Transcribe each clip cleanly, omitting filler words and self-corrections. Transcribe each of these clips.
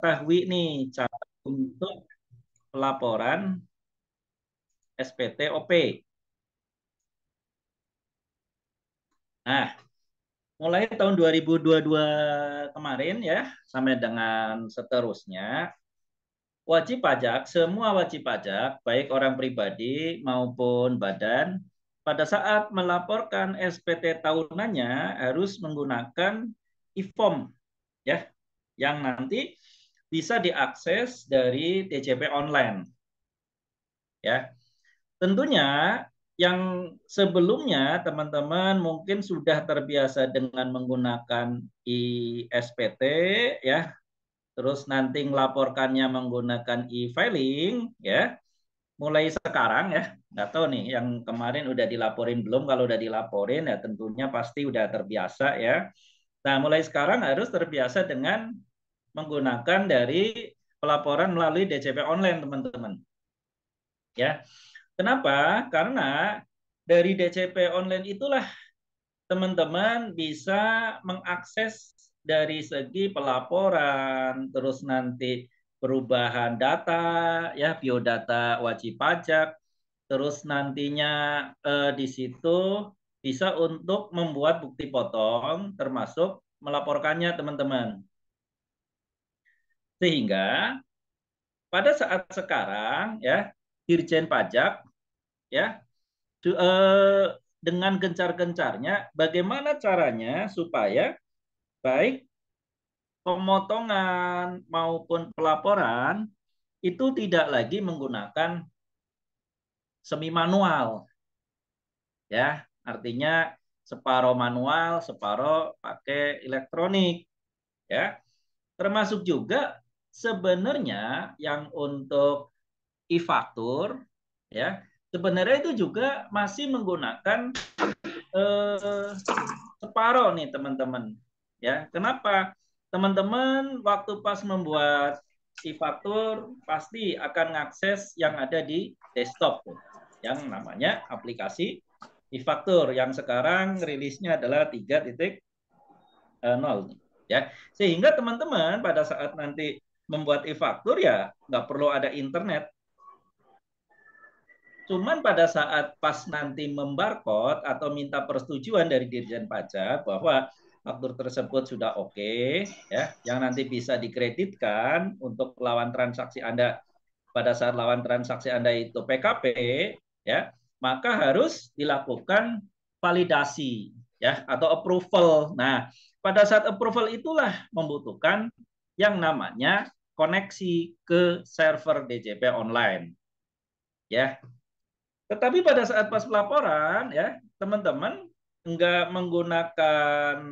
Ketahui nih cara untuk pelaporan SPT OP. Nah, mulai tahun 2022 kemarin ya, sampai dengan seterusnya, semua wajib pajak, baik orang pribadi maupun badan, pada saat melaporkan SPT tahunannya harus menggunakan e-form ya, yang nanti bisa diakses dari DJP online ya. Tentunya yang sebelumnya teman-teman mungkin sudah terbiasa dengan menggunakan ISPT ya, terus nanti melaporkannya menggunakan e-filing ya. Mulai sekarang ya, nggak tahu nih yang kemarin udah dilaporin belum. Kalau udah dilaporin ya tentunya pasti udah terbiasa ya. Nah, mulai sekarang harus terbiasa dengan menggunakan dari pelaporan melalui DJP online teman-teman ya. Kenapa? Karena dari DCP online itulah teman-teman bisa mengakses dari segi pelaporan, terus nanti perubahan data, ya biodata wajib pajak, terus nantinya di situ bisa untuk membuat bukti potong, termasuk melaporkannya teman-teman. Sehingga pada saat sekarang ya Dirjen Pajak ya dengan gencar-gencarnya bagaimana caranya supaya baik pemotongan maupun pelaporan itu tidak lagi menggunakan semi manual ya, artinya separuh manual separuh pakai elektronik ya, termasuk juga sebenarnya yang untuk e-faktur ya, sebenarnya itu juga masih menggunakan eh, separuh nih teman-teman. Ya, kenapa? Teman-teman waktu pas membuat e-faktur pasti akan mengakses yang ada di desktop tuh, yang namanya aplikasi e-faktur yang sekarang rilisnya adalah 3.0 ya. Sehingga teman-teman pada saat nanti membuat e-faktur ya nggak perlu ada internet. Cuman pada saat pas nanti membarcode atau minta persetujuan dari Dirjen Pajak bahwa faktur tersebut sudah oke, ya, yang nanti bisa dikreditkan untuk lawan transaksi Anda pada saat lawan transaksi Anda itu PKP, ya, maka harus dilakukan validasi, ya, atau approval. Nah, pada saat approval itulah membutuhkan yang namanya koneksi ke server DJP online, ya. Tetapi pada saat pas pelaporan ya, teman-teman enggak menggunakan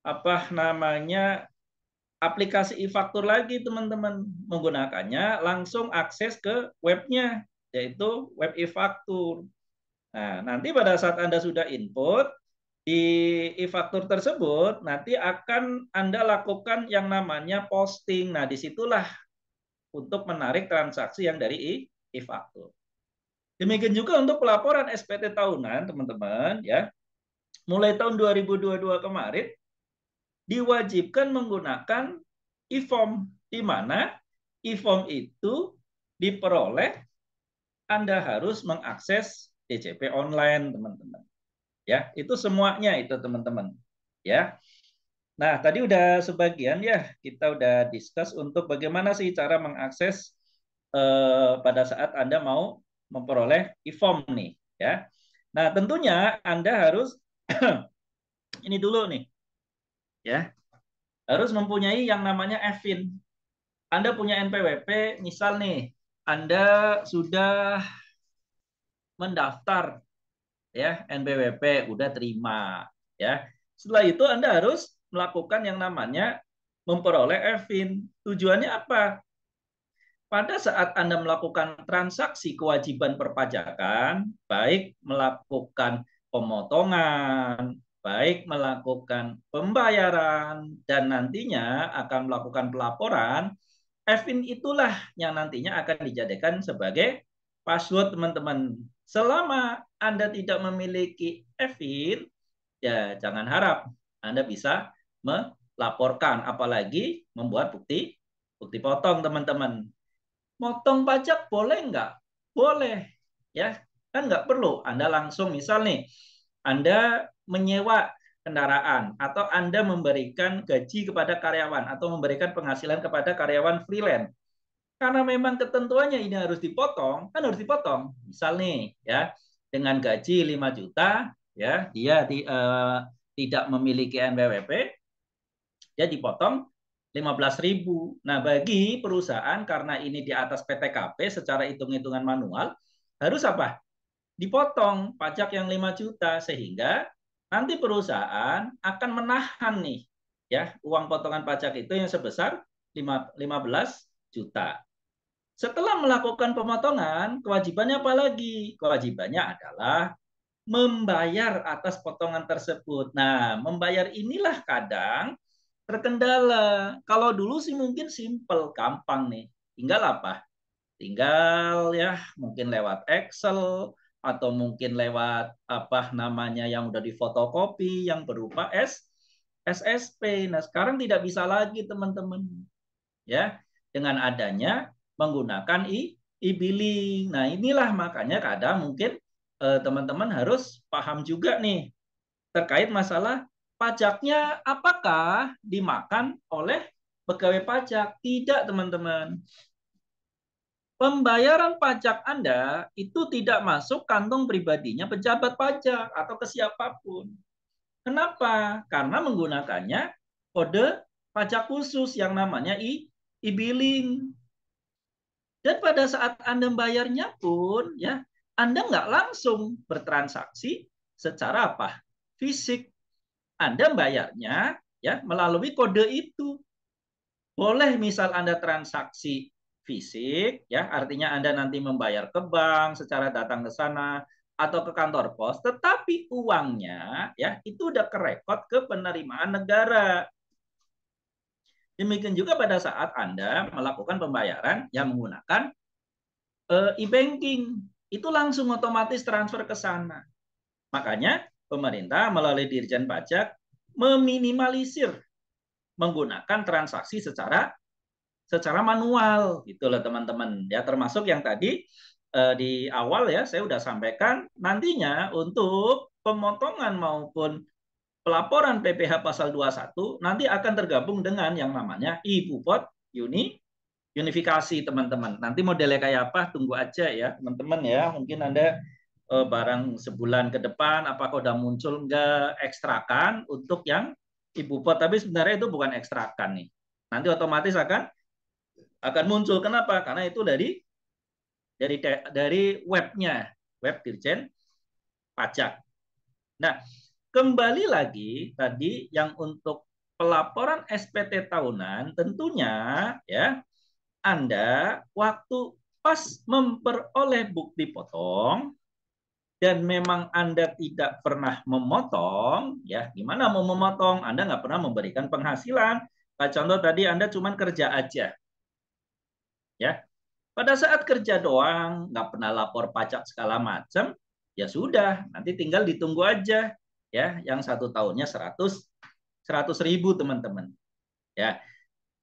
apa namanya aplikasi e-faktur lagi teman-teman. Menggunakannya langsung akses ke webnya, yaitu web e-faktur. Nah, nanti pada saat Anda sudah input di e-faktur tersebut, nanti akan Anda lakukan yang namanya posting. Nah, disitulah untuk menarik transaksi yang dari e-faktur. Demikian juga untuk pelaporan SPT tahunan, teman-teman, ya. Mulai tahun 2022 kemarin diwajibkan menggunakan e-form, di mana e-form itu diperoleh Anda harus mengakses DJP online, teman-teman. Ya, itu semuanya itu, teman-teman. Ya. Nah, tadi udah sebagian ya kita udah discuss untuk bagaimana sih cara mengakses pada saat Anda mau memperoleh e-form nih, ya. Nah, tentunya Anda harus ini dulu nih, ya. Harus mempunyai yang namanya EVIN. Anda punya NPWP, misal nih, Anda sudah mendaftar ya NPWP, udah terima, ya. Setelah itu Anda harus melakukan yang namanya memperoleh EVIN. Tujuannya apa? Pada saat Anda melakukan transaksi kewajiban perpajakan, baik melakukan pemotongan, baik melakukan pembayaran, dan nantinya akan melakukan pelaporan, EVIN itulah yang nantinya akan dijadikan sebagai password, teman-teman. Selama Anda tidak memiliki EVIN, ya jangan harap Anda bisa melaporkan, apalagi membuat bukti bukti potong teman-teman. Motong pajak boleh nggak? Boleh, ya kan nggak perlu. Anda langsung misal nih, Anda menyewa kendaraan atau Anda memberikan gaji kepada karyawan atau memberikan penghasilan kepada karyawan freelance. Karena memang ketentuannya ini harus dipotong, kan harus dipotong. Misal nih, ya dengan gaji 5 juta, ya dia tidak memiliki NPWP, dia dipotong 15.000. Nah, bagi perusahaan karena ini di atas PTKP secara hitung-hitungan manual, harus apa? Dipotong pajak yang 5 juta sehingga nanti perusahaan akan menahan nih ya uang potongan pajak itu yang sebesar 15 juta. Setelah melakukan pemotongan, kewajibannya apa lagi? Kewajibannya adalah membayar atas potongan tersebut. Nah, membayar inilah kadang terkendala. Kalau dulu sih mungkin simple, gampang nih. Tinggal apa? Tinggal ya mungkin lewat Excel atau mungkin lewat apa namanya yang udah difotokopi yang berupa SSP. Nah, sekarang tidak bisa lagi teman-teman. Ya, dengan adanya menggunakan e-billing. Nah, inilah makanya kadang mungkin teman-teman harus paham juga nih terkait masalah pajaknya apakah dimakan oleh pegawai pajak. Tidak, teman-teman. Pembayaran pajak Anda itu tidak masuk kantong pribadinya pejabat pajak atau ke siapapun. Kenapa? Karena menggunakannya kode pajak khusus yang namanya e-billing. Dan pada saat Anda membayarnya pun, ya Anda nggak langsung bertransaksi secara apa? Fisik. Anda bayarnya ya melalui kode itu. Boleh misal Anda transaksi fisik, ya artinya Anda nanti membayar ke bank secara datang ke sana atau ke kantor pos, tetapi uangnya ya itu udah kerekod ke penerimaan negara. Demikian juga pada saat Anda melakukan pembayaran yang menggunakan e-banking, itu langsung otomatis transfer ke sana. Makanya pemerintah melalui Dirjen Pajak meminimalisir menggunakan transaksi secara manual gitu loh teman-teman ya, termasuk yang tadi di awal ya saya sudah sampaikan nantinya untuk pemotongan maupun pelaporan PPh pasal 21 nanti akan tergabung dengan yang namanya e-Bupot unifikasi teman-teman. Nanti modelnya kayak apa tunggu aja ya teman-teman ya. Mungkin Anda barang sebulan ke depan apakah udah muncul nggak ekstrakan untuk yang e-Bupot, tapi sebenarnya itu bukan ekstrakan nih. Nanti otomatis akan muncul. Kenapa? Karena itu dari webnya, web Dirjen Pajak. Nah, kembali lagi tadi yang untuk pelaporan SPT tahunan, tentunya ya Anda waktu pas memperoleh bukti potong dan memang Anda tidak pernah memotong, ya gimana mau memotong? Anda nggak pernah memberikan penghasilan. Contoh tadi Anda cuma kerja aja, ya. Pada saat kerja doang, nggak pernah lapor pajak segala macam, ya sudah, nanti tinggal ditunggu aja, ya, yang 1 tahunnya 100.000 teman-teman, ya.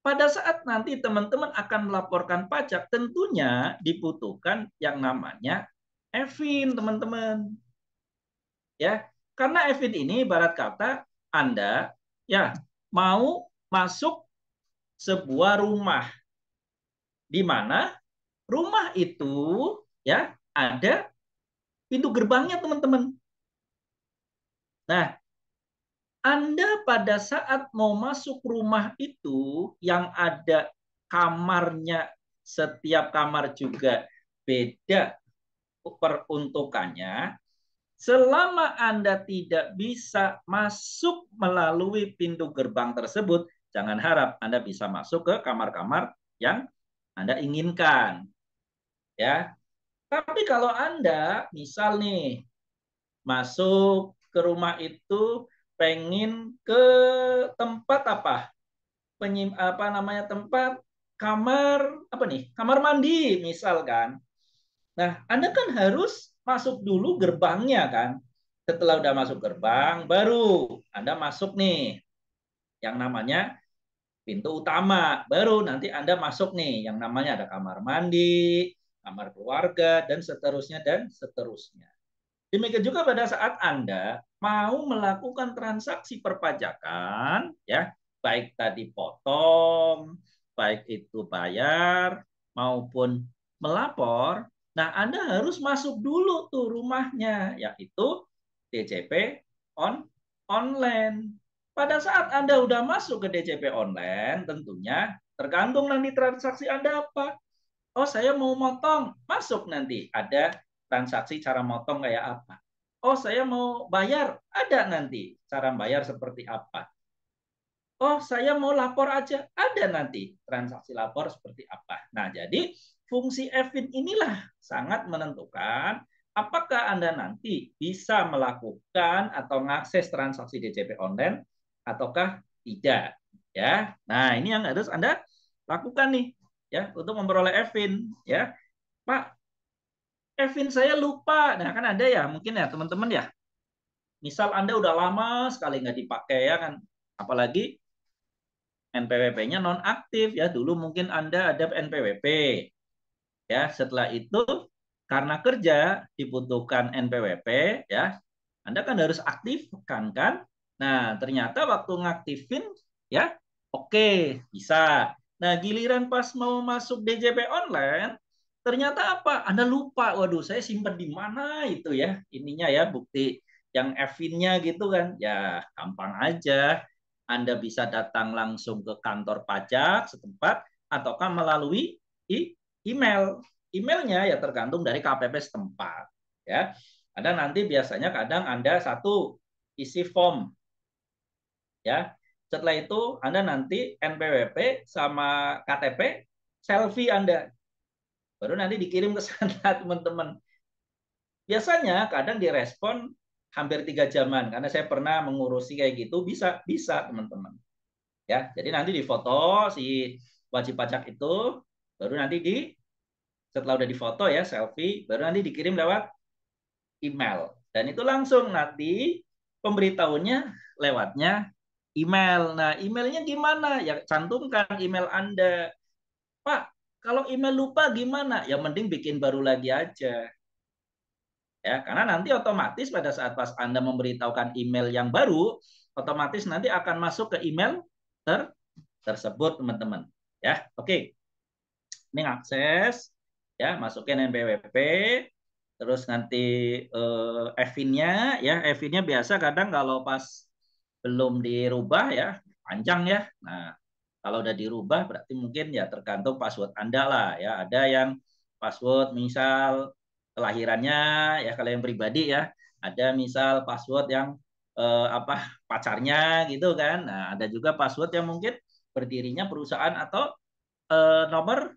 Pada saat nanti teman-teman akan melaporkan pajak, tentunya dibutuhkan yang namanya EVIN, teman-teman, ya. Karena EVIN ini, ibarat kata Anda, ya, mau masuk sebuah rumah, di mana rumah itu ya ada pintu gerbangnya teman-teman. Nah, Anda pada saat mau masuk rumah itu yang ada kamarnya, setiap kamar juga beda peruntukannya. Selama Anda tidak bisa masuk melalui pintu gerbang tersebut, jangan harap Anda bisa masuk ke kamar-kamar yang Anda inginkan. Ya, tapi kalau Anda misal nih masuk ke rumah itu pengen ke tempat apa? Apa namanya tempat kamar apa nih? Kamar mandi misalkan. Nah, Anda kan harus masuk dulu gerbangnya kan. Setelah udah masuk gerbang, baru Anda masuk nih yang namanya pintu utama. Baru nanti Anda masuk nih, yang namanya ada kamar mandi, kamar keluarga, dan seterusnya, dan seterusnya. Demikian juga pada saat Anda mau melakukan transaksi perpajakan, ya, baik tadi potong, baik itu bayar, maupun melapor, nah Anda harus masuk dulu tuh rumahnya, yaitu DJP online. Pada saat Anda udah masuk ke DJP online, tentunya tergantung nanti transaksi Anda apa. Oh, saya mau motong, masuk nanti. Ada transaksi cara motong kayak apa. Oh, saya mau bayar, ada nanti cara bayar seperti apa. Oh, saya mau lapor aja, ada nanti transaksi lapor seperti apa. Nah, jadi fungsi Evin inilah sangat menentukan apakah Anda nanti bisa melakukan atau mengakses transaksi DJP online ataukah tidak. Ya, nah ini yang harus Anda lakukan nih, ya, untuk memperoleh Evin. Ya, Pak, Evin saya lupa. Nah, kan ada ya, mungkin ya teman-teman ya. Misal Anda udah lama sekali nggak dipakai ya kan, apalagi NPWP-nya nonaktif ya. Dulu mungkin Anda ada NPWP. Ya, setelah itu karena kerja dibutuhkan NPWP ya. Anda kan harus aktifkan kan? Nah, ternyata waktu ngaktifin ya, oke, bisa. Nah, giliran pas mau masuk DJP online, ternyata apa? Anda lupa. Waduh, saya simpan di mana itu ya? Ininya ya, bukti yang Evin-nya gitu kan. Ya, gampang aja. Anda bisa datang langsung ke kantor pajak setempat ataukah melalui email. Emailnya ya tergantung dari KPP setempat. Ya, ada nanti biasanya kadang Anda satu isi form, ya. Setelah itu Anda nanti NPWP sama KTP selfie Anda, baru nanti dikirim ke sana teman-teman. Biasanya kadang direspon hampir 3 jaman karena saya pernah mengurusi kayak gitu, bisa bisa teman-teman. Ya, jadi nanti difoto si wajib pajak itu, baru nanti setelah udah difoto ya selfie, baru nanti dikirim lewat email. Dan itu langsung nanti pemberitahunya lewatnya email. Nah, emailnya gimana? Ya, cantumkan email Anda. Pak, kalau email lupa gimana? Ya, mending bikin baru lagi aja. Ya, karena nanti otomatis pada saat pas Anda memberitahukan email yang baru, otomatis nanti akan masuk ke email tersebut, teman-teman. Ya, oke. Ini akses, ya, masukin NPWP, terus nanti Evin-nya, ya, Evin-nya biasa kadang kalau pas belum dirubah ya panjang ya. Nah, kalau udah dirubah berarti mungkin ya tergantung password Anda lah ya. Ada yang password misal kelahirannya ya kalau yang pribadi ya. Ada misal password yang pacarnya gitu kan. Nah, ada juga password yang mungkin berdirinya perusahaan atau nomor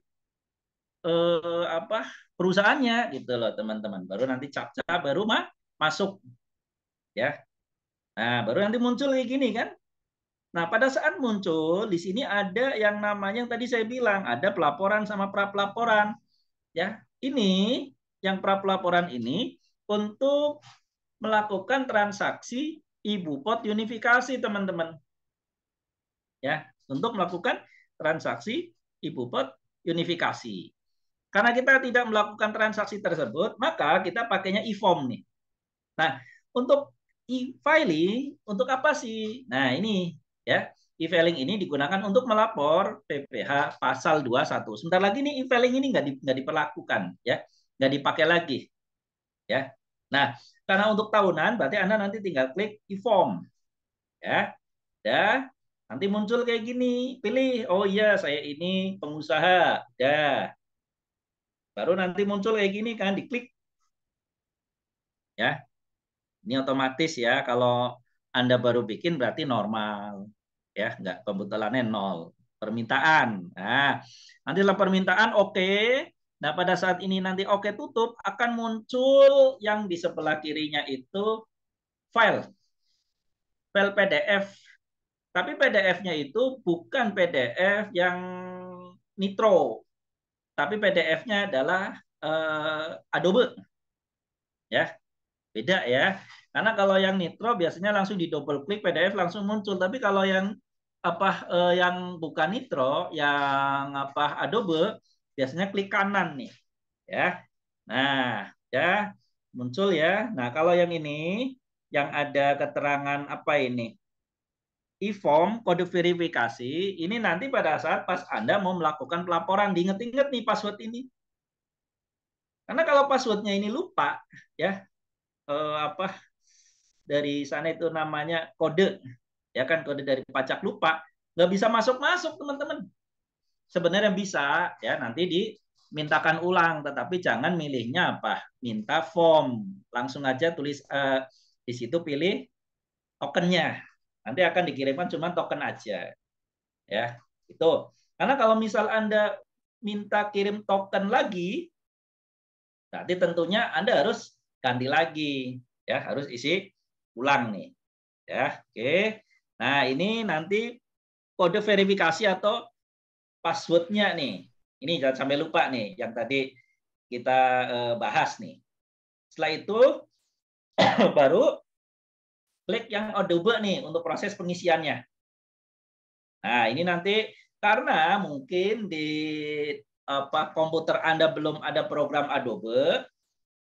perusahaannya gitu loh teman-teman. Baru nanti cap-cap baru masuk ya. Nah, baru nanti muncul kayak gini kan. Nah, pada saat muncul di sini ada yang namanya yang tadi saya bilang, ada pelaporan sama pra-pelaporan. Ya, ini yang pra-pelaporan ini untuk melakukan transaksi ibu pot unifikasi, teman-teman. Ya, untuk melakukan transaksi ibu pot unifikasi. Karena kita tidak melakukan transaksi tersebut, maka kita pakainya e-form nih. Nah, untuk e-filing untuk apa sih? Nah, ini ya. E-filing ini digunakan untuk melapor PPh pasal 21. Sebentar lagi nih e-filing ini nggak diperlakukan ya. Nggak dipakai lagi ya. Nah, karena untuk tahunan berarti Anda nanti tinggal klik e-form ya. Dah, nanti muncul kayak gini. Pilih, oh iya saya ini pengusaha. Dah. Baru nanti muncul kayak gini kan diklik ya. Ini otomatis ya, kalau Anda baru bikin berarti normal. Ya, nggak kebetulannya nol. Permintaan. Nah, nanti dalam permintaan oke. Nah, pada saat ini nanti oke tutup, akan muncul yang di sebelah kirinya itu file. File PDF. Tapi PDF-nya itu bukan PDF yang Nitro. Tapi PDF-nya adalah Adobe. Ya, beda ya. Karena kalau yang Nitro biasanya langsung di double klik PDF langsung muncul. Tapi kalau yang yang bukan Nitro, yang Adobe, biasanya klik kanan nih, ya. Nah, ya muncul ya. Nah, kalau yang ini yang ada keterangan ini? E-form, kode verifikasi, ini nanti pada saat pas Anda mau melakukan pelaporan, diinget-inget nih password ini. Karena kalau passwordnya ini lupa, ya dari sana itu namanya kode, ya kan, kode dari pajak lupa, nggak bisa masuk teman-teman. Sebenarnya bisa, ya nanti dimintakan ulang, tetapi jangan milihnya minta form, langsung aja tulis di situ pilih tokennya, nanti akan dikirimkan cuma token aja, ya itu. Karena kalau misal Anda minta kirim token lagi, berarti tentunya Anda harus ganti lagi, ya harus isi ulang nih, ya oke. Nah ini nanti kode verifikasi atau passwordnya nih. Ini jangan sampai lupa nih yang tadi kita bahas nih. Setelah itu baru klik yang Adobe nih untuk proses pengisiannya. Nah ini nanti karena mungkin di komputer Anda belum ada program Adobe,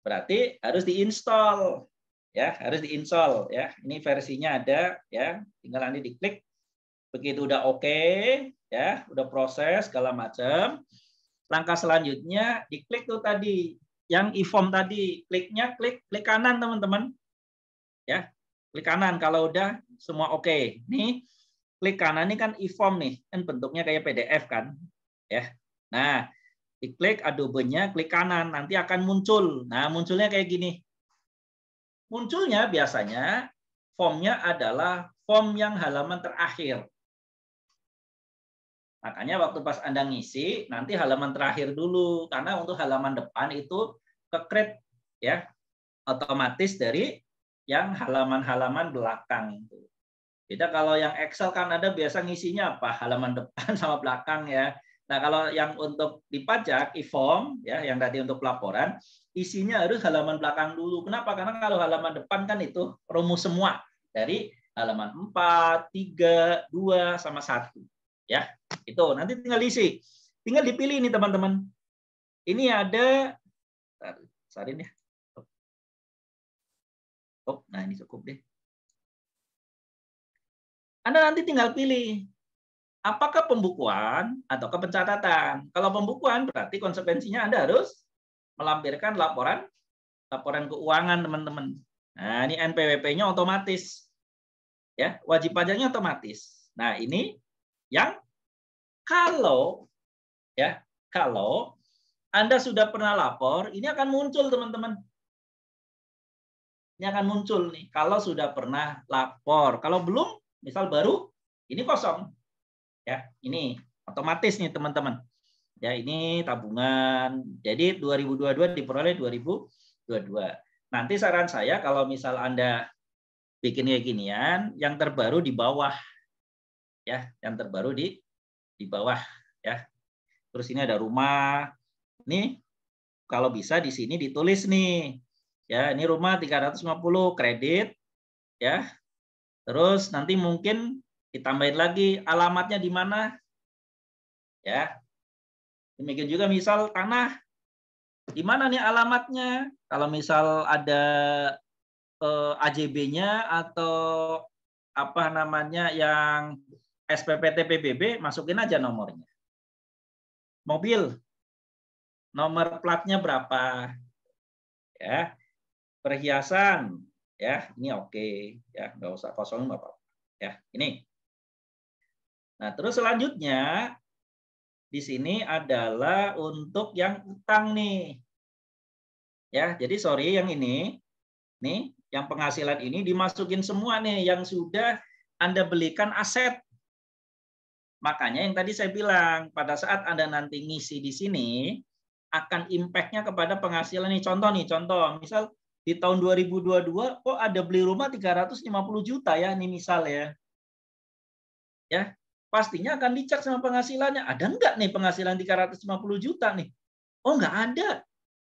berarti harus diinstal, ya harus diinstal, ya. Ini versinya ada, ya. Tinggal nanti diklik. Begitu udah oke, ya, udah proses segala macam. Langkah selanjutnya diklik tuh tadi, yang e-form tadi, kliknya klik kanan teman-teman, ya, klik kanan kalau udah semua oke. Nih klik kanan ini kan e-form nih, kan bentuknya kayak PDF kan, ya. Nah diklik Adobe-nya, klik kanan, nanti akan muncul. Nah munculnya kayak gini. Munculnya biasanya formnya adalah form yang halaman terakhir. Makanya waktu pas Anda ngisi, nanti halaman terakhir dulu. Karena untuk halaman depan itu ke-create, ya, otomatis dari yang halaman-halaman belakang. Beda kalau yang Excel kan ada biasa ngisinya halaman depan sama belakang, ya. Nah kalau yang untuk dipajak, e-form, ya, yang tadi untuk pelaporan, isinya harus halaman belakang dulu. Kenapa? Karena kalau halaman depan kan itu rumus semua. Dari halaman 4, 3, 2, sama 1. Ya, itu nanti tinggal isi, tinggal dipilih nih teman-teman. Ini ada, sarin ya. Nah ini cukup deh. Anda nanti tinggal pilih apakah pembukuan atau pencatatan. Kalau pembukuan berarti konsekuensinya Anda harus melampirkan laporan keuangan teman-teman. Nah ini NPWP-nya otomatis, ya wajib pajaknya otomatis. Nah ini yang kalau Anda sudah pernah lapor, ini akan muncul teman-teman. Ini akan muncul nih kalau sudah pernah lapor. Kalau belum, misal baru, ini kosong. Ya, ini otomatis nih teman-teman. Ya, ini tabungan. Jadi 2022 diperoleh 2022. Nanti saran saya kalau misal Anda bikin kayak ginian, yang terbaru di bawah. Ya, yang terbaru di bawah, ya. Terus ini ada rumah. Ini kalau bisa di sini ditulis nih. Ya, ini rumah 350 kredit, ya. Terus nanti mungkin ditambahin lagi alamatnya di mana, ya. Demikian juga misal tanah, di mana nih alamatnya? Kalau misal ada AJB-nya atau yang SPPT PBB, masukin aja nomornya. Mobil, nomor platnya berapa? Ya, perhiasan, ya ini oke, ya nggak usah kosongin apa-apa, ya ini. Nah terus selanjutnya di sini adalah untuk yang utang nih, ya jadi sorry yang ini nih yang penghasilan ini dimasukin semua nih yang sudah Anda belikan aset. Makanya yang tadi saya bilang pada saat Anda nanti ngisi di sini akan impact-nya kepada penghasilan nih. Contoh misal di tahun 2022 kok ada beli rumah 350 juta ya, ini misal ya. Ya, pastinya akan dicek sama penghasilannya. Ada enggak nih penghasilan 350 juta nih? Oh, enggak ada.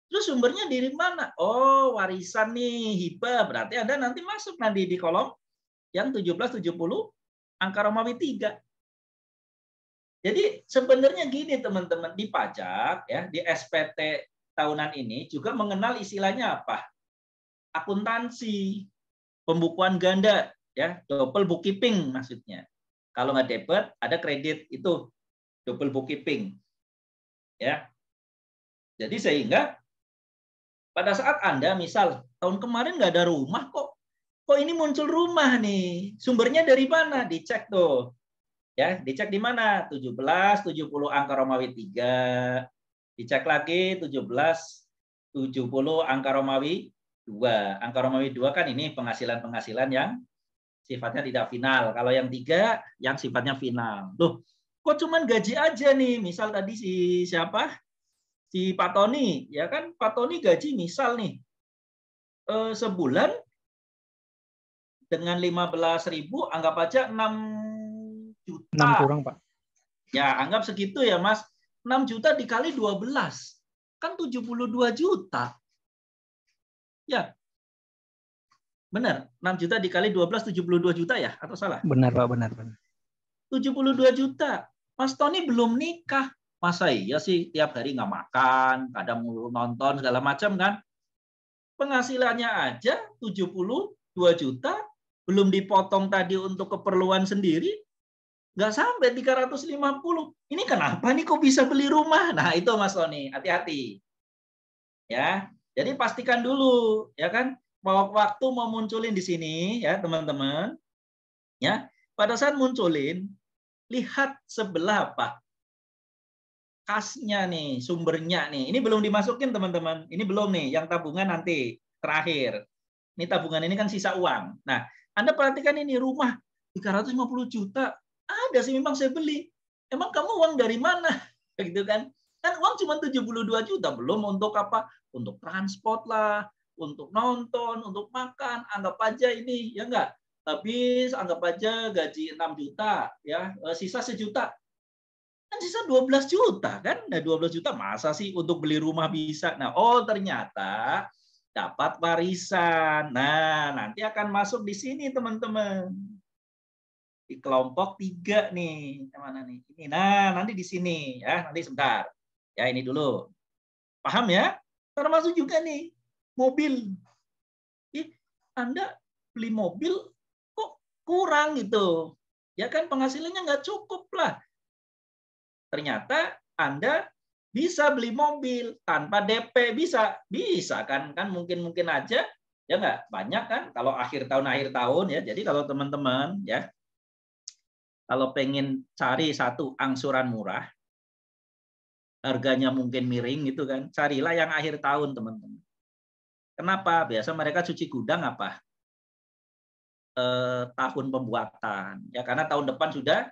Terus sumbernya dari mana? Oh, warisan nih, hibah. Berarti Anda nanti masuk nanti di kolom yang 1770 angka Romawi 3. Jadi sebenarnya gini teman-teman, di pajak ya, di SPT tahunan ini juga mengenal istilahnya apa? Akuntansi, pembukuan ganda, ya, double bookkeeping maksudnya. Kalau nggak debit, ada kredit, itu double bookkeeping. Ya. Jadi sehingga pada saat Anda misal tahun kemarin nggak ada rumah kok ini muncul rumah nih. Sumbernya dari mana? Dicek tuh. Ya, dicek di mana? 17, 70 angka Romawi 3. Dicek lagi 17, 70 angka Romawi 2. Angka Romawi 2 kan ini penghasilan-penghasilan yang sifatnya tidak final. Kalau yang 3 yang sifatnya final. Loh, kok cuman gaji aja nih? Misal tadi si siapa? Si Pak Tony, ya kan? Pak Tony gaji misal nih sebulan dengan 15.000, anggap aja 6 6 juta. kurang, Pak. Ya, anggap segitu ya, Mas. 6 juta dikali 12. Kan 72 juta. Ya. Benar. 6 juta dikali 12, 72 juta ya? Atau salah? Benar, Pak. Benar. 72 juta. Mas Tony belum nikah. Masa iya sih tiap hari nggak makan, kadang nonton segala macam kan? Penghasilannya aja 72 juta, belum dipotong tadi untuk keperluan sendiri, nggak sampai 350. Ini kenapa nih kok bisa beli rumah? Nah itu Mas Tony, hati-hati. Ya, jadi pastikan dulu, ya kan? Waktu mau munculin di sini, ya teman-teman, ya pada saat munculin, lihat sebelah apa kasnya nih, sumbernya nih. Ini belum dimasukin teman-teman. Ini belum nih, yang tabungan nanti terakhir. Ini tabungan ini kan sisa uang. Nah, Anda perhatikan ini rumah 350 juta. Ada sih memang saya beli. Emang kamu uang dari mana? Gitu kan. Kan uang cuma 72 juta, belum untuk apa? Untuk transport lah, untuk nonton, untuk makan. Anggap aja ini ya enggak. Habis anggap aja gaji 6 juta ya, sisa 1 juta. Kan sisa 12 juta kan? Nah, 12 juta masa sih untuk beli rumah bisa? Nah, oh ternyata dapat warisan. Nah, nanti akan masuk di sini teman-teman. Di kelompok 3 nih. Yang mana nih? Ini. Nah, nanti di sini ya. Nanti sebentar. Ya, ini dulu. Paham ya? Termasuk juga nih mobil. Anda beli mobil kok kurang gitu. Ya kan penghasilannya nggak cukup lah. Ternyata Anda bisa beli mobil tanpa DP, bisa kan mungkin aja ya nggak banyak kan kalau akhir tahun ya. Jadi kalau teman-teman ya kalau pengen cari satu angsuran murah harganya mungkin miring gitu kan, carilah yang akhir tahun teman-teman. Kenapa? Biasa mereka cuci gudang apa? Tahun pembuatan ya, karena tahun depan sudah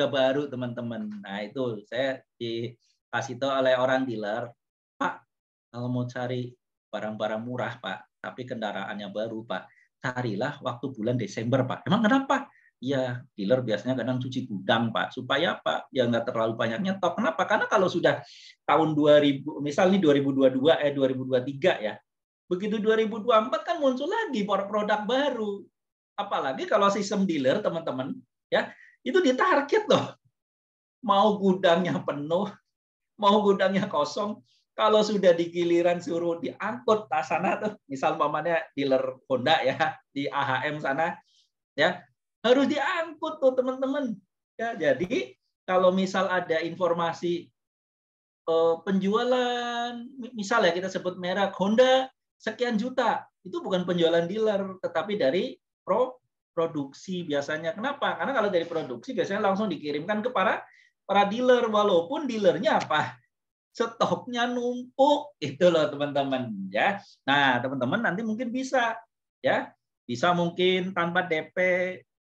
baru teman-teman. Nah itu saya dikasih tahu oleh orang dealer, Pak kalau mau cari barang-barang murah Pak, tapi kendaraannya baru Pak, carilah waktu bulan Desember Pak. Emang kenapa? Ya dealer biasanya kadang cuci gudang Pak, supaya Pak ya nggak terlalu banyak nyetok. Kenapa? Karena kalau sudah tahun 2000, misal nih 2022 2023 ya, begitu 2024 kan muncul lagi produk baru. Apalagi kalau sistem dealer teman-teman ya itu ditarget loh, mau gudangnya penuh mau gudangnya kosong, kalau sudah di giliran suruh diangkut ke sana tuh, misal mamanya dealer Honda ya di AHM sana ya harus diangkut tuh teman-teman ya. Jadi kalau misal ada informasi penjualan misal ya kita sebut merek Honda sekian juta, itu bukan penjualan dealer tetapi dari produksi biasanya. Kenapa? Karena kalau dari produksi biasanya langsung dikirimkan ke para dealer, walaupun dealernya apa? Stoknya numpuk itu loh teman-teman ya. Nah, teman-teman nanti mungkin bisa ya. Bisa mungkin tanpa DP,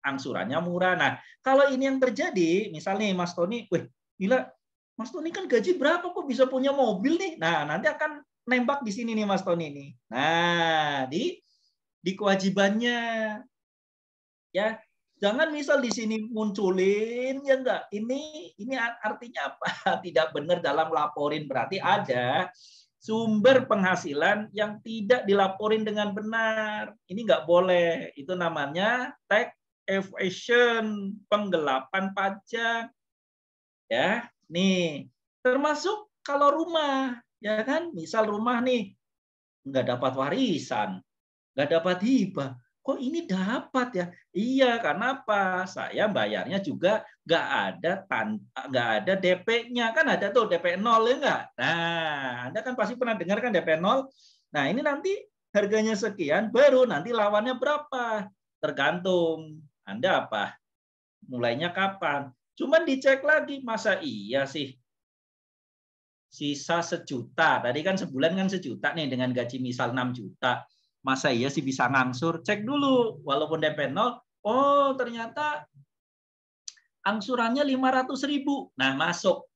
angsurannya murah. Nah, kalau ini yang terjadi, misalnya Mas Tony, wih, gila, Mas Tony kan gaji berapa kok bisa punya mobil nih? Nah, nanti akan nembak di sini nih Mas Tony nih. Nah, di kewajibannya ya, jangan misal di sini munculin ya enggak, ini artinya apa? Tidak benar dalam laporin, berarti ada sumber penghasilan yang tidak dilaporin dengan benar. Ini enggak boleh. Itu namanya tax evasion, penggelapan pajak. Ya, nih. Termasuk kalau rumah, ya kan? Misal rumah nih nggak dapat warisan, nggak dapat hibah. Kok ini dapat ya? Iya, karena apa? Saya bayarnya juga nggak ada DP-nya, kan ada tuh DP 0 ya nggak? Nah, Anda kan pasti pernah dengar kan DP 0. Nah, ini nanti harganya sekian, baru nanti lawannya berapa? Tergantung Anda apa? Mulainya kapan? Cuman dicek lagi, masa iya sih sisa 1 juta. Tadi kan sebulan kan 1 juta nih dengan gaji misal 6 juta. Masa iya sih bisa ngangsur? Cek dulu. Walaupun DP 0, oh ternyata angsurannya 500.000. Nah, masuk.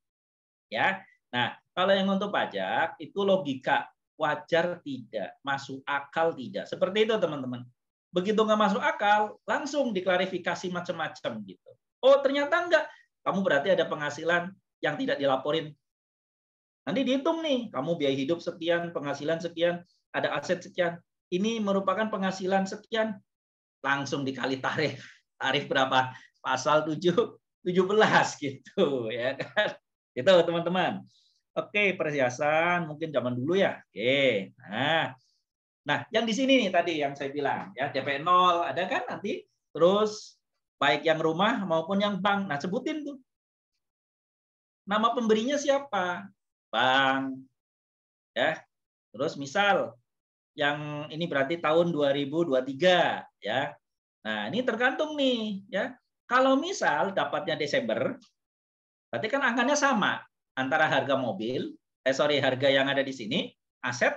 Ya. Nah, kalau yang untuk pajak itu logika wajar tidak, masuk akal tidak. Seperti itu teman-teman. Begitu nggak masuk akal, langsung diklarifikasi macam-macam gitu. Oh, ternyata enggak. Kamu berarti ada penghasilan yang tidak dilaporin. Nanti dihitung nih, kamu biaya hidup sekian, penghasilan sekian, ada aset sekian. Ini merupakan penghasilan sekian, langsung dikali tarif. Tarif berapa? Pasal 17 gitu ya kan. Itu teman-teman. Oke, perhiasan mungkin zaman dulu ya. Oke. Nah, yang di sini nih tadi yang saya bilang ya, DP 0 ada kan nanti. Terus baik yang rumah maupun yang bank. Nah, sebutin tuh. Nama pemberinya siapa? Bank, ya. Terus misal yang ini berarti tahun 2023 ya. Nah, ini tergantung nih ya. Kalau misal dapatnya Desember, berarti kan angkanya sama antara harga mobil, harga yang ada di sini, aset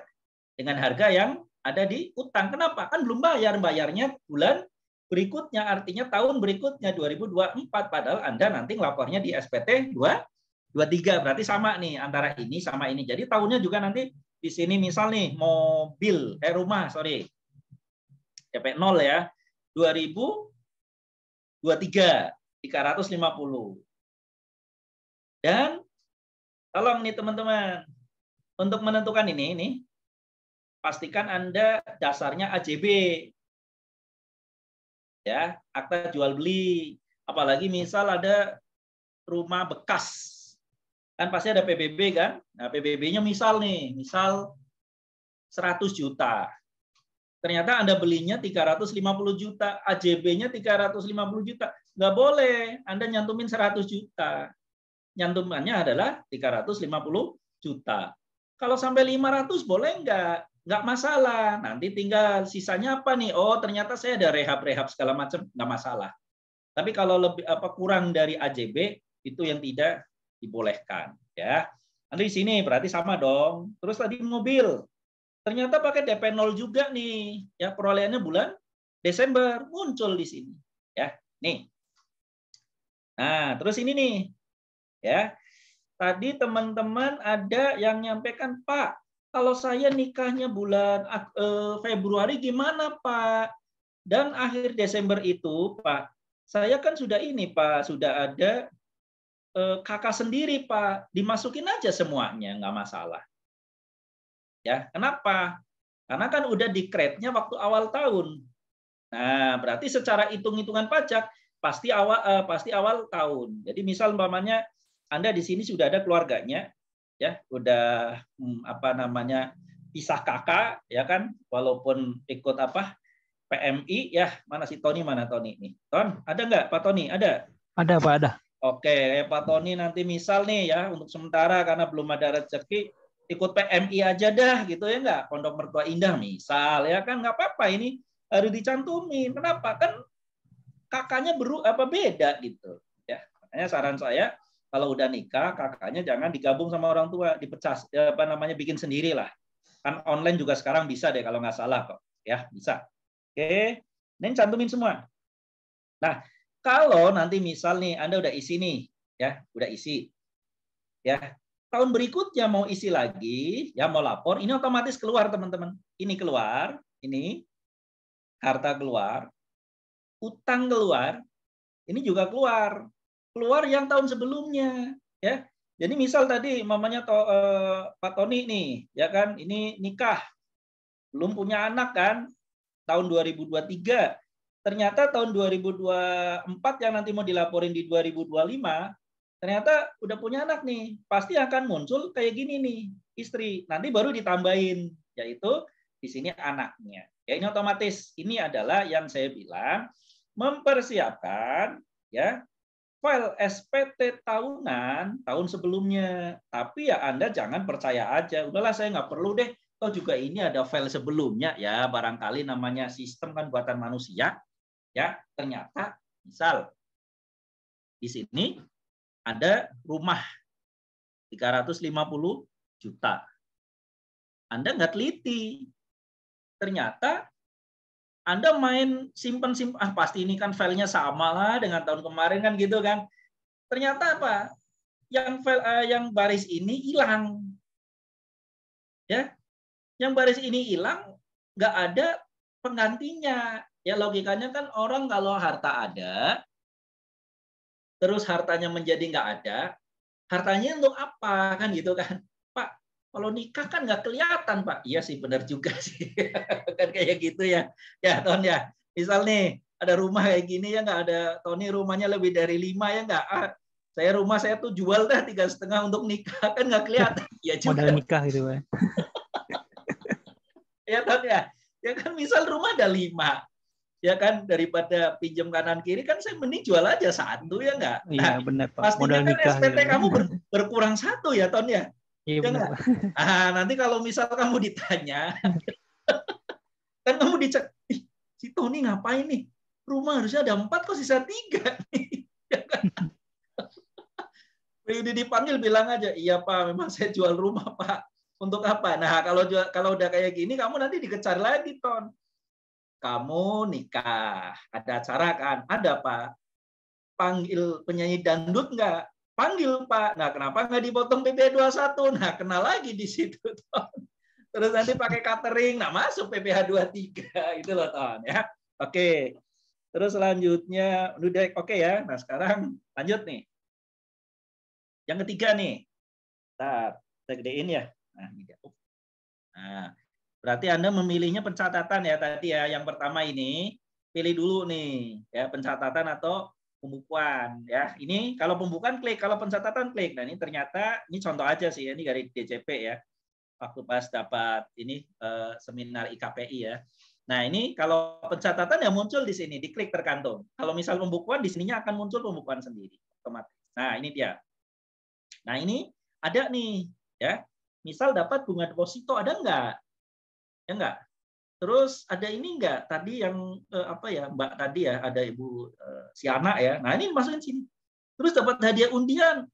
dengan harga yang ada di utang. Kenapa? Kan belum bayarnya bulan berikutnya, artinya tahun berikutnya 2024, padahal Anda nanti ngelapornya di SPT 23, berarti sama nih antara ini sama ini. Jadi tahunnya juga nanti di sini misal nih rumah DP 0 ya, 2023 350. Dan tolong nih teman-teman, untuk menentukan ini pastikan Anda dasarnya AJB. Ya, akta jual beli. Apalagi misal ada rumah bekas. Kan pasti ada PBB kan? Nah, PBB-nya misal 100 juta. Ternyata Anda belinya 350 juta, AJB-nya 350 juta. Nggak boleh Anda nyantumin 100 juta. Nyantumannya adalah 350 juta. Kalau sampai 500 boleh nggak masalah. Nanti tinggal sisanya apa nih? Oh, ternyata saya ada rehab segala macam, nggak masalah. Tapi kalau lebih kurang dari AJB itu yang tidak dibolehkan ya. Nanti di sini berarti sama dong. Terus tadi mobil. Ternyata pakai DP 0 juga nih. Ya, perolehannya bulan Desember muncul di sini ya. Nih. Nah, terus ini nih. Ya. Tadi teman-teman ada yang nyampaikan, "Pak, kalau saya nikahnya bulan Februari gimana, Pak? Dan akhir Desember itu, Pak, saya kan sudah Pak, sudah ada kakak sendiri, Pak. Dimasukin aja semuanya, nggak masalah." Ya, kenapa? Karena kan udah di-create-nya waktu awal tahun. Nah, berarti secara hitung-hitungan pajak pasti awal tahun. Jadi misal umpamanya Anda di sini sudah ada keluarganya, ya, udah pisah kakak, ya kan, walaupun ikut PMI, ya, mana si Tony, mana Tony nih? Ton, ada nggak Pak Tony? Ada? Ada, Pak, ada. Oke, Pak Tony nanti misal nih ya, untuk sementara karena belum ada rezeki, ikut PMI aja dah gitu ya nggak? Pondok Mertua Indah misal ya kan, nggak apa-apa, ini harus dicantumin. Kenapa? Kan kakaknya beda gitu ya. Makanya saran saya kalau udah nikah kakaknya jangan digabung sama orang tua, dipecah bikin sendiri lah. Kan online juga sekarang bisa deh kalau nggak salah kok. Ya, bisa. Oke. Ini cantumin semua. Nah, kalau nanti misal nih Anda udah isi nih, ya, udah isi. Ya. Tahun berikutnya mau isi lagi, ya mau lapor, ini otomatis keluar teman-teman. Ini keluar, ini harta keluar, utang keluar, ini juga keluar. Keluar yang tahun sebelumnya, ya. Jadi misal tadi mamanya Pak Tony nih, ya kan, ini nikah. Belum punya anak kan, tahun 2023. Ternyata tahun 2024 yang nanti mau dilaporin di 2025, ternyata udah punya anak nih, pasti akan muncul kayak gini nih, istri. Nanti baru ditambahin, yaitu di sini anaknya. Ya ini otomatis. Ini adalah yang saya bilang mempersiapkan ya file SPT tahunan tahun sebelumnya. Tapi ya Anda jangan percaya aja. Udahlah saya nggak perlu deh. Toh juga ini ada file sebelumnya ya. Barangkali namanya sistem kan buatan manusia. Ya ternyata misal di sini ada rumah 350 juta. Anda nggak teliti. Ternyata Anda main simpan pasti ini kan filenya sama lah dengan tahun kemarin kan gitu kan. Ternyata apa? Yang baris ini hilang. Ya. Yang baris ini hilang, nggak ada penggantinya. Ya logikanya kan orang kalau harta ada, terus hartanya menjadi nggak ada, hartanya untuk apa kan gitu kan? Pak, kalau nikah kan nggak kelihatan Pak. Iya sih benar juga sih. Kan kayak gitu ya. Ya Ton ya. Misal nih ada rumah kayak gini ya nggak ada Tony rumahnya lebih dari 5 ya nggak. Rumah saya tuh jual dah 3,5 untuk nikah kan nggak kelihatan. Ya juga. Modal nikah gitu Pak. Ya Ton ya. Ya kan misal rumah ada 5. Ya kan daripada pinjam kanan kiri kan saya mending jual aja 1 ya nggak. Iya benar Pak. Pastinya Modal kan nikah SPT gitu. kamu berkurang 1 ya Ton ya. Iya Ya benar nggak? Pak. Nanti kalau misal kamu ditanya, kan kamu dicek, si Tony ngapain nih? Rumah harusnya ada 4 kok sisa 3 nih. Ya kan? Begitu dipanggil bilang aja, iya Pak, memang saya jual rumah Pak. Untuk apa? Nah kalau udah kayak gini, kamu nanti dikejar lagi Ton. Kamu nikah, ada acara kan? Ada Pak. Panggil penyanyi dangdut nggak? Panggil Pak. Nah kenapa nggak dipotong PPh 21? Nah kena lagi di situ Ton. Terus nanti pakai catering, nah masuk PPh 23 itu loh Ton ya. Oke. Terus selanjutnya udah oke ya. Nah sekarang lanjut nih. Yang ketiga nih. Bentar, kita gedein ya. Nah, berarti Anda memilihnya pencatatan ya tadi ya. Yang pertama ini pilih dulu nih ya pencatatan atau pembukuan ya. Ini kalau pembukuan klik, kalau pencatatan klik. Nah, ini ternyata ini contoh aja sih ya. Ini dari DJP ya. Waktu pas dapat ini seminar IKPI ya. Nah, ini kalau pencatatan ya muncul di sini, diklik tergantung. Kalau misal pembukuan di sininya akan muncul pembukuan sendiri otomatis. Nah, ini dia. Nah, ini ada nih ya. Misal dapat bunga deposito ada enggak? Ya enggak? Terus ada ini enggak? Tadi yang apa ya, Mbak tadi ya, ada Ibu Siana ya. Nah, ini masukin sini. Terus dapat hadiah undian.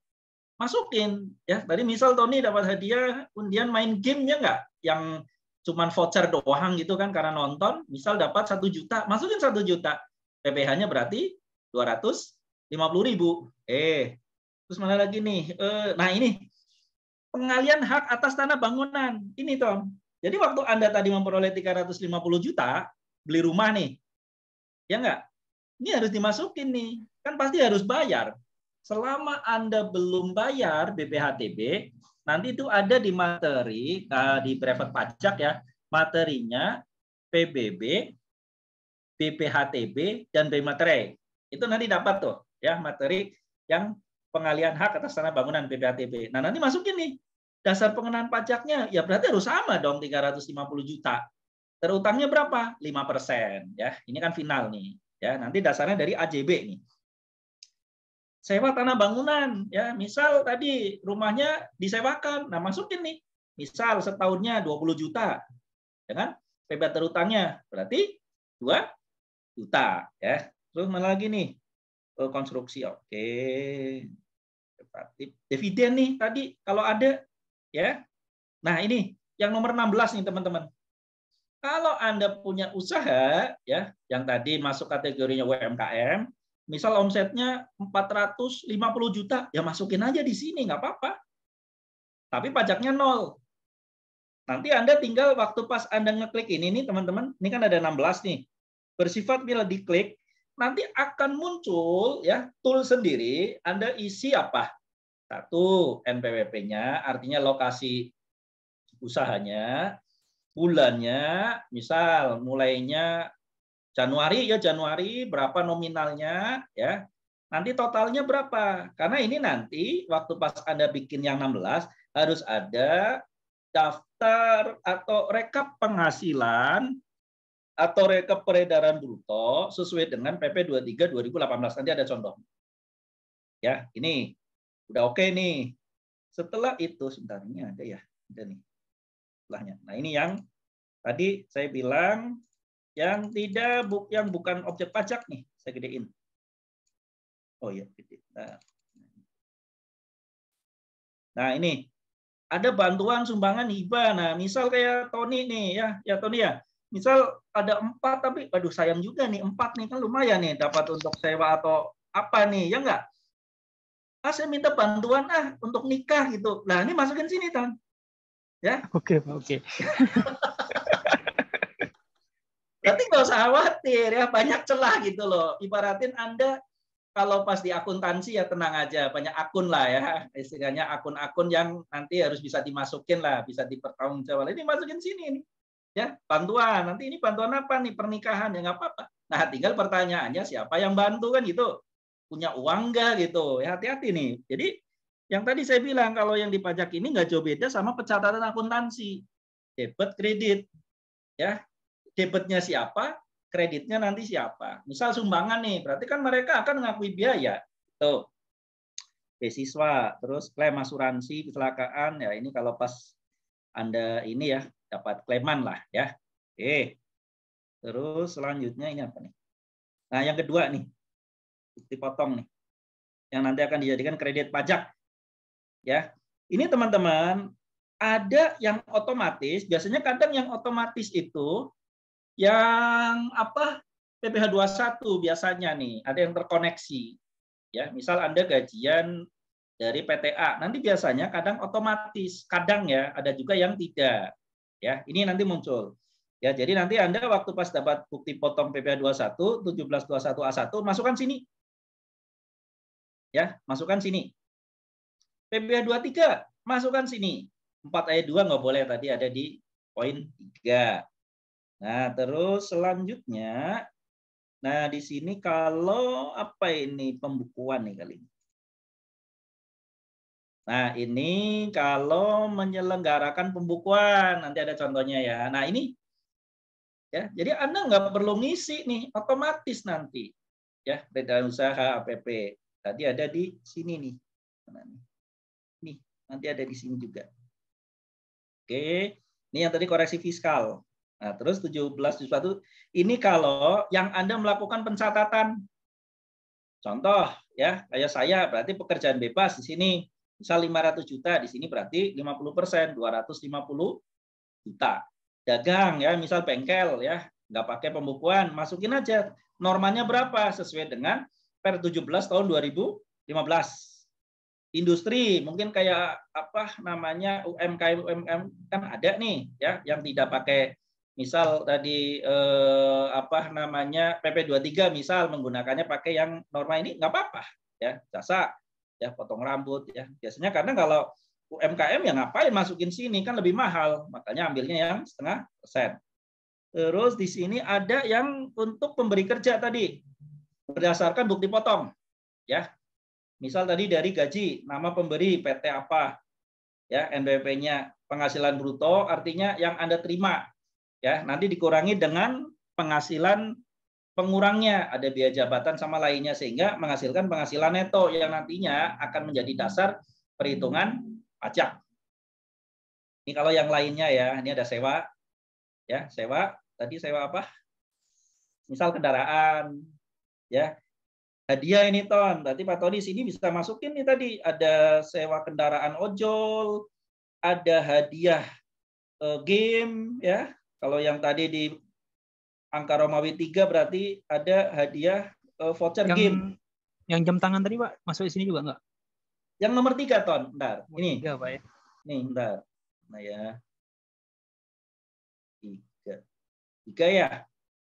Masukin ya. Tadi misal Tony dapat hadiah undian main game-nya enggak? Yang cuman voucher doang gitu kan karena nonton, misal dapat 1 juta, masukin 1 juta. PPh-nya berarti 250.000. Terus mana lagi nih? Nah, ini pengalian hak atas tanah bangunan. Ini Tom. Jadi waktu Anda tadi memperoleh 350 juta, beli rumah nih. Ya enggak? Ini harus dimasukin nih. Kan pasti harus bayar. Selama Anda belum bayar BPHTB, nanti itu ada di materi di private pajak ya, materinya PBB, BPHTB dan B materai. Itu nanti dapat tuh ya materi yang pengalian hak atas tanah bangunan BPHTB. Nah, nanti masukin nih. Dasar pengenaan pajaknya ya berarti harus sama dong 350 juta. Terutangnya berapa? 5%. Ya, ini kan final nih. Ya, nanti dasarnya dari AJB nih. Sewa tanah bangunan, ya, misal tadi rumahnya disewakan, nah masukin nih, misal setahunnya 20 juta, ya kan? PB terutangnya berarti 2 juta, ya. Terus mana lagi nih? Konstruksi, oke. Dividen nih tadi kalau ada, ya. Nah ini yang nomor 16 nih teman-teman. Kalau Anda punya usaha, ya, yang tadi masuk kategorinya UMKM, misal omsetnya 450 juta, ya masukin aja di sini, nggak apa-apa. Tapi pajaknya 0. Nanti Anda tinggal waktu pas Anda ngeklik ini nih teman-teman, ini kan ada 16 nih. Bersifat bila diklik, nanti akan muncul ya tool sendiri, Anda isi apa? 1, NPWP-nya, artinya lokasi usahanya, bulannya, misal mulainya Januari ya Januari berapa nominalnya ya. nanti totalnya berapa? Karena ini nanti waktu pas Anda bikin yang 16 harus ada daftar atau rekap penghasilan atau rekap peredaran bruto sesuai dengan PP 23 2018. Nanti ada contoh. Ya, ini udah oke nih. Setelah itu sebentar, ini ada ya, ada nih setelahnya. Nah, ini yang tadi saya bilang yang yang bukan objek pajak nih, saya gedein. Oh iya, gede. Nah, ini ada bantuan sumbangan hibah. Nah, misal kayak Tony nih ya Tony ya. Misal ada 4 tapi aduh sayang juga nih 4 nih kan lumayan nih dapat untuk sewa atau apa nih ya enggak? Saya minta bantuan untuk nikah gitu. Nah, ini masukin sini, Ton. Ya. Oke. Berarti nggak usah khawatir ya, banyak celah gitu loh. Ibaratin Anda kalau pas di akuntansi ya tenang aja, banyak akun lah ya. Istilahnya akun-akun yang nanti harus bisa dimasukin lah, bisa dipertanggungjawabkan. Ini masukin sini nih. Ya, bantuan. Nanti ini bantuan apa nih? Pernikahan ya nggak apa-apa. Nah, tinggal pertanyaannya siapa yang bantu kan gitu. Punya uang nggak gitu. Ya hati-hati nih. Jadi yang tadi saya bilang kalau yang dipajak ini nggak jauh beda sama pencatatan akuntansi. Debit kredit. Ya, debitnya siapa, kreditnya nanti siapa. Misal sumbangan nih, berarti kan mereka akan mengakui biaya. Tuh, beasiswa, terus klaim asuransi kecelakaan, ya ini kalau pas Anda ini ya, dapat klaiman lah ya. Oke. Terus selanjutnya ini apa nih? Nah, yang kedua nih, bukti potong nih, yang nanti akan dijadikan kredit pajak. Ya, ini teman-teman, ada yang otomatis, biasanya kadang yang otomatis itu yang apa PPh 21 biasanya nih ada yang terkoneksi ya, misal Anda gajian dari PTA nanti biasanya kadang otomatis, kadang ya ada juga yang tidak ya, ini nanti muncul ya. Jadi nanti Anda waktu pas dapat bukti potong PPh 21 1721A1 masukkan sini ya, masukkan sini. PPh 23 masukkan sini. 4 ayat 2 nggak boleh, tadi ada di poin 3. Nah, terus selanjutnya, nah di sini kalau apa ini pembukuan nih kali ini. Nah, ini kalau menyelenggarakan pembukuan, nanti ada contohnya ya. Nah, ini ya, jadi Anda nggak perlu ngisi nih, otomatis nanti. Ya, peredaran usaha APP. Tadi ada di sini nih. Nih, nanti ada di sini juga. Oke, ini yang tadi koreksi fiskal. Nah, terus 1771 ini kalau yang Anda melakukan pencatatan. Contoh ya, kayak saya berarti pekerjaan bebas di sini misal 500 juta, di sini berarti 50%, 250 juta. Dagang ya, misal bengkel ya, nggak pakai pembukuan, masukin aja normanya berapa sesuai dengan Per 17 tahun 2015. Industri mungkin kayak apa namanya UMKM kan ada nih ya yang tidak pakai, misal tadi apa namanya PP 23 misal menggunakannya pakai yang norma ini nggak apa-apa ya, jasa ya, potong rambut ya. Biasanya karena kalau UMKM ya ngapain masukin sini, kan lebih mahal, makanya ambilnya yang 0,5%. Terus di sini ada yang untuk pemberi kerja tadi berdasarkan bukti potong ya. Misal tadi dari gaji, nama pemberi PT apa, ya NBP-nya, penghasilan bruto, artinya yang Anda terima, ya nanti dikurangi dengan penghasilan pengurangnya, ada biaya jabatan sama lainnya, sehingga menghasilkan penghasilan neto yang nantinya akan menjadi dasar perhitungan pajak. Ini kalau yang lainnya ya, ini ada sewa, ya sewa, tadi sewa apa? Misal kendaraan, ya. Hadiah ini Ton, berarti Pak Tony sini bisa masukin nih tadi ada sewa kendaraan ojol, ada hadiah game ya. Kalau yang tadi di angka Romawi 3 berarti ada hadiah voucher game. Yang jam tangan tadi Pak, masuk di sini juga enggak? Yang nomor 3 Ton, bentar. Ini. 3 Pak ya. Nih, bentar. Nah ya. 3 ya.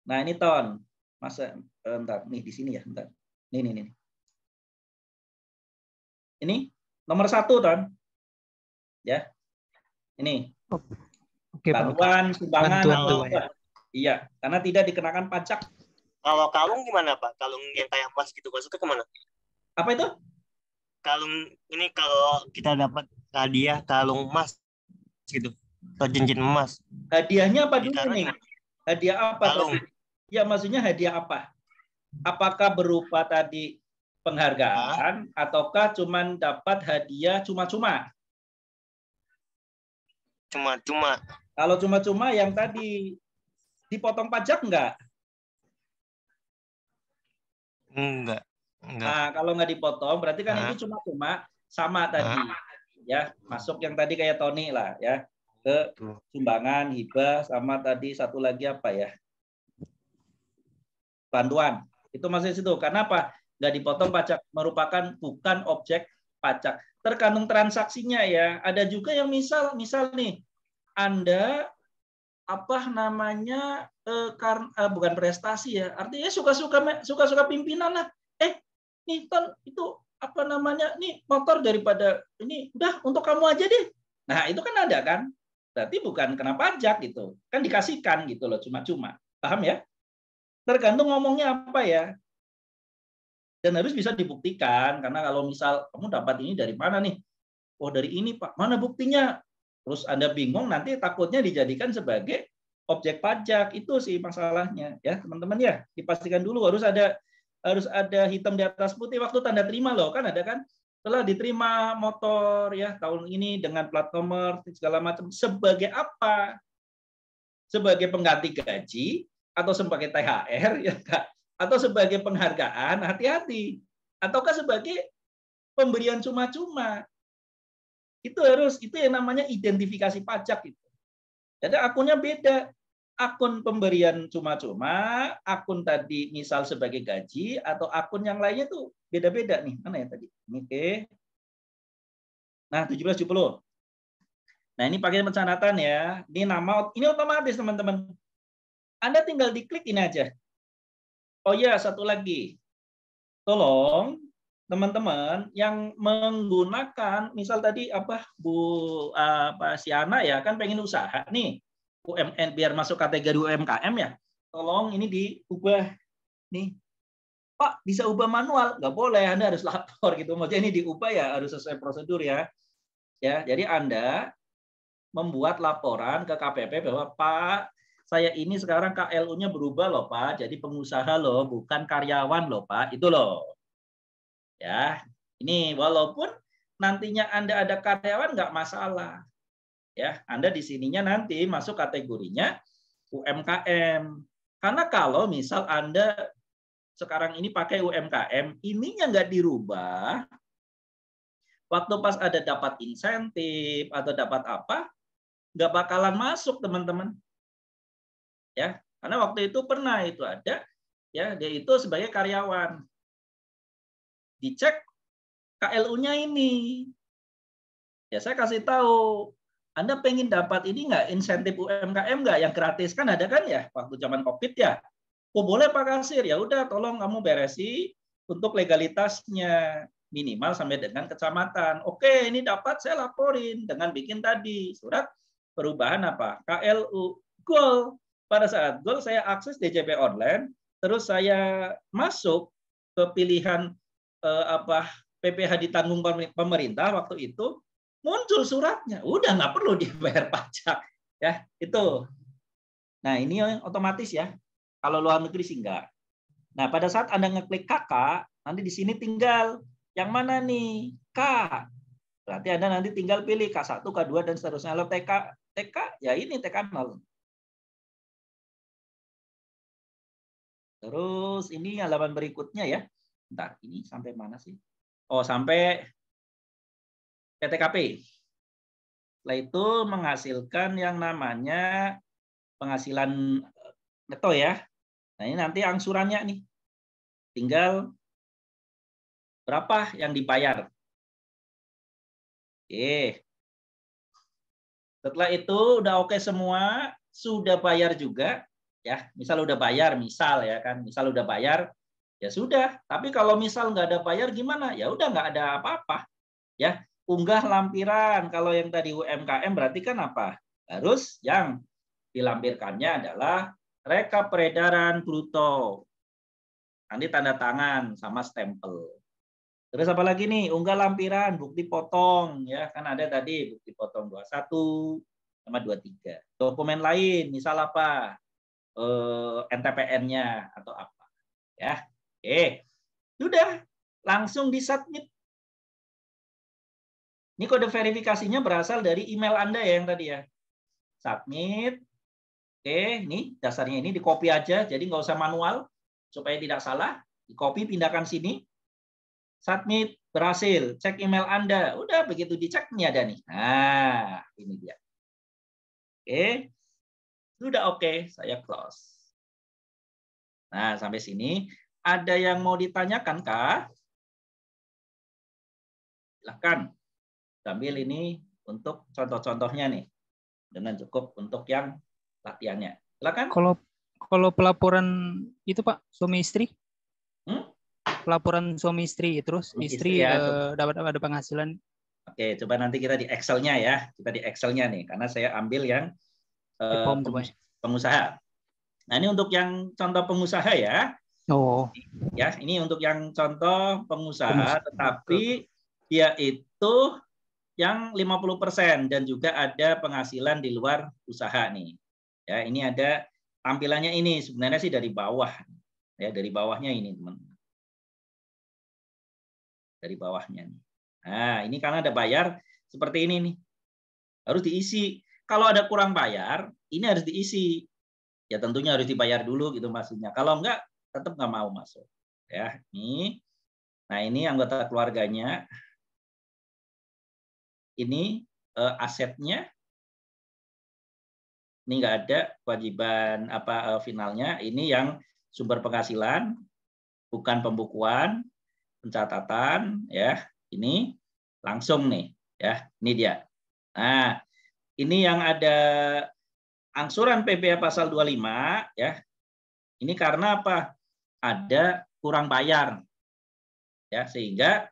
Nah, ini Ton. Masa bentar, nih di sini ya, bentar. Nih. Ini nomor 1 Ton. Ya. Ini. Oke, bantuan, sumbangan atau ya. Iya, karena tidak dikenakan pajak. Kalau kalung gimana Pak? Kalung yang kayak emas gitu masuknya kemana? Apa itu? Kalung ini kalau kita dapat hadiah kalung emas gitu atau cincin emas Hadiahnya apa dulu ditaruh nih? di Hadiah apa kalung. tadi? Ya maksudnya hadiah apa? Apakah berupa tadi penghargaan ataukah cuman dapat hadiah cuma-cuma? Cuma-cuma. Kalau cuma-cuma yang tadi dipotong pajak enggak? Enggak. Nah, kalau nggak dipotong berarti kan itu cuma-cuma sama tadi. Ya, masuk yang tadi kayak Tony lah ya. Ke sumbangan, hibah, sama tadi satu lagi apa ya? Bantuan. Itu masih situ. Karena apa? Nggak dipotong pajak, merupakan bukan objek pajak. Tergantung transaksinya ya. Ada juga yang misal nih, Anda apa namanya bukan prestasi ya. Artinya suka-suka pimpinan lah. Nih Ton, itu apa namanya? Nih motor daripada ini udah untuk kamu aja deh. Nah, itu kan ada kan? Berarti bukan kena pajak gitu. Kan dikasihkan gitu loh, cuma-cuma. Paham ya? Tergantung ngomongnya apa ya. Dan harus bisa dibuktikan karena kalau misal kamu dapat ini dari mana nih? Oh, dari ini, Pak. Mana buktinya? Terus Anda bingung nanti takutnya dijadikan sebagai objek pajak. Itu sih masalahnya ya, teman-teman ya. Dipastikan dulu harus ada hitam di atas putih waktu tanda terima loh, kan ada kan? Setelah diterima motor ya tahun ini dengan plat nomor segala macam, sebagai apa? Sebagai pengganti gaji atau sebagai THR ya Kak? Atau sebagai penghargaan? Hati-hati. Ataukah sebagai pemberian cuma-cuma? Itu yang namanya identifikasi pajak itu. Jadi akunnya beda. Akun pemberian cuma-cuma, akun tadi misal sebagai gaji, atau akun yang lainnya tuh beda-beda nih. Mana ya tadi? Oke. Nah, 1770. Nah, ini pakai pencatatan ya. Ini nama, ini otomatis teman-teman. Anda tinggal diklik ini aja. Oh ya, satu lagi. Tolong teman-teman yang menggunakan misal tadi si Ana ya kan pengen usaha nih UMN biar masuk kategori UMKM ya, tolong ini diubah nih Pak, bisa ubah manual nggak boleh, Anda harus lapor gitu, maksudnya ini diubah ya harus sesuai prosedur ya jadi Anda membuat laporan ke KPP bahwa Pak, saya ini sekarang KLU-nya berubah loh Pak, jadi pengusaha loh bukan karyawan loh Pak, itu loh. Ya, ini walaupun nantinya Anda ada karyawan nggak masalah. Ya, Anda di sininya nanti masuk kategorinya UMKM. Karena kalau misal Anda sekarang ini pakai UMKM, ininya nggak dirubah, waktu pas ada dapat insentif atau dapat apa, nggak bakalan masuk teman-teman. Ya, karena waktu itu pernah itu ada, ya dia itu sebagai karyawan. Dicek KLU-nya ini. Ya saya kasih tahu, Anda pengen dapat ini nggak insentif UMKM nggak yang gratis kan ada kan ya waktu zaman COVID ya. Oh boleh Pak Kasir, ya udah tolong kamu beresi untuk legalitasnya minimal sampai dengan kecamatan. Oke ini dapat saya laporin dengan bikin tadi surat perubahan apa KLU Goal. Pada saat Goal saya akses DJP online, terus saya masuk ke pilihan PPh ditanggung pemerintah waktu itu muncul suratnya, udah nggak perlu dibayar pajak ya itu. Nah ini otomatis ya, kalau luar negeri sih enggak. Nah pada saat Anda ngeklik kakak, nanti di sini tinggal yang mana nih K, berarti Anda nanti tinggal pilih K1, K2 dan seterusnya. Kalau TK ya ini TK0. Terus ini halaman berikutnya ya. Bentar, ini sampai mana sih? Oh, sampai PTKP. Setelah itu menghasilkan yang namanya penghasilan neto ya. Nah, ini nanti angsurannya nih. Tinggal berapa yang dibayar. Oke. Setelah itu udah oke semua, sudah bayar juga ya. Misal udah bayar, misal ya kan. Misal udah bayar, ya sudah. Tapi kalau misal nggak ada bayar gimana? Ya udah nggak ada apa-apa. Ya, unggah lampiran. Kalau yang tadi UMKM berarti kan apa? Harus yang dilampirkannya adalah rekap peredaran bruto. Nanti tanda tangan sama stempel. Terus apa lagi nih? Unggah lampiran, bukti potong, ya kan ada tadi bukti potong 21 sama 23. Dokumen lain, misal apa? NTPN-nya atau apa? Ya, oke, sudah langsung disubmit. Ini kode verifikasinya berasal dari email Anda ya yang tadi ya. Submit. Oke, ini dasarnya ini di copy aja, jadi nggak usah manual supaya tidak salah. Di copy, pindahkan sini. Submit, berhasil. Cek email Anda. Udah begitu dicek nih ada nih. Nah, ini dia. Oke. Sudah oke, saya close. Nah, sampai sini ada yang mau ditanyakan kah? Silahkan. Sambil ini untuk contoh-contohnya nih. Dengan cukup untuk yang latihannya. Silakan. Kalau pelaporan itu Pak, suami istri? Pelaporan suami istri, terus istri ya, dapat ada penghasilan. Oke, coba nanti kita di Excel-nya ya. Kita di Excel-nya nih, karena saya ambil yang pengusaha. Nah, ini untuk yang contoh pengusaha ya. Oh. Ya, ini untuk yang contoh pengusaha, tetapi dia itu yang 50% dan juga ada penghasilan di luar usaha nih. Ya, ini ada tampilannya ini sebenarnya sih dari bawah. Ya, dari bawahnya ini, teman. Dari bawahnya nih. Nah, ini karena ada bayar seperti ini nih. Harus diisi. Kalau ada kurang bayar, ini harus diisi. Ya tentunya harus dibayar dulu gitu maksudnya. Kalau enggak, tetap nggak mau masuk. Ya, ini. Nah, ini anggota keluarganya. Ini asetnya. Ini nggak ada kewajiban apa finalnya. Ini yang sumber penghasilan, bukan pembukuan, pencatatan, ya. Ini langsung nih, ya. Ini dia. Nah, ini yang ada angsuran PPh pasal 25, ya. Ini karena apa? Ada kurang bayar. Ya, sehingga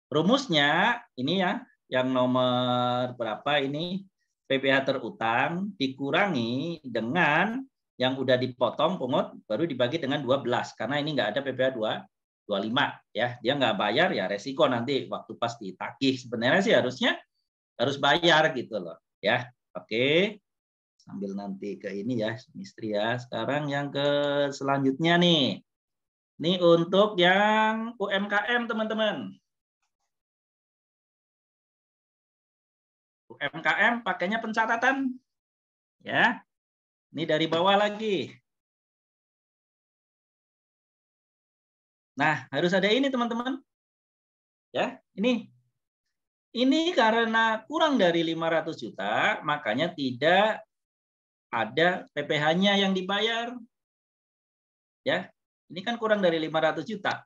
rumusnya ini ya, yang nomor berapa ini? PPh terutang dikurangi dengan yang udah dipotong pungut baru dibagi dengan 12 karena ini nggak ada PPh 25 ya, dia nggak bayar ya resiko nanti waktu pas ditagih. Sebenarnya sih harusnya harus bayar gitu loh ya. Oke, sambil nanti ke ini ya istri ya. Sekarang yang ke selanjutnya nih, ini untuk yang UMKM teman-teman. UMKM pakainya pencatatan ya. Ini dari bawah lagi. Nah, harus ada ini teman-teman. Ya, ini karena kurang dari 500 juta, makanya tidak ada PPh-nya yang dibayar. Ya, ini kan kurang dari 500 juta.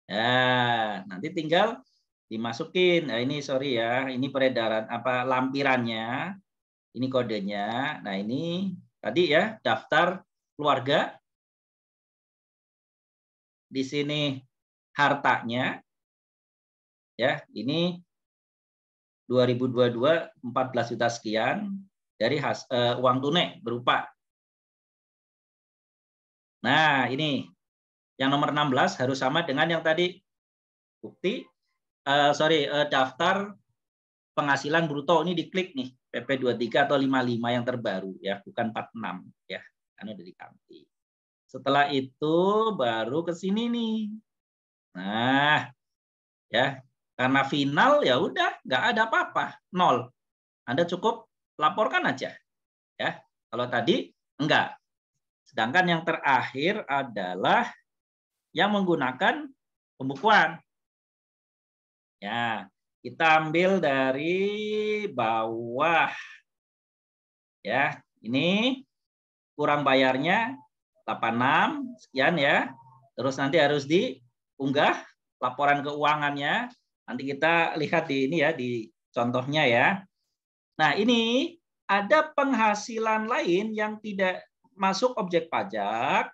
Ya, nanti tinggal dimasukin. Nah, ini sorry ya, ini peredaran apa lampirannya. Ini kodenya. Nah, ini tadi ya, daftar keluarga. Di sini hartanya. Ya, ini 2022 14 juta sekian dari uang tunai berupa. Nah, ini yang nomor 16 harus sama dengan yang tadi bukti daftar penghasilan bruto. Ini diklik nih PP 23 atau 55 yang terbaru ya, bukan 46 ya. Kan udah diganti. Setelah itu baru ke sini nih. Nah, ya karena final ya udah nggak ada apa-apa, 0. Anda cukup laporkan aja. Ya. Kalau tadi enggak. Sedangkan yang terakhir adalah yang menggunakan pembukuan. Ya, kita ambil dari bawah. Ya, ini kurang bayarnya 86 sekian ya. Terus nanti harus diunggah laporan keuangannya. Nanti kita lihat di ini ya di contohnya ya. Nah, ini ada penghasilan lain yang tidak masuk objek pajak,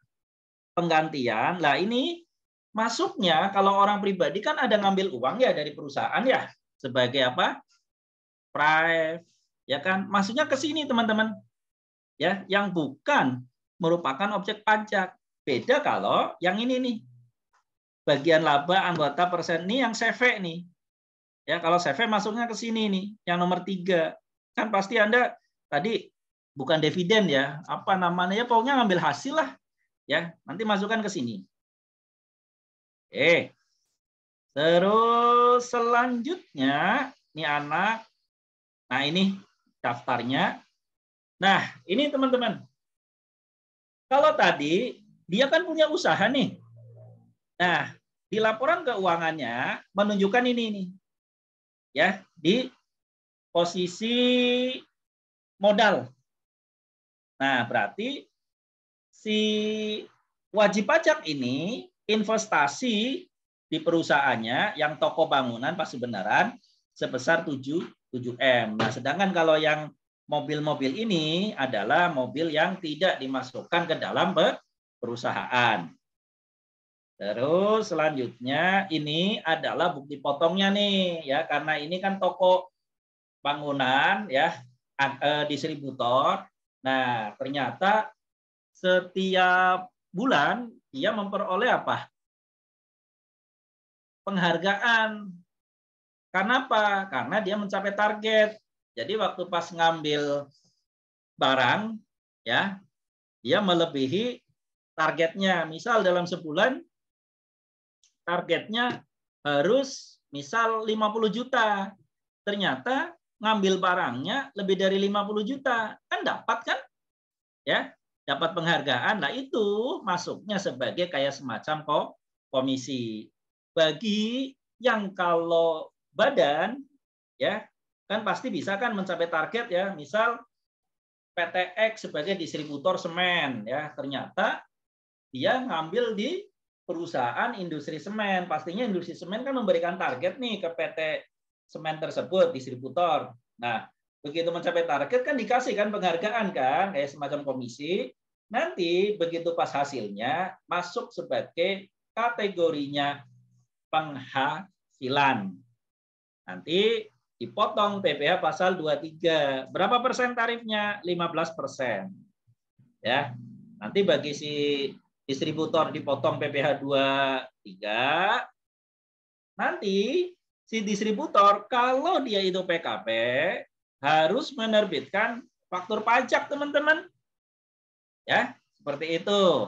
penggantian. Lah ini masuknya kalau orang pribadi kan ada ngambil uang ya dari perusahaan ya sebagai apa? Prive, ya kan? Maksudnya ke sini teman-teman. Ya, yang bukan merupakan objek pajak. Beda kalau yang ini nih. bagian laba anggota persen. Ini yang CV nih. Ya, kalau CV masuknya ke sini nih, yang nomor 3. Kan pasti Anda tadi bukan dividen ya, apa namanya ya, pokoknya ngambil hasil lah. Ya, nanti masukkan ke sini. Terus selanjutnya ini anak. Nah, ini daftarnya. Nah, ini teman-teman. Kalau tadi dia kan punya usaha nih. Nah, di laporan keuangannya menunjukkan ini nih. Ya, di posisi modal. Nah, berarti si wajib pajak ini investasi di perusahaannya yang toko bangunan pasti benaran sebesar 7M. Nah, sedangkan kalau yang mobil-mobil ini adalah mobil yang tidak dimasukkan ke dalam perusahaan. Terus selanjutnya ini adalah bukti potongnya nih ya, karena ini kan toko bangunan ya, distributor. Nah, ternyata setiap bulan dia memperoleh apa? Penghargaan. Karena apa? Karena dia mencapai target. Jadi waktu pas ngambil barang ya, dia melebihi targetnya. Misal dalam sebulan targetnya harus misal 50 juta. Ternyata ngambil barangnya lebih dari 50 juta. Kan dapat kan? Ya, dapat penghargaan. Nah, itu masuknya sebagai kayak semacam komisi. Bagi yang kalau badan ya, kan pasti bisa kan mencapai target ya. Misal PTX sebagai distributor semen ya, ternyata dia ngambil di perusahaan industri semen. Pastinya industri semen kan memberikan target nih ke PT semen tersebut, distributor. Nah, begitu mencapai target kan dikasih kan penghargaan kan, kayak semacam komisi. Nanti begitu pas hasilnya masuk sebagai kategorinya penghasilan. Nanti dipotong PPh pasal 23. Berapa persen tarifnya? 15%. Ya. Nanti bagi si distributor dipotong PPh 23, nanti si distributor kalau dia itu PKP harus menerbitkan faktur pajak, teman-teman. Ya, seperti itu.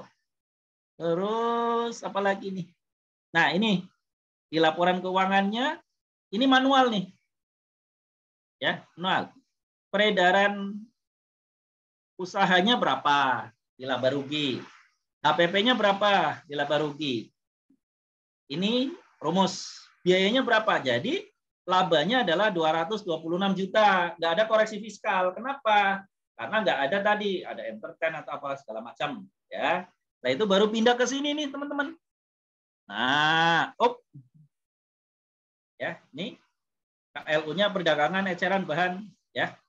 Terus apa lagi nih? Nah, ini di laporan keuangannya ini manual nih. Ya, manual. Peredaran usahanya berapa di laba rugi? HPP-nya berapa di laba rugi? Ini rumus. Biayanya berapa? Jadi labanya adalah 226 juta. Nggak ada koreksi fiskal. Kenapa? Karena nggak ada tadi. Ada entertain atau apa segala macam. Ya. Nah, itu baru pindah ke sini nih, teman-teman. Nah, ya, ini KLU-nya perdagangan eceran bahan. Ya.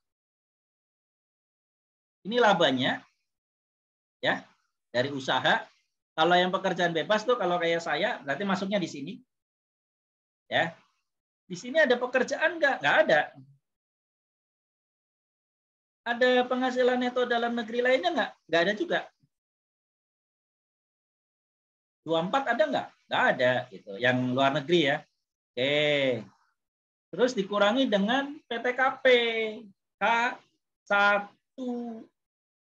Ini labanya. Ya. Dari usaha. Kalau yang pekerjaan bebas tuh kalau kayak saya berarti masuknya di sini. Ya. Di sini ada pekerjaan nggak? Nggak ada. Ada penghasilan neto dalam negeri lainnya nggak? Nggak ada juga. 24 ada nggak? Nggak ada gitu. Yang luar negeri ya. Oke. Terus dikurangi dengan PTKP K1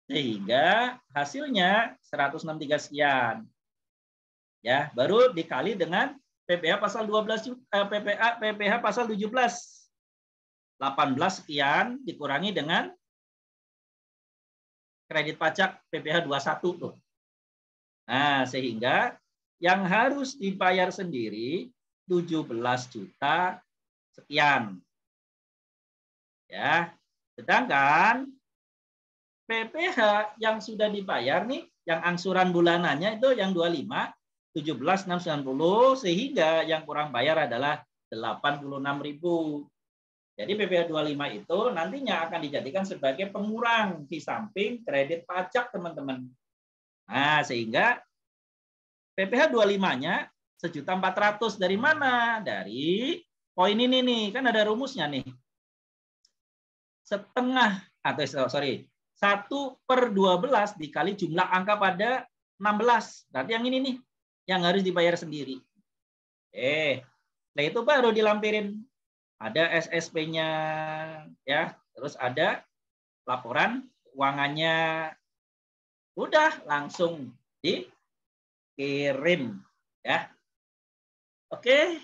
sehingga hasilnya 163 sekian. Ya, baru dikali dengan PPh pasal 12 PPh pasal 17. 18 sekian dikurangi dengan kredit pajak PPh 21 tuh. Nah, sehingga yang harus dibayar sendiri 17 juta sekian. Ya. Sedangkan PPh yang sudah dibayar nih, yang angsuran bulanannya itu yang 25, 17.690 sehingga yang kurang bayar adalah 86.000. Jadi PPh 25 itu nantinya akan dijadikan sebagai pengurang di samping kredit pajak, teman-teman. Nah, sehingga PPh 25-nya 1.400.000 dari mana? Dari poin ini nih, kan ada rumusnya nih. Setengah atau sorry, 1/12 dikali jumlah angka pada 16. Berarti yang ini nih yang harus dibayar sendiri. Nah itu baru dilampirin. Ada SSP-nya, ya. Terus ada laporan keuangannya. Udah langsung dikirim, ya. Oke.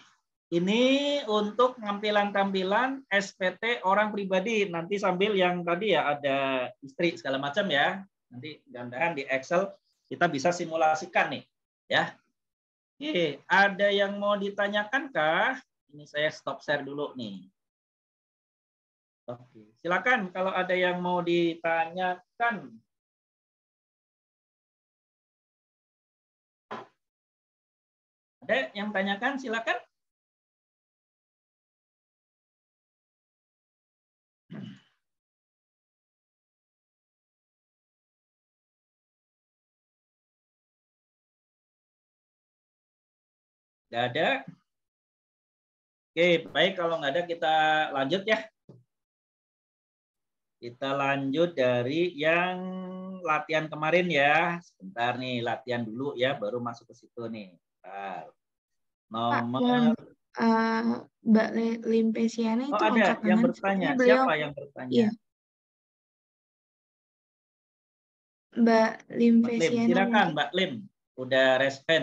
Ini untuk tampilan SPT orang pribadi. Nanti sambil yang tadi ya ada istri segala macam ya. Nanti mudah-mudahan di Excel kita bisa simulasikan nih, ya. Oke, ada yang mau ditanyakan kah? Ini saya stop share dulu nih. Oke, silakan kalau ada yang mau ditanyakan. Ada yang tanyakan, silakan. Nggak ada? Oke, baik. Kalau nggak ada, kita lanjut ya. Kita lanjut dari yang latihan kemarin ya. Sebentar nih, latihan dulu ya, baru masuk ke situ nih. Bentar. Nomor... Mbak Limpesiana itu ada angkat yang tangan. bertanya. Beliau, Siapa yang bertanya? iya. Mbak Mbak Lim, Limpesiana silakan mungkin. Mbak Lim. Udah respon.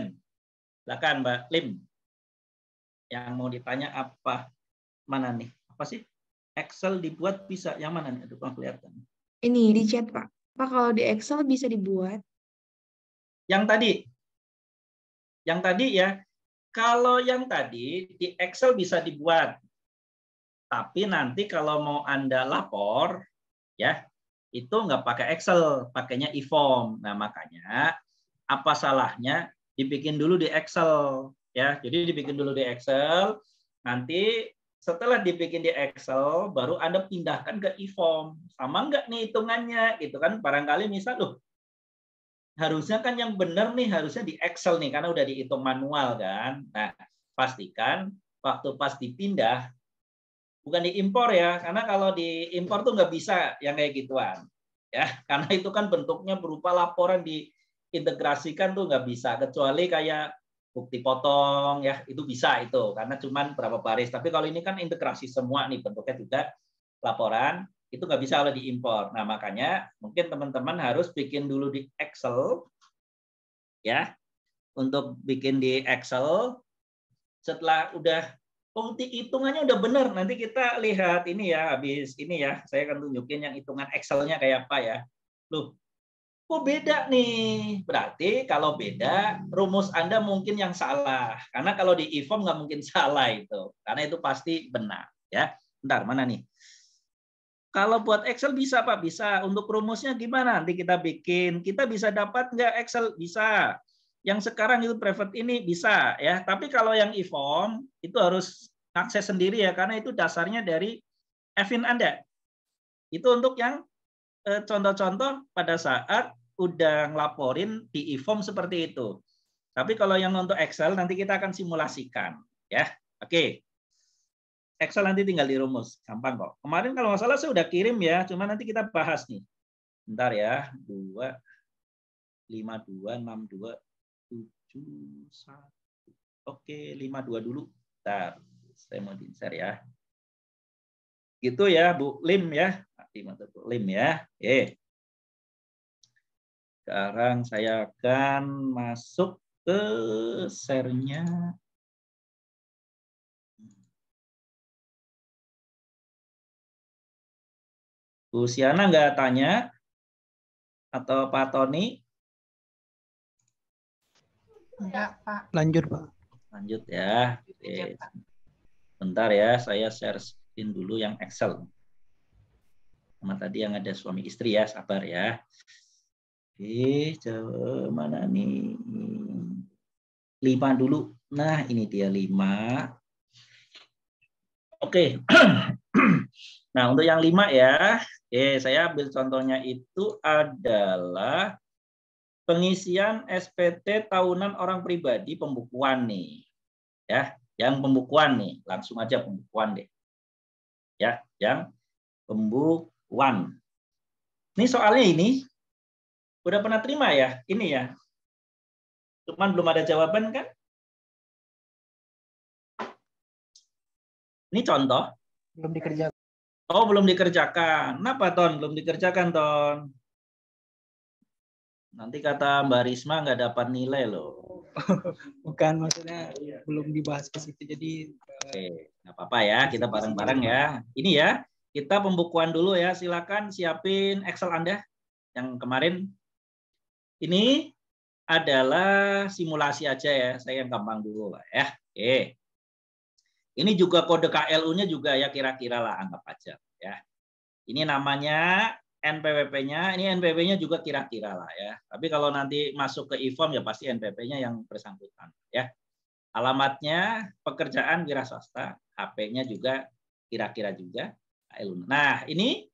Silakan Mbak Lim. Yang mau ditanya apa? Mana nih? Apa sih? Excel dibuat bisa. Yang mana nih? Aduh, kurang kelihatan. Ini di chat, Pak. Pak, kalau di Excel bisa dibuat. Yang tadi. Yang tadi ya. Kalau yang tadi di Excel bisa dibuat. Tapi nanti kalau mau Anda lapor, ya, itu nggak pakai Excel, pakainya e-form. Nah, makanya apa salahnya dibikin dulu di Excel, ya. Jadi dibikin dulu di Excel, nanti setelah dibikin di Excel, baru Anda pindahkan ke e-form. Sama nggak nih hitungannya, gitu kan? Barangkali misal, loh, harusnya kan yang benar nih, harusnya di Excel nih, karena udah dihitung manual kan. Nah, pastikan waktu pas dipindah, bukan diimpor ya, karena kalau diimpor tuh nggak bisa yang kayak gituan, ya, karena itu kan bentuknya berupa laporan diintegrasikan tuh nggak bisa, kecuali kayak bukti potong ya, itu bisa itu, karena cuman berapa baris. Tapi kalau ini kan integrasi semua nih, bentuknya juga laporan, itu nggak bisa kalau diimpor. Nah makanya mungkin teman-teman harus bikin dulu di Excel, ya, untuk bikin di Excel. Setelah udah hitungannya udah benar, nanti kita lihat ini ya, habis ini ya, saya akan tunjukin yang hitungan Excel-nya kayak apa ya. Loh, kok beda nih? Berarti kalau beda, rumus Anda mungkin yang salah. Karena kalau di e-form nggak mungkin salah itu. Karena itu pasti benar. Ya, bentar, mana nih? Kalau buat Excel bisa, Pak. Bisa. Untuk rumusnya gimana? Nanti kita bikin. Kita bisa dapat nggak Excel? Bisa. Yang sekarang itu private ini bisa ya, tapi kalau yang e-form itu harus akses sendiri ya, karena itu dasarnya dari Evin Anda. Itu untuk yang contoh-contoh pada saat udah ngelaporin di e-form seperti itu. Tapi kalau yang untuk Excel nanti kita akan simulasikan ya. Oke. Excel nanti tinggal dirumus, gampang kok. Kemarin kalau nggak salah saya udah kirim ya, cuma nanti kita bahas nih. Bentar ya, 2 52 62 71. Oke, 52 dulu. Bentar, saya mau di-share ya. Gitu ya, Bu Lim ya. Bu Lim ya. Oke. Sekarang saya akan masuk ke share-nya. Bu Siana nggak tanya? Atau Pak Tony? Enggak, Pak. Lanjut, Pak. Lanjut ya. Oke. Bentar ya, saya share screen dulu yang Excel. Sama tadi yang ada suami istri ya, sabar ya. Oke, coba mana nih? 5 dulu. Nah, ini dia 5. Oke. Nah, untuk yang 5 ya. Oke, saya ambil contohnya itu adalah pengisian SPT tahunan orang pribadi pembukuan nih. Ya, yang pembukuan nih. Langsung aja pembukuan deh. Ya, yang pembukuan. Ini soalnya ini udah pernah terima ya? Ini ya. Cuman belum ada jawaban kan? Ini contoh. Belum dikerjakan. Oh, belum dikerjakan. Kenapa, Ton? Belum dikerjakan, Ton? Nanti kata Mbak Risma nggak dapat nilai loh. Bukan, maksudnya belum dibahas ke situ. Jadi Oke, nggak apa-apa ya, kita bareng-bareng ya. Ini ya, kita pembukuan dulu ya. Silakan siapin Excel Anda yang kemarin. Ini adalah simulasi aja ya. Saya yang gampang dulu lah ya. Oke. Ini juga kode KLU-nya juga ya kira-kira lah anggap aja ya. Ini namanya NPWP-nya, ini NPWP-nya juga kira-kira lah ya. Tapi kalau nanti masuk ke e-form ya pasti NPWP-nya yang bersangkutan ya. Alamatnya pekerjaan wira swasta, HP-nya juga kira-kira juga. Nah, ini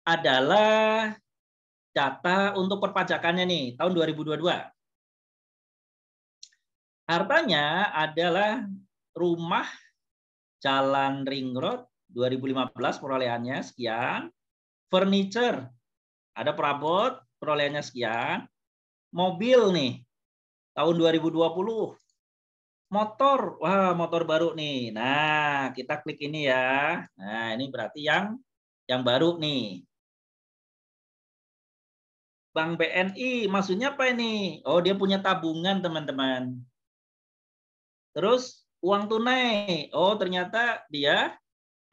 adalah data untuk perpajakannya nih tahun 2022. Hartanya adalah rumah Jalan Ring Road 2015 perolehannya sekian. Furniture ada perabot perolehannya sekian. Mobil nih tahun 2020. Motor, wah motor baru nih. Nah, kita klik ini ya. Nah, ini berarti yang baru nih. Bank BNI, maksudnya apa ini? Oh, dia punya tabungan, teman-teman. Terus uang tunai. Oh, ternyata dia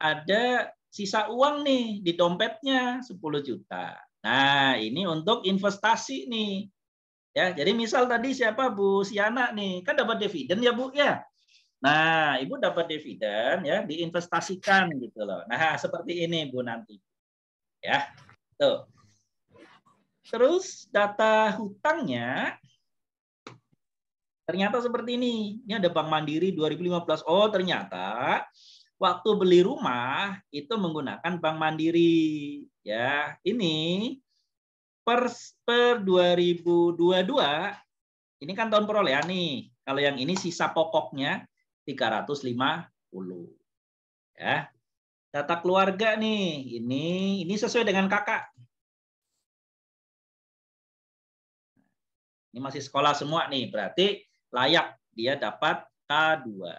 ada sisa uang nih di dompetnya 10 juta. Nah, ini untuk investasi nih. Ya, jadi misal tadi siapa Bu Siana nih, kan dapat dividen ya Bu ya. Nah, Ibu dapat dividen ya, diinvestasikan gitu loh. Nah, seperti ini Bu nanti. Ya. Tuh. Terus data hutangnya ternyata seperti ini. Ini ada Bank Mandiri 2015. Oh, ternyata waktu beli rumah itu menggunakan Bank Mandiri. Ya, ini per 2022 ini kan tahun perolehan nih. Kalau yang ini sisa pokoknya 350. Ya. Data keluarga nih. Ini sesuai dengan kakak. Ini masih sekolah semua nih, berarti layak dia dapat K2.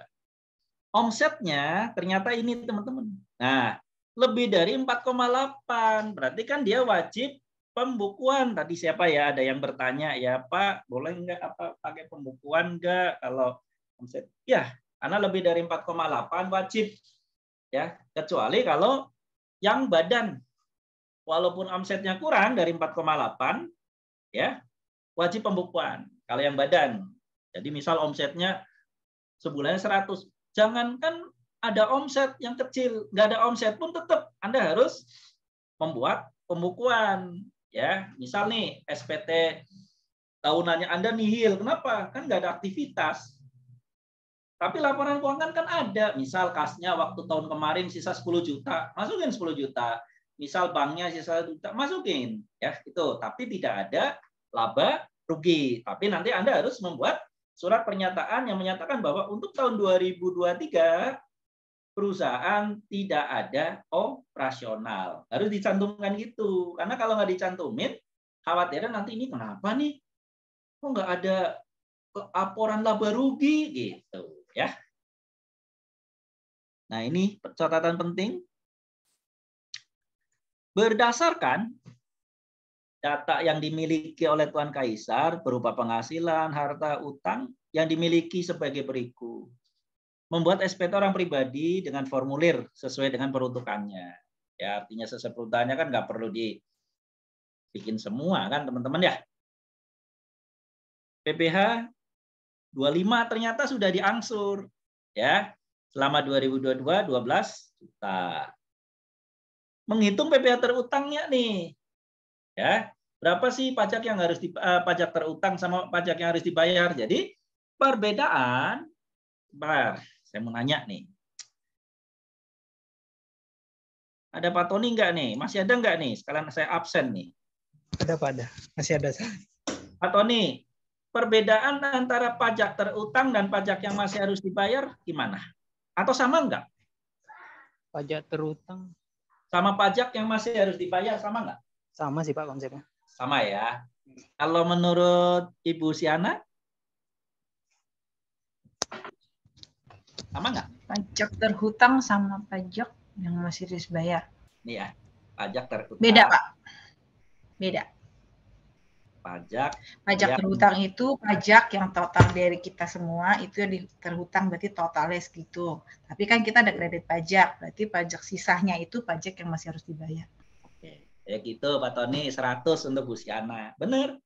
Omsetnya ternyata ini teman-teman. Nah, lebih dari 4,8. Berarti kan dia wajib pembukuan. Tadi siapa ya? Ada yang bertanya ya, Pak, boleh nggak apa pakai pembukuan nggak kalau omset? Ya, karena lebih dari 4,8 wajib. Ya, kecuali kalau yang badan. Walaupun omsetnya kurang dari 4,8 ya, wajib pembukuan. Kalau yang badan. Jadi misal omsetnya sebulannya 100. Jangankan ada omset yang kecil, nggak ada omset pun tetap Anda harus membuat pembukuan. Ya, misal nih SPT tahunannya Anda nihil. Kenapa? Kan nggak ada aktivitas. Tapi laporan keuangan kan ada. Misal kasnya waktu tahun kemarin sisa 10 juta, masukin 10 juta. Misal banknya sisa 1 juta, masukin. Ya, itu. Tapi tidak ada laba rugi. Tapi nanti Anda harus membuat surat pernyataan yang menyatakan bahwa untuk tahun 2023 perusahaan tidak ada operasional. Harus dicantumkan gitu. Karena kalau nggak dicantumin, khawatirnya nanti ini kenapa nih? Kok nggak ada laporan laba rugi gitu ya. Nah, ini catatan penting. Berdasarkan data yang dimiliki oleh Tuan Kaisar berupa penghasilan, harta, utang yang dimiliki sebagai berikut. Membuat SPT orang pribadi dengan formulir sesuai dengan peruntukannya. Ya, artinya sesuai peruntukannya kan nggak perlu dibikin semua kan teman-teman ya. PPh 25 ternyata sudah diangsur ya. Selama 2022 12 juta. Menghitung PPh terutangnya nih. Ya, berapa sih pajak yang harus pajak terutang sama pajak yang harus dibayar? Jadi perbedaan, saya mau nanya nih. Ada Pak Tony nggak nih? Masih ada nggak nih? Sekalian saya absen nih. ada Pak, ada. Masih ada. Pak Tony, perbedaan antara pajak terutang dan pajak yang masih harus dibayar gimana? Atau sama nggak? Pajak terutang. Sama pajak yang masih harus dibayar sama nggak? Sama sih Pak konsepnya. Sama ya. Kalau menurut Ibu Siana? Sama nggak? Pajak terhutang sama pajak yang masih harus bayar. Nih ya, pajak terhutang. Beda, Pak. Beda. Pajak terhutang itu pajak yang total dari kita semua itu yang terhutang berarti totalnya segitu. Tapi kan kita ada kredit pajak, berarti pajak sisanya itu pajak yang masih harus dibayar. Oke, ya gitu Pak Tony, 100 untuk Bu Siana. Benar.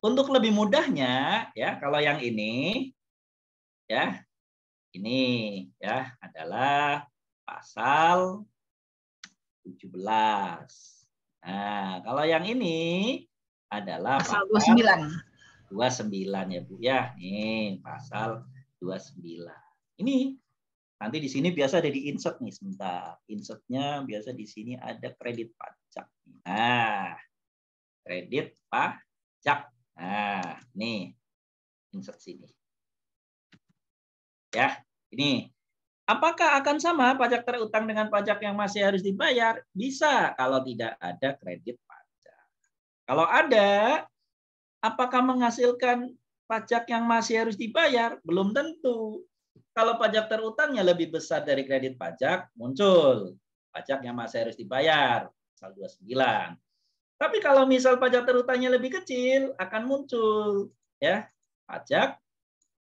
Untuk lebih mudahnya ya, kalau yang ini ya, ini ya adalah pasal 17. Nah, kalau yang ini adalah pasal 29. 29 ya Bu ya. Nih, pasal 29. Ini nanti di sini biasa ada di insert nih sebentar. Insertnya biasa di sini ada kredit pajak. Nah, kredit pajak. Nah, nih insert sini. Ya, ini. Apakah akan sama pajak terutang dengan pajak yang masih harus dibayar? Bisa kalau tidak ada kredit pajak. Kalau ada, apakah menghasilkan pajak yang masih harus dibayar? Belum tentu. Kalau pajak terutangnya lebih besar dari kredit pajak, muncul pajak yang masih harus dibayar, pasal 29. Tapi kalau misal pajak terutangnya lebih kecil, akan muncul ya pajak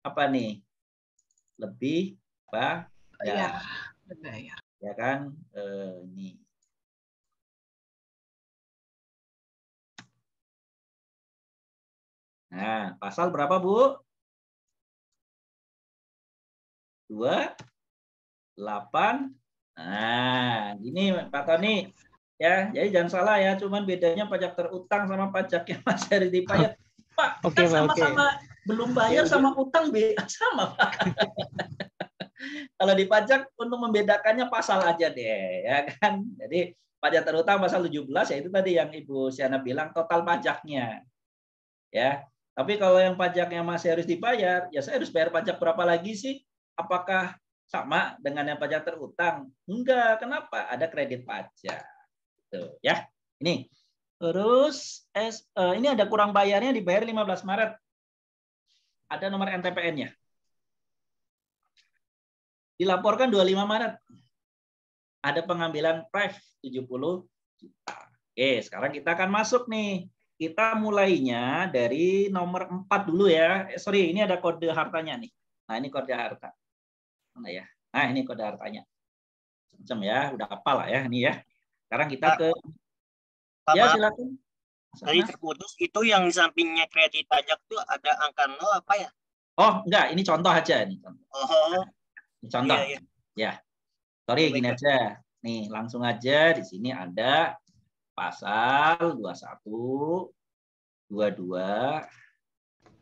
apa nih? Lebih bayar. Ya kan? Ini. Nah, pasal berapa, Bu? 28. Nah, gini Pak Tony. Ya, jadi jangan salah ya, cuman bedanya pajak terutang sama pajak yang masih harus dibayar. Pak, Oke, kan Pak, sama-sama belum bayar sama utang sama, Pak. Kalau di pajak untuk membedakannya pasal aja deh, ya kan. Jadi pajak terutang pasal 17 ya itu tadi yang Ibu Siana bilang total pajaknya. Ya. Tapi kalau yang pajaknya masih harus dibayar, ya saya harus bayar pajak berapa lagi sih? Apakah sama dengan yang pajak terutang? Enggak, kenapa? Ada kredit pajak. Tuh, ya. Ini. Terus ini ada kurang bayarnya dibayar 15 Maret. Ada nomor NTPN-nya. Dilaporkan 25 Maret. Ada pengambilan PREV 70 juta. Oke, sekarang kita akan masuk nih. Kita mulainya dari nomor 4 dulu ya. Sorry, ini ada kode hartanya nih. Nah, ini kode harta. Mana ya? Nah, ini kode hartanya. Macam ya, udah hafal lah ya ini ya. Sekarang kita ke ya silakan. Tadi terputus itu yang di sampingnya kredit pajak tuh ada angka 0 apa ya? Oh, enggak, ini contoh aja ini. Oh. Ini contoh. Iya. Ya. Sorry, gini aja. Nih, langsung aja di sini ada pasal 21, 22,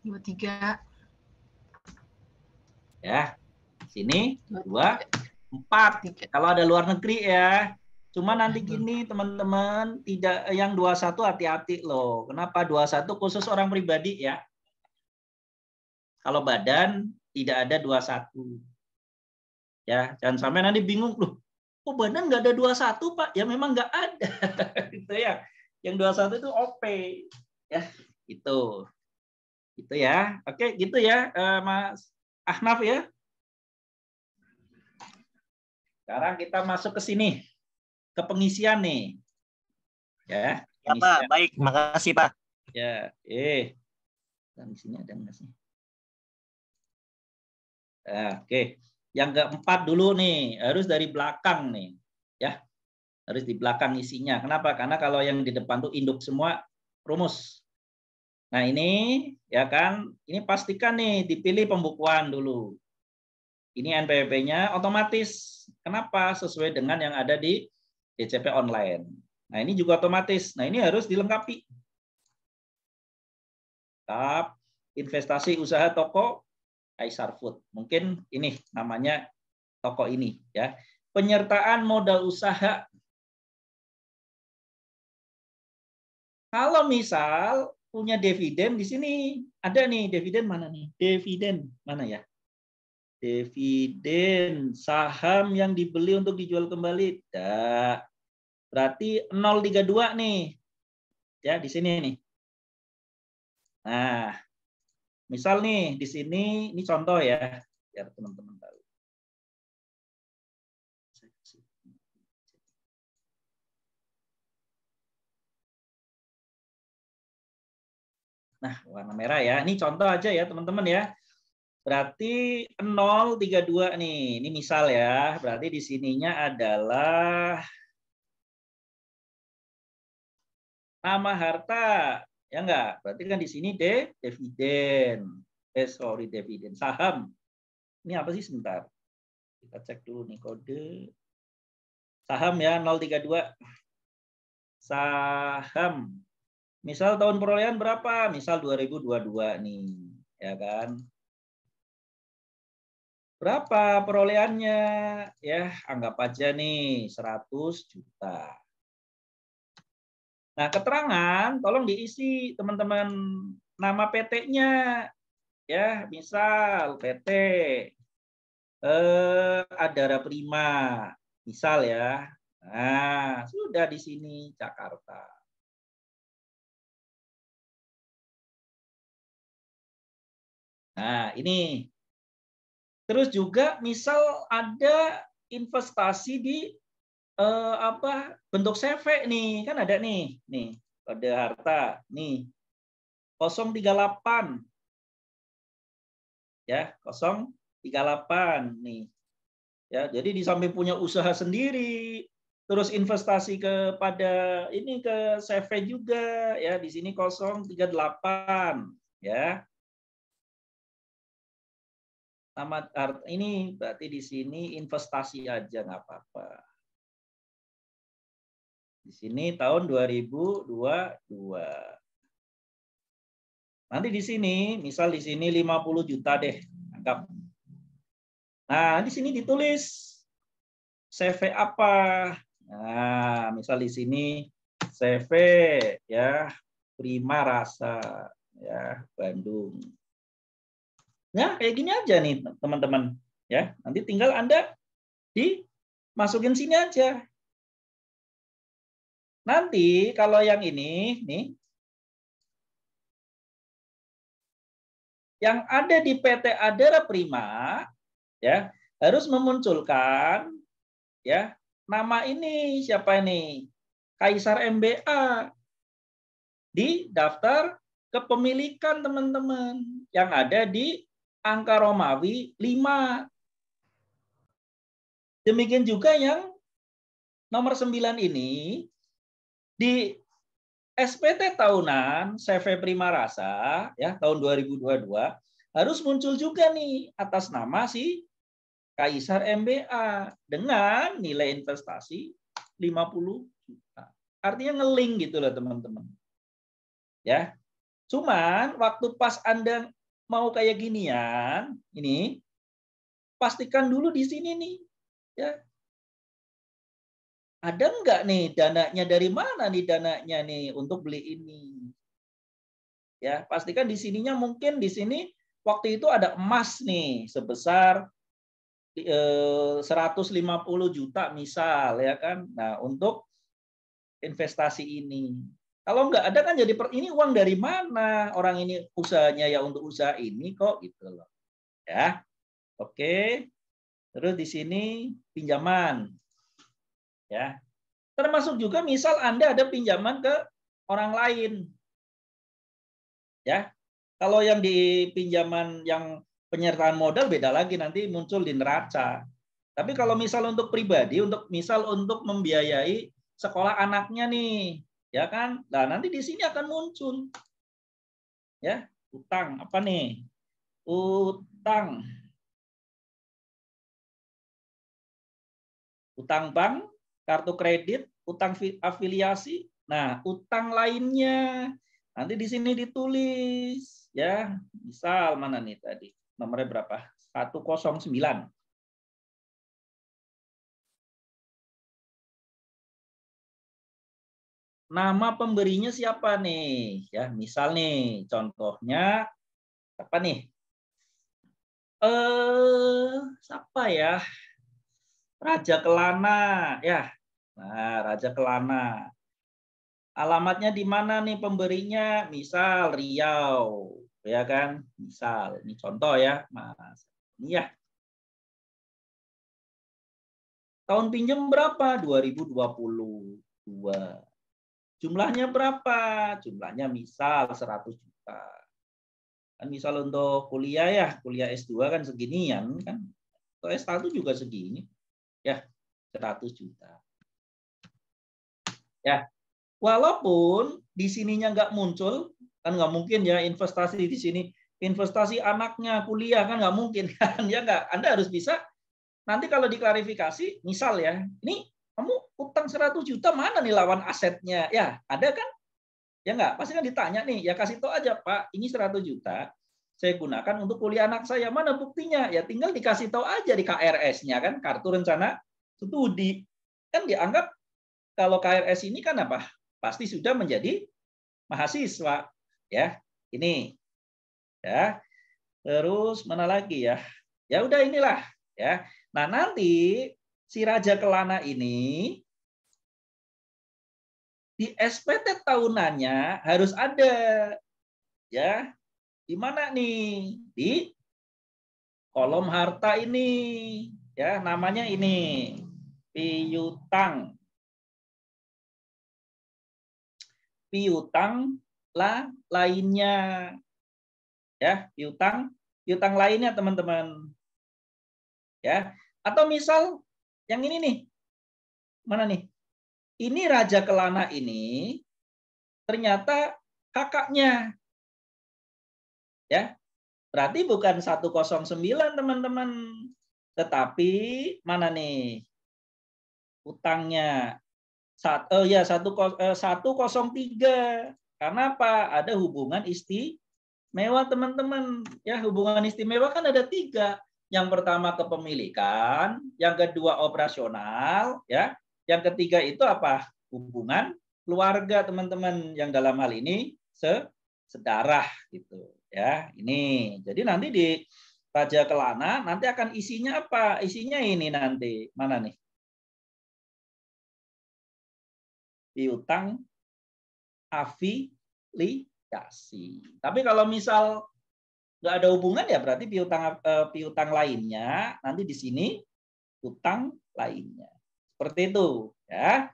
23. Ya. Sini 24. Kalau ada luar negeri ya. Cuma nanti gini teman-teman, tidak yang 21 hati-hati loh. Kenapa 21 khusus orang pribadi ya? Kalau badan tidak ada 21. Ya, jangan sampai nanti bingung loh. Kok badan nggak ada 21, Pak? Ya memang nggak ada. Gitu ya. Yang 21 itu OP. Ya, itu. Gitu ya. Oke, gitu ya, Mas Ahnaf ya. Sekarang kita masuk ke sini. Ke pengisian nih. Ya, ya Pak, baik. Makasih, Pak. Ya, dan di sini ada nggak sih? Oke. Yang keempat dulu nih, harus dari belakang nih. Ya. Harus di belakang isinya. Kenapa? Karena kalau yang di depan tuh induk semua rumus. Nah, ini ya kan, ini pastikan nih dipilih pembukuan dulu. Ini NPWP-nya otomatis. Kenapa? Sesuai dengan yang ada di DCP online. Nah, ini juga otomatis. Nah, ini harus dilengkapi. Tab investasi usaha toko Kaisar Food. Mungkin ini namanya toko ini ya. Penyertaan modal usaha. Kalau misal punya dividen di sini ada nih, dividen mana nih? Dividen mana ya? Dividen saham yang dibeli untuk dijual kembali. Berarti 032 nih. Ya, di sini nih. Nah, misal nih di sini ini contoh ya, biar teman-teman tahu. Nah, warna merah ya. Ini contoh aja ya, teman-teman ya. Berarti 032 nih. Ini misal ya. Berarti di sininya adalah nama harta. Ya enggak? Berarti kan di sini dividen. Dividen. Saham. Ini apa sih sebentar? Kita cek dulu nih kode. Saham ya 032. Saham. Misal tahun perolehan berapa? Misal 2022 nih, ya kan? Berapa perolehannya? Ya, anggap aja nih 100 juta. Nah, keterangan tolong diisi teman-teman, nama PT-nya. Ya, misal PT Adara Prima, misal ya. Nah, sudah di sini Jakarta. Nah, ini. Terus juga misal ada investasi di bentuk CV nih, kan ada nih kode harta nih 038 ya 038 nih ya. Jadi di samping punya usaha sendiri, terus investasi kepada ini ke CV juga ya, di sini 038 ya. Nama ini berarti di sini investasi aja nggak apa-apa. Di sini tahun 2022. Nanti di sini, misal di sini 50 juta deh, anggap. Nah, di sini ditulis CV apa. Nah, misal di sini CV ya Prima Rasa ya Bandung. Ya, kayak gini aja nih teman-teman. Ya, nanti tinggal Anda dimasukin sini aja. Nanti kalau yang ini nih, yang ada di PT Adara Prima ya harus memunculkan ya nama ini, siapa ini? Kaisar MBA di daftar kepemilikan teman-teman yang ada di angka Romawi 5. Demikian juga yang nomor 9 ini di SPT tahunan CV Prima Rasa ya tahun 2022 harus muncul juga nih atas nama si Kaisar MBA dengan nilai investasi 50 juta. Artinya ngeling gitu loh teman-teman. Ya. Cuman waktu pas Anda mau kayak ginian, ini pastikan dulu di sini nih, ya. Ada enggak nih dananya, dari mana nih dananya nih untuk beli ini? Ya, pastikan di sininya mungkin di sini waktu itu ada emas nih sebesar 150 juta misal ya kan. Nah, untuk investasi ini. Kalau nggak ada kan jadi ini uang dari mana? Orang ini usahanya ya untuk usaha ini kok gitu loh. Ya. Oke. Terus di sini pinjaman. Ya. Termasuk juga misal Anda ada pinjaman ke orang lain. Ya. Kalau yang di pinjaman yang penyertaan modal beda lagi, nanti muncul di neraca. Tapi kalau misal untuk pribadi, untuk misal untuk membiayai sekolah anaknya nih, ya kan? Nah, nanti di sini akan muncul. Ya, utang apa nih? Utang. Utang bank, kartu kredit, utang afiliasi. Nah, utang lainnya nanti di sini ditulis ya. Misal mana nih tadi? Nomornya berapa? 109. Nama pemberinya siapa nih? Ya, misal nih contohnya apa nih? Siapa ya? Raja Kelana ya. Nah, Raja Kelana. Alamatnya di mana nih pemberinya? Misal Riau, ya kan? Misal, ini contoh ya, Mas. Ini ya. Tahun pinjam berapa? 2022. Jumlahnya berapa? Jumlahnya misal 100 juta. juta. Kan misal untuk kuliah ya, kuliah S2 kan seginian kan. Untuk S1 juga segini. Ya, 100 juta. Ya, walaupun di sininya nggak muncul, kan nggak mungkin ya investasi di sini. Investasi anaknya kuliah kan nggak mungkin kan, ya nggak. Anda harus bisa, nanti kalau diklarifikasi, misal ya, ini kamu utang 100 juta, mana nih lawan asetnya? Ya, ada kan? Ya nggak, pasti kan ditanya nih, ya kasih tahu aja Pak, ini 100 juta saya gunakan untuk kuliah anak saya, mana buktinya? Ya tinggal dikasih tahu aja di KRS-nya kan, kartu rencana studi. Kan dianggap kalau KRS ini kan apa? Pasti sudah menjadi mahasiswa. Ya, ini. Ya. Terus mana lagi ya? Ya udah inilah ya. Nah, nanti si Raja Kelana ini di SPT tahunannya harus ada, ya. Di mana nih? Di kolom harta ini, ya, namanya ini piutang. Piutang lainnya. Ya, piutang lainnya teman-teman. Ya. Atau misal yang ini nih. Mana nih? Ini Raja Kelana ini ternyata kakaknya. Ya. Berarti bukan 109 teman-teman. Tetapi mana nih? Utangnya 103. Karena apa? Ada hubungan istimewa teman-teman. Ya, hubungan istimewa kan ada 3. Yang pertama kepemilikan, yang kedua operasional, ya. Yang ketiga itu apa? Hubungan keluarga teman-teman, yang dalam hal ini sedarah gitu ya. Ini. Jadi nanti di Raja Kelana nanti akan isinya apa? Isinya ini nanti. Mana nih? Piutang afiliasi. Tapi kalau misal nggak ada hubungan ya berarti piutang lainnya nanti di sini utang lainnya. Seperti itu ya.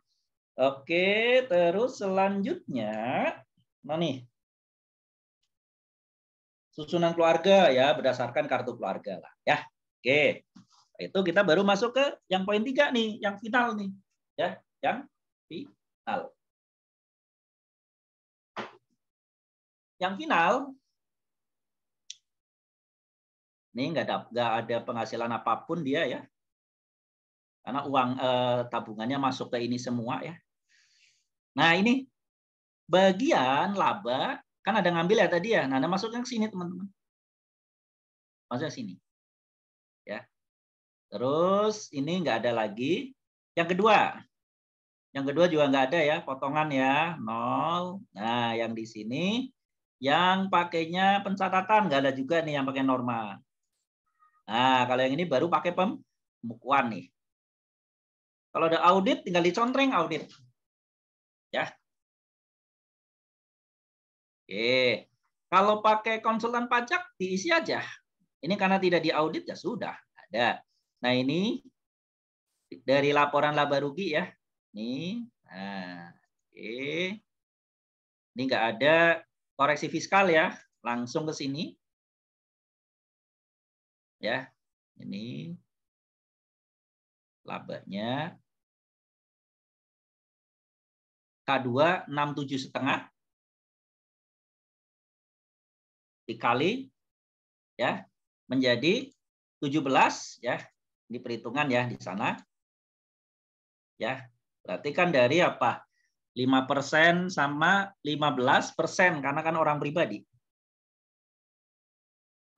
Oke, terus selanjutnya nih? Susunan keluarga ya berdasarkan kartu keluarga lah ya. Oke. Itu kita baru masuk ke yang poin 3 nih, yang final nih. Ya, yang final. Yang final ini nggak ada penghasilan apapun dia ya. Karena uang tabungannya masuk ke ini semua ya. Nah, ini bagian laba kan ada ngambil ya tadi ya. Nah, ada masuknya ke sini teman-teman. Masuknya sini. Ya. Terus ini nggak ada lagi. Yang kedua juga nggak ada ya, potongan ya, 0. Nah, yang di sini yang pakainya pencatatan nggak ada juga nih yang pakai normal. Nah, kalau yang ini baru pakai pembukuan nih. Kalau ada audit, tinggal dicontreng audit. Ya. Oke. Kalau pakai konsultan pajak, diisi aja. Ini karena tidak diaudit, ya sudah. Ada. Nah, ini dari laporan laba rugi ya. Nih. Nah, oke. Ini nggak ada koreksi fiskal ya. Langsung ke sini. Ya. Ini labanya. K2 67,5 dikali ya menjadi 17 ya. Ini perhitungan ya di sana. Ya. Berarti kan dari apa? 5% sama 15% karena kan orang pribadi.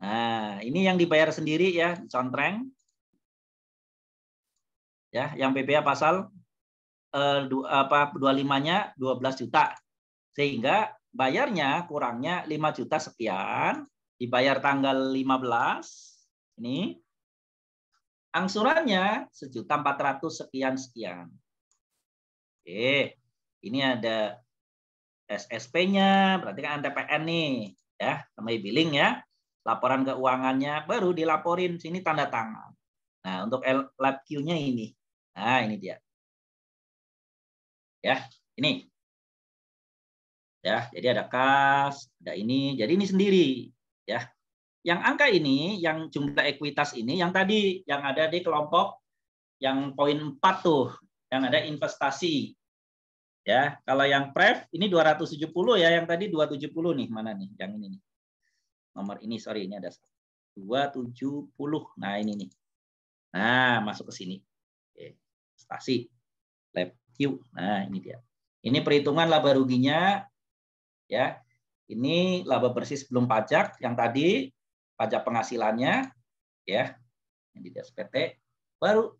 Nah, ini yang dibayar sendiri ya, contreng. Ya, yang PPh pasal 25-nya 12 juta. Sehingga bayarnya kurangnya 5 juta sekian, dibayar tanggal 15. Ini angsurannya 1.400.000 sekian. Oke. Ini ada SSP-nya, berarti kan NTPN nih, ya, namanya billing ya. Laporan keuangannya baru dilaporin, sini tanda tangan. Nah, untuk lab Q-nya ini. Nah, ini dia. Ya, ini. Ya, jadi ada kas, ada ini. Jadi ini sendiri, ya. Yang angka ini, yang jumlah ekuitas ini, yang tadi yang ada di kelompok yang poin 4 tuh, yang ada investasi. Ya, kalau yang pref ini 270 ya, yang tadi 270 nih, mana nih? Yang ini nih. Nomor ini, sorry, ini ada 270. Nah, ini nih. Nah, masuk ke sini. Oke. Investasi. Lab Q. Nah, ini dia. Ini perhitungan laba ruginya, ya. Ini laba bersih sebelum pajak, yang tadi pajak penghasilannya, ya, yang di SPT, baru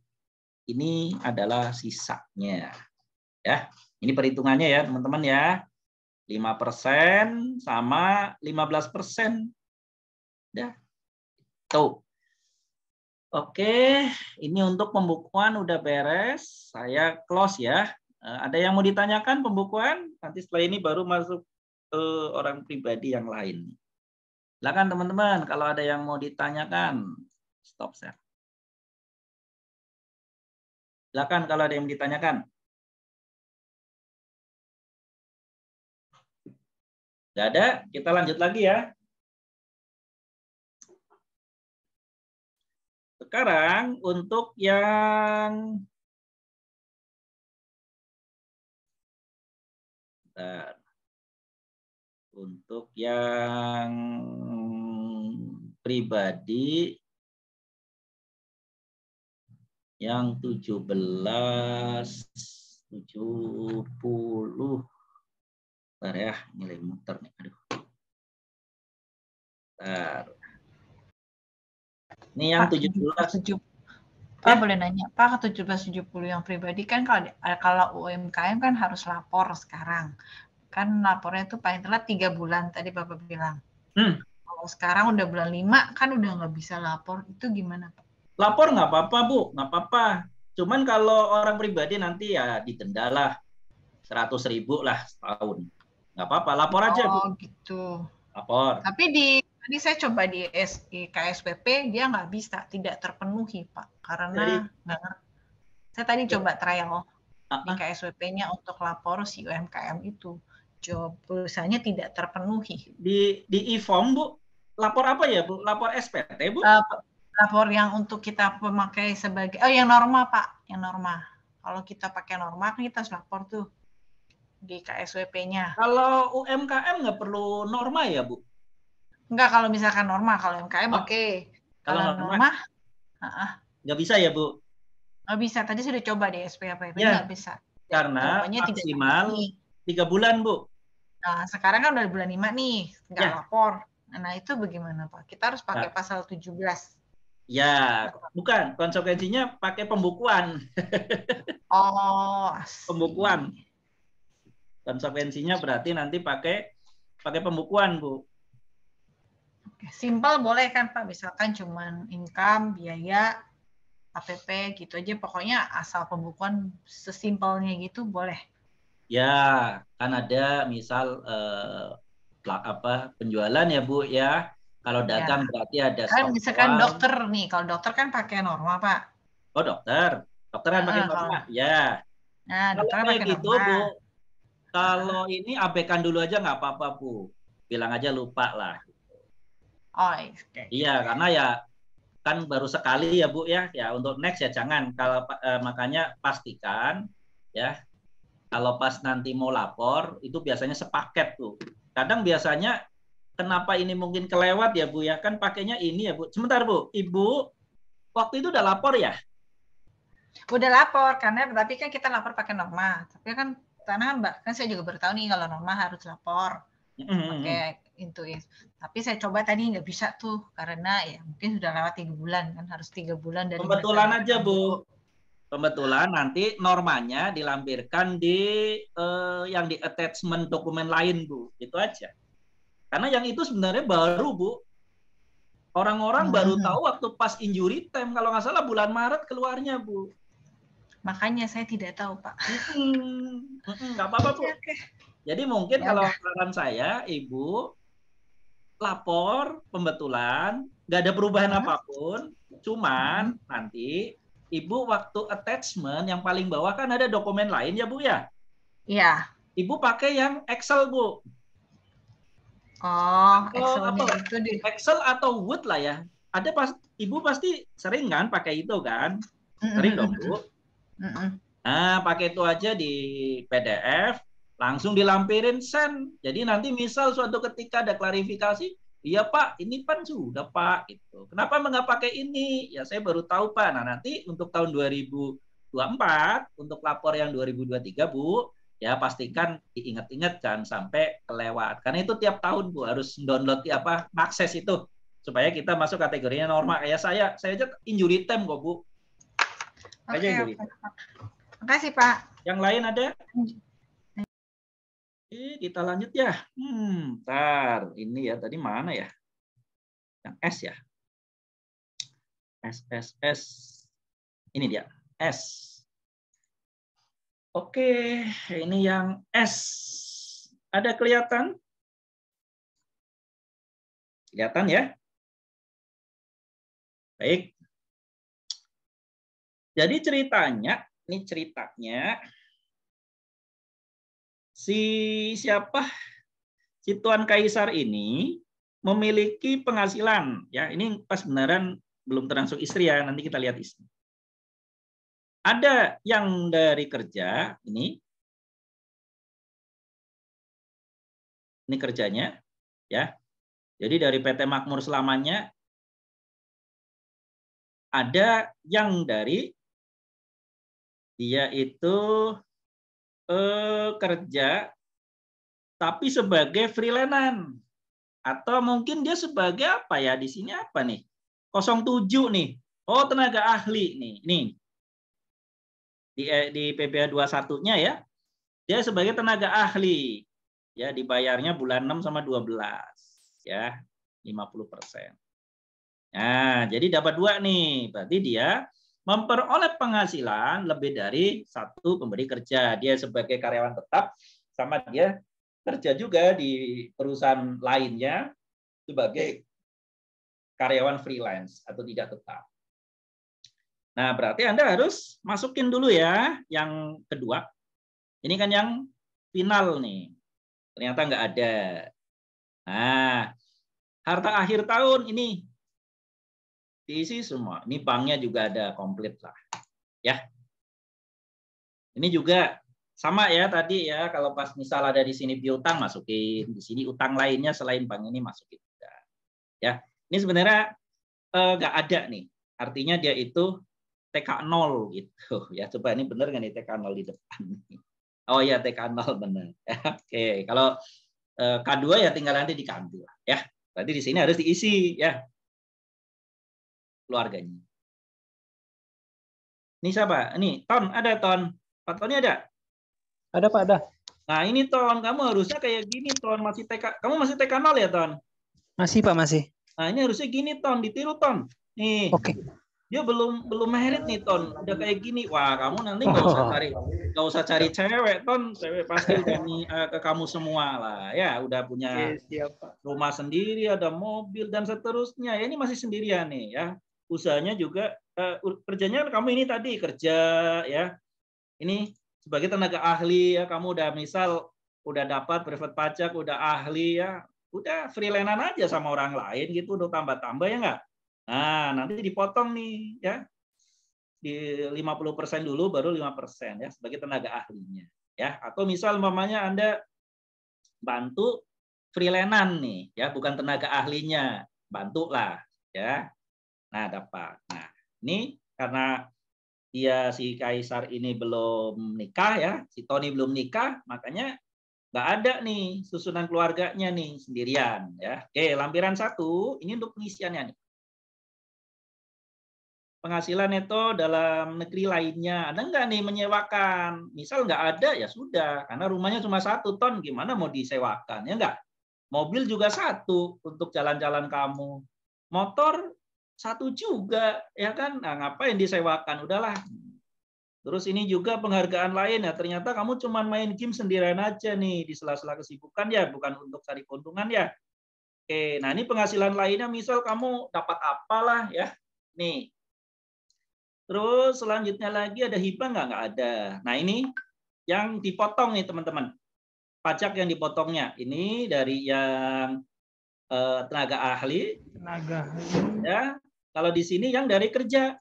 ini adalah sisanya, ya. Ini perhitungannya ya, teman-teman ya. 5% sama 15%. Ya. Tuh. Oke, ini untuk pembukuan udah beres. Saya close ya. Ada yang mau ditanyakan pembukuan? Nanti setelah ini baru masuk ke orang pribadi yang lain. Silakan teman-teman, kalau ada yang mau ditanyakan, stop share. Silakan kalau ada yang ditanyakan. Nggak ada, kita lanjut lagi ya. Sekarang untuk yang pribadi yang 1770. Bentar ya, nilai muter nih. Aduh. Bentar. Ini yang 17. Pak boleh nanya, Pak 1770 yang pribadi kan kalau UMKM kan harus lapor sekarang. Kan lapornya itu paling telat 3 bulan tadi Bapak bilang. Kalau sekarang udah bulan 5 kan udah nggak bisa lapor. Itu gimana Pak? Lapor nggak apa-apa Bu, nggak apa-apa. Cuman kalau orang pribadi nanti ya didenda lah 100.000 lah setahun. Nggak apa-apa, lapor aja Bu. Oh gitu. Lapor. Tapi tadi saya coba di KSPP dia nggak bisa, tidak terpenuhi Pak, karena nggak ngerti. Saya tadi coba trial di KSPP-nya untuk lapor si UMKM itu, job perusahaannya tidak terpenuhi. Di e-form Bu, lapor apa ya Bu? Lapor SPT Bu? Lapor yang untuk kita pemakai sebagai, yang norma Pak, yang norma. Kalau kita pakai norma kan kita harus lapor tuh di KSWP-nya. Kalau UMKM nggak perlu norma ya Bu? Enggak, kalau misalkan norma, kalau UMKM oke. Kalau norma nggak bisa ya Bu? Nggak bisa, tadi sudah coba di SPAPP nggak bisa. Karena maksimal 3 bulan Bu. Nah, sekarang kan udah bulan 5 nih, nggak lapor. Nah, itu bagaimana Pak? Kita harus pakai pasal 17. Ya, bukan. Konsekuensinya pakai pembukuan. Pembukuan. Konsekuensinya berarti nanti pakai pembukuan, Bu. Simpel boleh kan, Pak? Misalkan cuman income, biaya, APP gitu aja. Pokoknya asal pembukuan sesimpelnya gitu boleh. Ya, kan ada misal penjualan ya, Bu ya. Kalau dagang berarti ada kan misalkan dokter nih, kalau dokter kan pakai norma Pak. Oh dokter kan pakai norma, ya. Nah dokter kalau pakai gitu norma. Bu, kalau ini abaikan dulu aja nggak apa-apa Bu, bilang aja lupa lah. Iya karena ya kan baru sekali ya Bu ya, untuk next ya jangan. Kalau makanya pastikan ya kalau pas nanti mau lapor itu biasanya sepaket tuh. Kadang biasanya kenapa ini mungkin kelewat ya Bu ya, kan pakainya ini ya Bu. Sebentar Bu, Ibu waktu itu udah lapor ya? Udah lapor, tapi kan kita lapor pakai norma. Tapi kan karena kan saya juga baru tahu nih kalau norma harus lapor pakai Intuit. Tapi saya coba tadi nggak bisa tuh karena ya mungkin sudah lewat 3 bulan kan, harus 3 bulan dari. Kebetulan aja Bu. Kebetulan nanti normanya dilampirkan di yang di attachment dokumen lain Bu, itu aja. Karena yang itu sebenarnya baru Bu. Orang-orang baru tahu waktu pas injury time, kalau nggak salah bulan Maret keluarnya Bu. Makanya saya tidak tahu Pak. Nggak apa-apa Bu. Jadi mungkin kalau saran saya, Ibu lapor pembetulan, nggak ada perubahan apapun, cuman nanti Ibu waktu attachment yang paling bawah kan ada dokumen lain ya Bu ya? Iya. Ibu pakai yang Excel, Bu. Oh, Oh, Excel-nya apa? itu di Excel atau Word lah ya. Ada Ibu pasti sering kan pakai itu kan? Sering dong, Bu. Nah, pakai itu aja di PDF, langsung dilampirin send. Jadi nanti misal suatu ketika ada klarifikasi, iya Pak, ini kan sudah Pak. Gitu. Kenapa nggak pakai ini? Ya saya baru tahu Pak. Nah nanti untuk tahun 2024, untuk lapor yang 2023 Bu, ya pastikan diingat-ingat kan sampai kelewat. Karena itu tiap tahun Bu harus download akses itu supaya kita masuk kategorinya normal. Kayak saya aja injury time kok Bu. Oke. Makasih Pak. Yang lain ada? Kita lanjut ya. Ntar ini ya tadi mana ya? Yang S ya. S. Ini dia S. Oke, ini yang S. Ada kelihatan? Kelihatan ya? Baik. Jadi ceritanya si Tuan Kaisar ini memiliki penghasilan ya. Ini pas beneran belum termasuk istri ya, nanti kita lihat istri. Ada yang dari kerja ini kerjanya ya. Jadi dari PT Makmur Selamanya ada yang dari dia itu kerja tapi sebagai freelance atau mungkin dia sebagai apa ya di sini apa nih 07 nih tenaga ahli nih di PPh 21-nya ya dia sebagai tenaga ahli ya dibayarnya bulan 6 sama 12 ya 50%. Nah jadi dapat 2 nih berarti dia memperoleh penghasilan lebih dari satu pemberi kerja. Dia sebagai karyawan tetap, sama dia kerja juga di perusahaan lainnya sebagai karyawan freelance atau tidak tetap. Nah, berarti Anda harus masukin dulu ya yang kedua. Ini kan yang final nih. Ternyata nggak ada. Nah, harta akhir tahun ini diisi semua. Ini banknya juga ada komplit lah. Ya. Ini juga sama ya tadi ya kalau pas misal ada di sini piutang masukin, di sini utang lainnya selain bank ini masukin juga. Ya. Ini sebenarnya nggak ada nih. Artinya dia itu TK 0 gitu. Ya coba ini benar nggak nih TK 0 di depan? Oh ya TK 0 benar. Oke, kalau K2 ya tinggal nanti diambil ya. Berarti di sini harus diisi ya. Keluarganya. Ini siapa? Ini Ton, ada Ton. Pak Tony ada? Ada Pak, ada. Nah ini Ton, kamu harusnya kayak gini Ton, masih TK. Kamu masih TK 0 ya Ton? Masih Pak, masih. Nah ini harusnya gini Ton, ditiru Ton. Nih. Oke. Dia belum merit nih Ton, udah kayak gini. Wah kamu nanti nggak usah cari cewek Ton, cewek pasti udah ke kamu semua lah. Ya udah punya rumah sendiri, ada mobil dan seterusnya. Ya ini masih sendirian nih ya. Usahanya juga kerjanya kamu ini tadi kerja ya. Ini sebagai tenaga ahli ya, kamu udah misal udah dapat private pajak, udah ahli ya, udah freelance aja sama orang lain gitu, udah tambah-tambah ya nggak? Nah, nanti dipotong nih ya. Di 50% dulu baru 5% ya sebagai tenaga ahlinya ya. Atau misal umpamanya Anda bantu freelance nih ya, bukan tenaga ahlinya, bantulah ya. Nah, dapat. Nah, ini karena dia si Kaisar ini belum nikah ya, si Tony belum nikah, makanya nggak ada nih susunan keluarganya nih sendirian ya. Oke, lampiran 1 ini untuk pengisiannya nih. Penghasilan neto dalam negeri lainnya ada nggak nih menyewakan? Misal nggak ada ya sudah, karena rumahnya cuma 1 ton, gimana mau disewakan ya nggak? Mobil juga 1 untuk jalan-jalan kamu, motor 1 juga ya kan? Nah, ngapain disewakan? Udahlah. Terus ini juga penghargaan lain ya, ternyata kamu cuma main game sendirian aja nih di sela-sela kesibukan ya, bukan untuk cari keuntungan ya. Oke, nah ini penghasilan lainnya misal kamu dapat apalah ya. Nih. Terus selanjutnya lagi ada hibah nggak ada. Nah ini yang dipotong nih teman-teman. pajak yang dipotongnya. Ini dari yang tenaga ahli. Ya, kalau di sini yang dari kerja.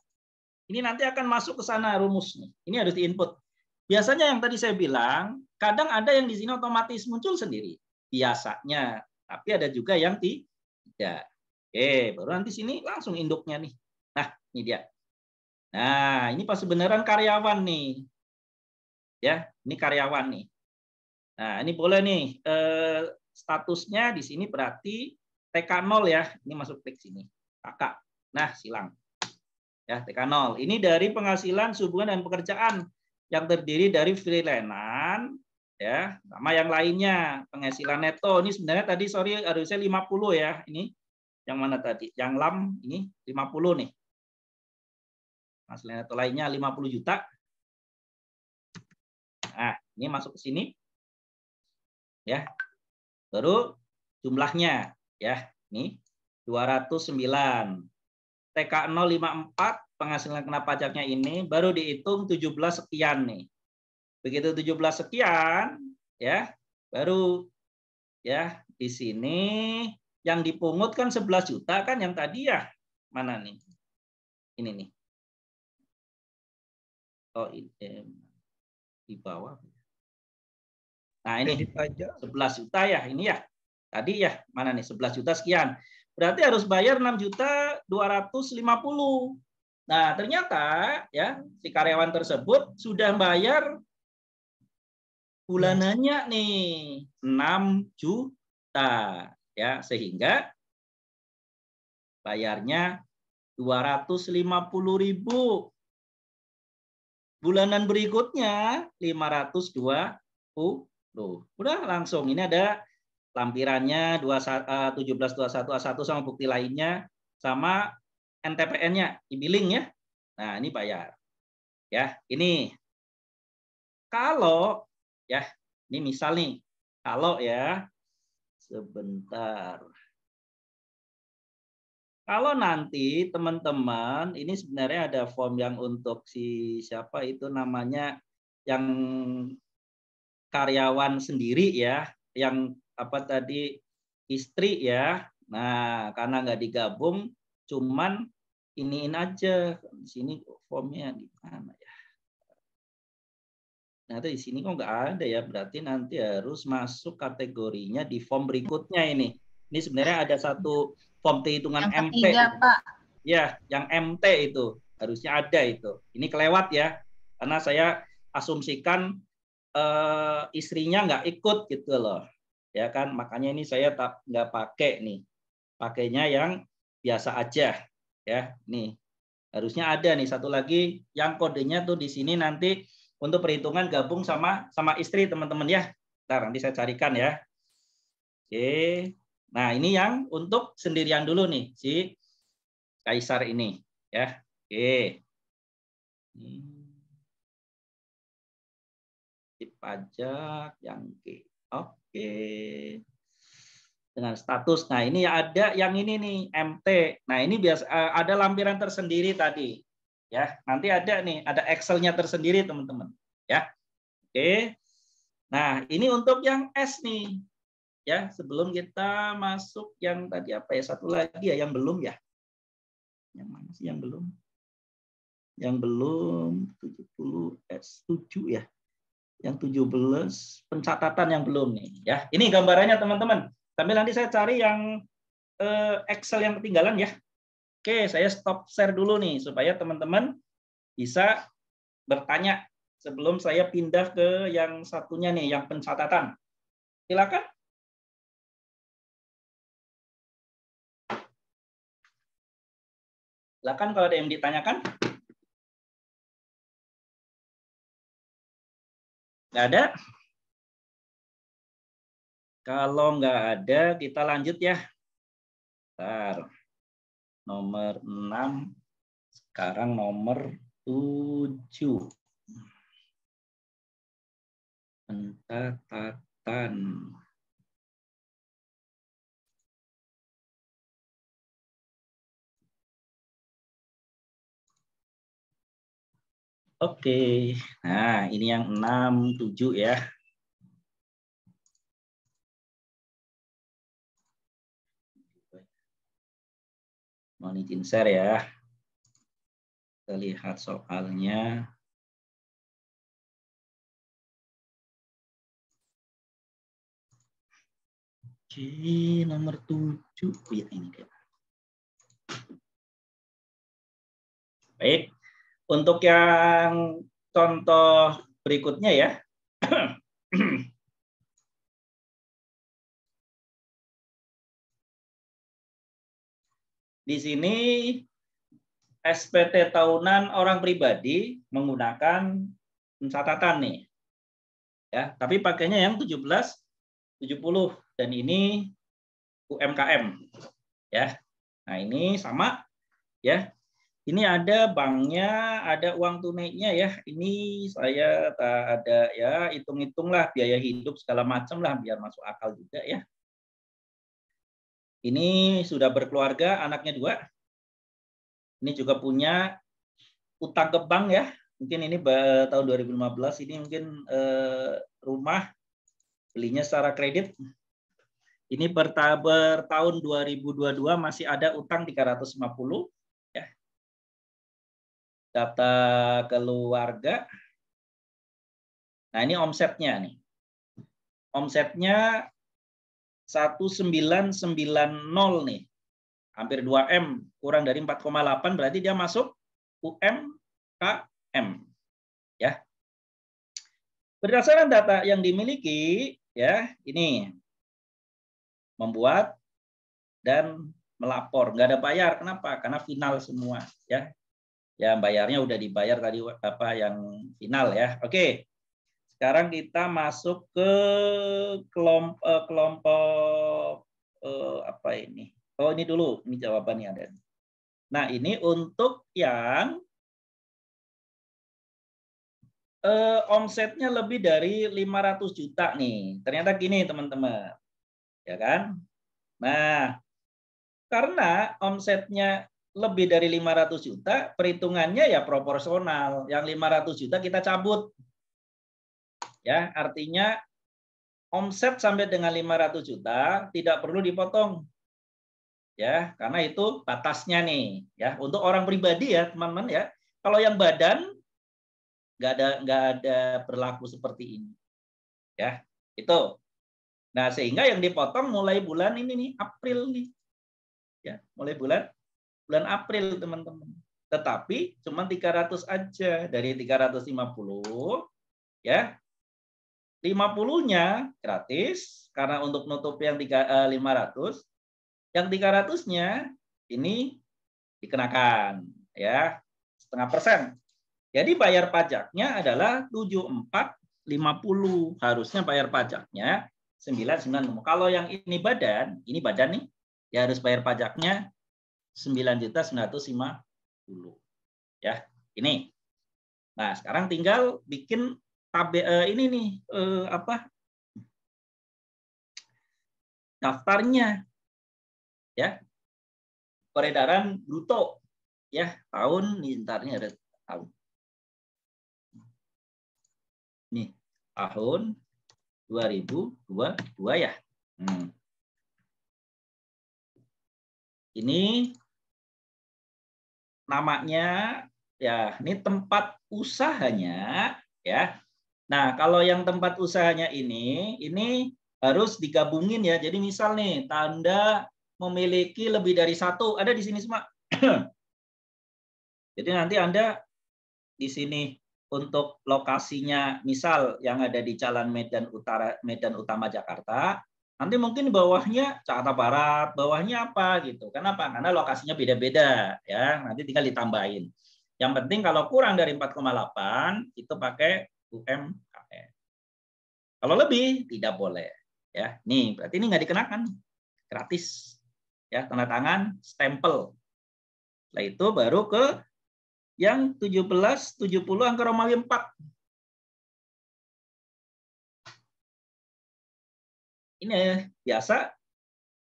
Ini nanti akan masuk ke sana rumusnya. Ini harus diinput. Biasanya yang tadi saya bilang, kadang ada yang di sini otomatis muncul sendiri. Biasanya. Tapi ada juga yang tidak. Oke, baru nanti sini langsung induknya nih. Nah, ini dia. Nah, ini pas beneran karyawan nih. Ya, ini karyawan nih. Nah, ini boleh nih statusnya di sini berarti TK0 ya. Ini masuk klik sini. Kakak. Nah, silang. Ya, TK0. Ini dari penghasilan hubungan dan pekerjaan yang terdiri dari freelance ya, sama yang lainnya. Penghasilan neto ini sebenarnya tadi harusnya 50 ya. Ini yang mana tadi? Yang LAM ini 50 nih. Penghasilan neto lainnya 50 juta. Nah, ini masuk ke sini. Ya. Baru jumlahnya ya. Ini 209. TK054 penghasilan kena pajaknya ini baru dihitung 17 sekian nih. Begitu 17 sekian ya, baru ya di sini yang dipungut kan 11 juta kan yang tadi ya. Mana nih? Ini nih. Oh, ini di bawah. Nah, ini 11 juta ya, ini ya. Tadi ya, mana nih 11 juta sekian. Berarti harus bayar 6.250.000. Nah, ternyata ya si karyawan tersebut sudah bayar bulanannya nih 6 juta ya, sehingga bayarnya 250.000. Bulanan berikutnya 520. Udah langsung ini ada lampirannya 1721A1 sama bukti lainnya sama NTPN-nya di billing ya. Nah, ini bayar. Ya, ini kalau ya, ini misal nih. Kalau ya sebentar. Kalau nanti teman-teman ini sebenarnya ada form yang untuk si siapa itu namanya yang karyawan sendiri ya, yang apa tadi istri ya. Nah, karena nggak digabung, cuman iniin aja di sini formnya di mana ya? Nah, di sini kok nggak ada ya, berarti nanti harus masuk kategorinya di form berikutnya ini. Ini sebenarnya ada satu form perhitungan yang MT. ketiga, Pak. Ya, yang MT itu harusnya ada itu. Ini kelewat ya, karena saya asumsikan istrinya nggak ikut gitu loh, ya kan, makanya ini saya nggak pakai nih, pakainya yang biasa aja ya. Nih harusnya ada nih satu lagi yang kodenya tuh di sini nanti untuk perhitungan gabung sama istri teman-teman ya. Ntar nanti saya carikan ya. Oke, nah ini yang untuk sendirian dulu nih si Kaisar ini ya. Oke. Pajak yang oke dengan status. Nah, ini ada yang ini nih MT. Nah, ini biasa ada lampiran tersendiri tadi ya. Nanti ada nih, ada Excel-nya tersendiri teman-teman ya. Oke. Nah, ini untuk yang S nih ya. Sebelum kita masuk yang tadi apa ya, satu lagi ya yang belum ya. Yang mana sih yang belum? Yang belum 70 S7 ya. Yang 17 pencatatan yang belum nih ya. Ini gambarannya teman-teman. Sambil nanti saya cari yang Excel yang ketinggalan ya. Oke, saya stop share dulu nih supaya teman-teman bisa bertanya sebelum saya pindah ke yang satunya nih, yang pencatatan. Silakan. Silakan kalau ada yang ditanyakan. Nggak ada? Kalau nggak ada, kita lanjut ya. Bentar. Nomor 6, sekarang nomor 7. Pencatatan. Oke, nah ini yang 6, 7 ya. Mohon izin share ya. Kita lihat soalnya. Oke, nomor 7. Oh, ya, ini dia. Baik. Untuk yang contoh berikutnya ya. Di sini SPT tahunan orang pribadi menggunakan catatan nih. Ya, tapi pakainya yang 1770 dan ini UMKM ya. Nah, ini sama ya. Ini ada banknya, ada uang tunainya ya. Ini saya tak ada ya, hitung-hitunglah biaya hidup segala macam lah biar masuk akal juga ya. Ini sudah berkeluarga, anaknya 2. Ini juga punya utang ke bank ya. Mungkin ini tahun 2015 ini mungkin rumah belinya secara kredit. Ini per tahun 2022 masih ada utang 350 ya. Data keluarga. Nah, ini omsetnya nih. Omsetnya 1990 nih. Hampir 2M, kurang dari 4,8 berarti dia masuk UMKM. Ya. Berdasarkan data yang dimiliki ya, ini membuat dan melapor, nggak ada bayar. Kenapa? Karena final semua ya. Ya, bayarnya udah dibayar tadi apa yang final ya. Oke. Sekarang kita masuk ke kelompok apa ini? Oh, ini dulu. Ini jawabannya ada. Nah, ini untuk yang omsetnya lebih dari 500 juta nih. Ternyata gini, teman-teman. Ya kan? Nah, karena omsetnya lebih dari 500 juta, perhitungannya ya proporsional. Yang 500 juta kita cabut. Ya, artinya omset sampai dengan 500 juta tidak perlu dipotong. Ya, karena itu batasnya nih, ya. Untuk orang pribadi ya, teman-teman ya. Kalau yang badan nggak ada berlaku seperti ini. Ya, itu. Nah, sehingga yang dipotong mulai bulan ini nih, April nih. Ya, mulai bulan April, teman-teman. Tetapi cuma 300 aja dari 350 ya. 50-nya gratis karena untuk nutup yang 500, yang 300-nya ini dikenakan ya 0,5%. Jadi bayar pajaknya adalah 7450. Harusnya bayar pajaknya 990. Kalau yang ini badan nih, ya harus bayar pajaknya 9.950. Ya, ini. Nah, sekarang tinggal bikin ini nih daftarnya ya, peredaran bruto ya tahun nih, ntarnya ada tahun nih, tahun 2022 ya. Ini namanya ya, ini tempat usahanya ya. Nah, kalau yang tempat usahanya ini harus digabungin ya. Jadi misal nih, Anda memiliki lebih dari 1, ada di sini semua. Jadi nanti Anda di sini untuk lokasinya, misal yang ada di Jalan Medan Utama Jakarta, nanti mungkin bawahnya Jakarta Barat, bawahnya apa gitu. Kenapa? Karena lokasinya beda-beda ya. Nanti tinggal ditambahin. Yang penting kalau kurang dari 4,8 itu pakai UMKM. Kalau lebih tidak boleh ya. Nih, berarti ini nggak dikenakan. Gratis. Ya, tanda tangan, stempel. Setelah itu baru ke yang 1770 angka Romawi 4. Ini biasa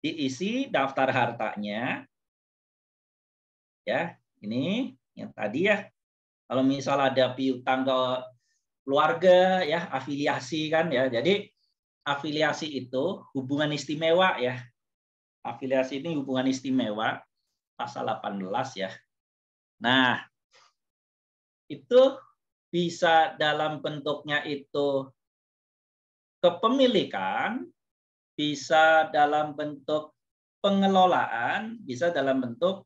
diisi daftar hartanya. Ya, ini yang tadi ya. Kalau misal ada piutang ke keluarga ya, afiliasi kan ya. Jadi afiliasi itu hubungan istimewa ya. Afiliasi ini hubungan istimewa. pasal 18 ya. Nah, itu bisa dalam bentuknya itu kepemilikan, bisa dalam bentuk pengelolaan, bisa dalam bentuk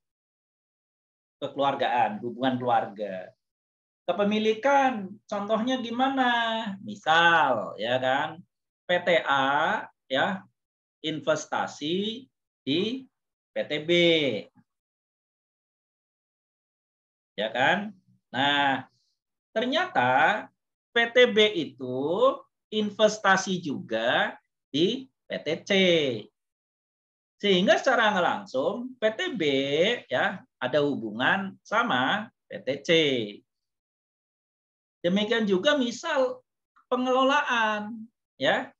kekeluargaan, hubungan keluarga. Kepemilikan, contohnya gimana? Misal, ya kan, PTA, ya, investasi di PTB, ya kan? Nah, ternyata PTB itu investasi juga di PTC. Sehingga secara nggak langsung PTB ya ada hubungan sama PTC. Demikian juga misal pengelolaan ya.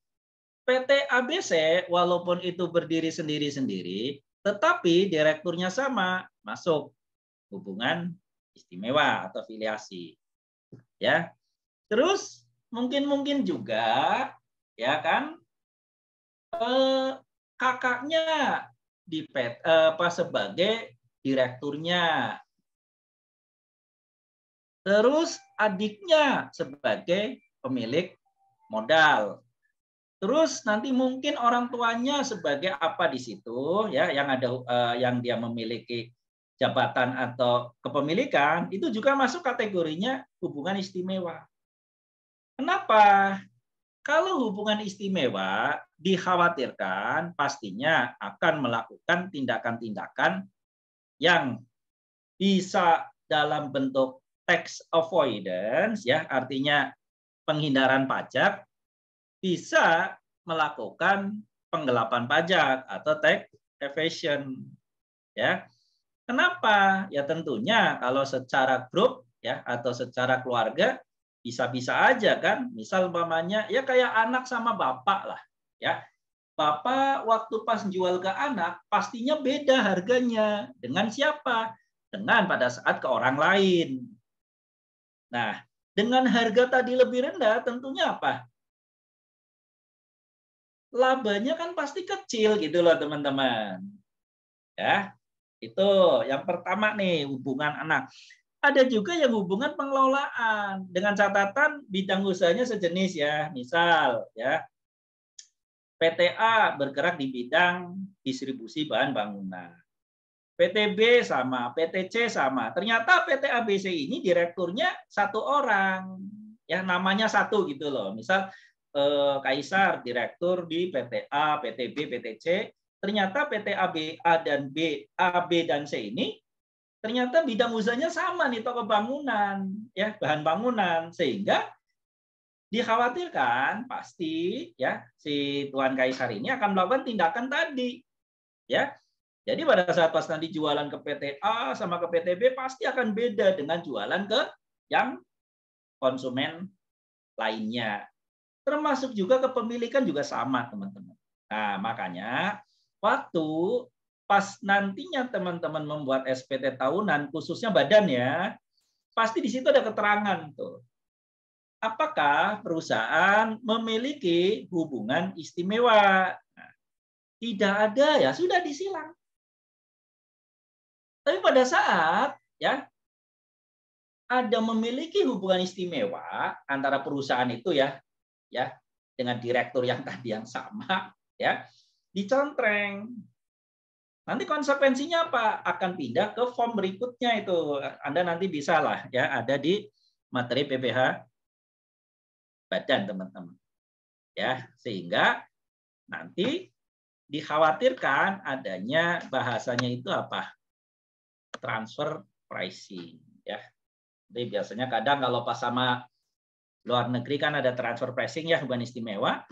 PT ABC walaupun itu berdiri sendiri-sendiri, tetapi direkturnya sama, masuk hubungan istimewa atau filiasi. Ya. Terus mungkin juga ya kan kakaknya di sebagai direkturnya. Terus adiknya sebagai pemilik modal. Terus nanti mungkin orang tuanya sebagai apa di situ ya yang ada yang dia memiliki jabatan atau kepemilikan itu juga masuk kategorinya hubungan istimewa. Kenapa? Kalau hubungan istimewa dikhawatirkan pastinya akan melakukan tindakan-tindakan yang bisa dalam bentuk tax avoidance ya, artinya penghindaran pajak, bisa melakukan penggelapan pajak atau tax evasion ya. Kenapa? Ya tentunya kalau secara grup ya atau secara keluarga bisa-bisa aja kan, misal umpamanya ya kayak anak sama bapak lah ya. Bapak waktu pas jual ke anak pastinya beda harganya dengan siapa? Dengan pada saat ke orang lain. Nah, dengan harga tadi lebih rendah tentunya apa? Labanya kan pasti kecil gitu loh teman-teman. Ya. Itu yang pertama nih hubungan anak. Ada juga yang hubungan pengelolaan dengan catatan bidang usahanya sejenis ya. Misal ya PTA bergerak di bidang distribusi bahan bangunan. PTB sama, PTC sama. Ternyata PT ABC ini direkturnya satu orang. Ya namanya satu gitu loh. Misal Kaisar direktur di PTA, PTB, PTC. Ternyata PT A dan B, A, B dan C ini ternyata bidang usahanya sama nih, toko bangunan, ya bahan bangunan, sehingga dikhawatirkan pasti ya si Tuan Kaisar ini akan melakukan tindakan tadi, ya. Jadi pada saat pas nanti jualan ke PT A sama ke PT B pasti akan beda dengan jualan ke yang konsumen lainnya. Termasuk juga kepemilikan juga sama teman-teman. Nah makanya waktu pas nantinya teman-teman membuat SPT tahunan, khususnya badan ya, pasti di situ ada keterangan tuh. Apakah perusahaan memiliki hubungan istimewa? Nah, tidak ada ya sudah disilang. Tapi pada saat ya ada memiliki hubungan istimewa antara perusahaan itu ya dengan direktur yang tadi yang sama ya dicontreng. Nanti konsekuensinya apa? Akan pindah ke form berikutnya itu. Anda nanti bisa lah ya ada di materi PPH badan teman-teman. Ya, sehingga nanti dikhawatirkan adanya bahasanya itu apa? Transfer pricing ya. Jadi biasanya kadang kalau pas sama luar negeri kan ada transfer pricing ya hubungan istimewa.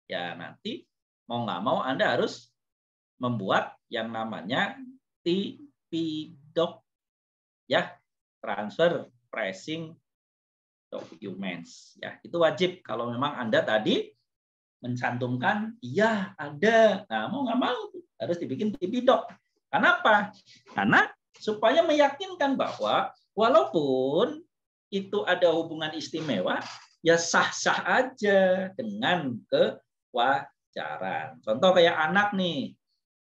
Ya nanti mau nggak mau Anda harus membuat yang namanya TP-Doc ya, transfer pricing documents ya. Itu wajib kalau memang Anda tadi mencantumkan iya ada. Nah, mau nggak mau harus dibikin TP-Doc. Kenapa? Karena supaya meyakinkan bahwa walaupun itu ada hubungan istimewa, ya sah-sah aja dengan kewajaran. Contoh kayak anak nih,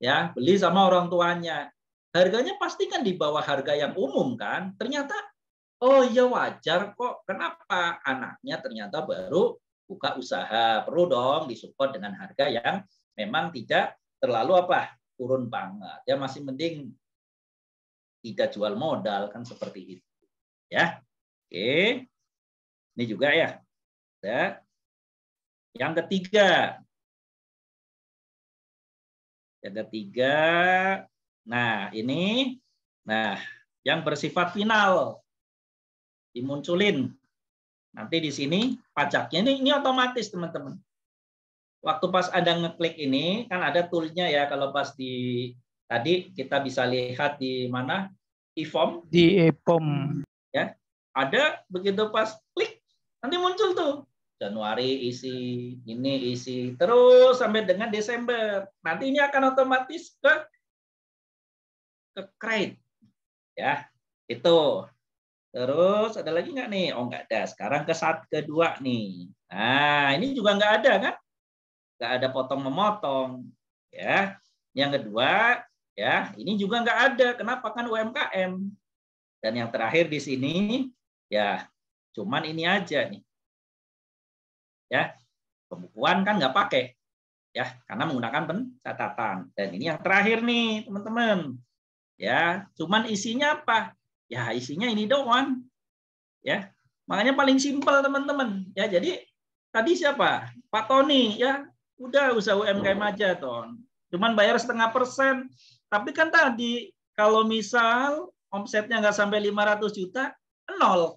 ya beli sama orang tuanya. harganya pasti kan di bawah harga yang umum kan. Ternyata, oh iya wajar kok. Kenapa? Anaknya ternyata baru buka usaha. Perlu dong disupport dengan harga yang memang tidak terlalu turun banget. Ya masih mending tidak jual modal kan seperti itu. Ya. Oke. Ini juga ya. Yang ketiga. Yang ketiga. Nah, ini yang bersifat final dimunculin. Nanti di sini pajaknya ini otomatis, teman-teman. Waktu pas Anda ngeklik ini kan ada toolnya ya, kalau pas tadi kita bisa lihat di mana e-form. Di e-form. Ya. Ada begitu pas klik nanti muncul tuh Januari isi, ini isi terus sampai dengan Desember. Nanti ini akan otomatis ke create. Ya, itu. Terus ada lagi nggak nih? Oh, nggak ada. Sekarang kedua nih. Nah, ini juga nggak ada kan? Nggak ada potong-memotong. Ya. Yang kedua, ya, ini juga nggak ada. Kenapa? Kan UMKM. Dan yang terakhir di sini, ya, cuman ini aja nih. Ya, pembukuan kan nggak pakai. Ya, karena menggunakan pencatatan. Dan ini yang terakhir nih, teman-teman. Ya, cuman isinya apa? Ya, isinya ini doang. Ya. Makanya paling simpel, teman-teman. Ya, jadi tadi siapa? Pak Tony, ya. Udah usaha UMKM aja, Ton. Cuman bayar 0,5%. Tapi kan tadi kalau misal omsetnya nggak sampai 500 juta, 0.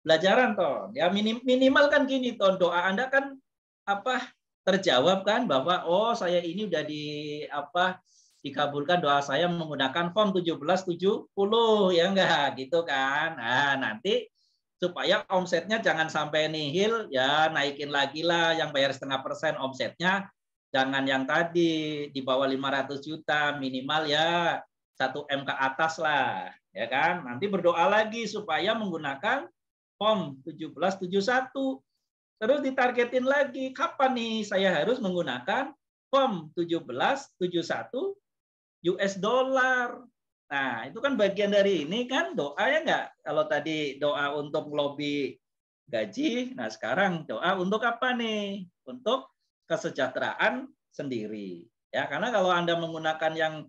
Pelajaran, Ton. Ya minimal kan gini, Ton. Doa Anda kan terjawab kan bahwa oh saya ini udah dikabulkan doa saya menggunakan form 1770 ya enggak gitu kan. Nah, nanti supaya omsetnya jangan sampai nihil ya naikin lagi lah yang bayar 0,5% omsetnya jangan yang tadi di bawah 500 juta minimal ya 1 M ke atas lah ya kan. Nanti berdoa lagi supaya menggunakan form 1771. Terus ditargetin lagi kapan nih saya harus menggunakan form 1771 US dollar. Nah, itu kan bagian dari ini kan doa ya enggak? Kalau tadi doa untuk lobby gaji, nah sekarang doa untuk apa nih? Untuk kesejahteraan sendiri. Ya, karena kalau Anda menggunakan yang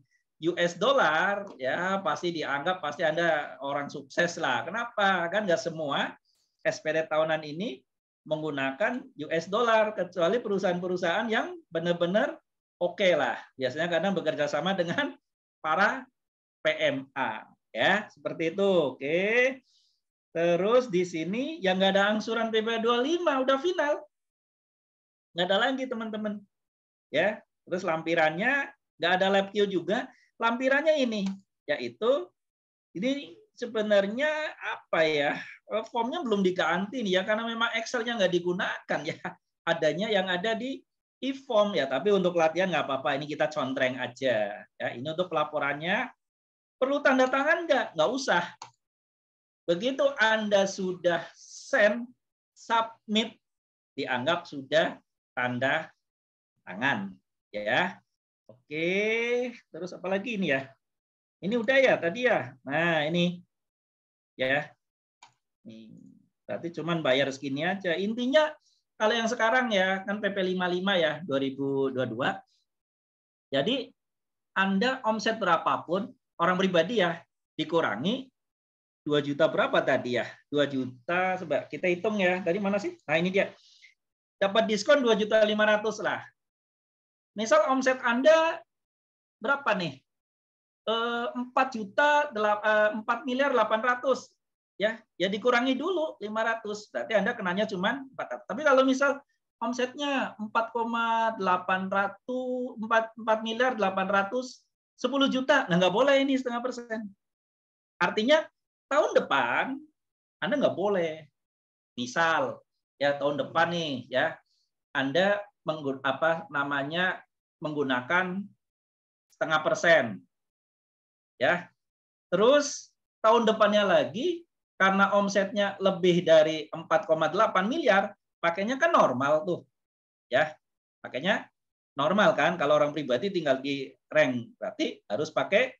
US dollar, ya pasti dianggap pasti Anda orang sukses lah. Kenapa? Kan enggak semua SPD tahunan ini menggunakan US dollar, kecuali perusahaan-perusahaan yang benar-benar oke lah. Biasanya karena bekerja sama dengan para PMA. Ya, seperti itu. Oke. Terus di sini yang nggak ada angsuran PP 25 udah final. Nggak ada lagi, teman-teman. Ya, terus lampirannya nggak ada lab Q juga. Lampirannya ini, yaitu ini sebenarnya formnya belum diganti nih ya, karena memang Excel-nya nggak digunakan ya. Adanya yang ada di e-form ya, tapi untuk latihan nggak apa-apa. Ini kita contreng aja. Ya, ini untuk pelaporannya. Perlu tanda tangan nggak? Nggak usah. Begitu Anda sudah send, submit, dianggap sudah tanda tangan. Ya, oke. Terus apa lagi ini ya? Ini udah ya tadi ya. Nah ini ya. Nih, berarti cuman bayar segini aja. Intinya kalau yang sekarang ya, kan PP 55 ya, 2022. Jadi, Anda omset berapapun, orang pribadi ya, dikurangi 2 juta berapa tadi ya? 2 juta, coba kita hitung ya. Tadi mana sih? Nah, ini dia. Dapat diskon 2.500.000 lah. Misal omset Anda berapa nih? 4.800.000. Ya dikurangi dulu 500, berarti Anda kenanya cuma 400. Tapi kalau misal omsetnya 4.810 juta, nah nggak boleh ini 0,5%. Artinya tahun depan Anda nggak boleh. Misal ya tahun depan nih ya Anda menggunakan 0,5%. Ya. Terus tahun depannya lagi karena omsetnya lebih dari 4,8 miliar, pakainya kan normal tuh. Ya. Pakainya normal kan, kalau orang pribadi tinggal di rank, berarti harus pakai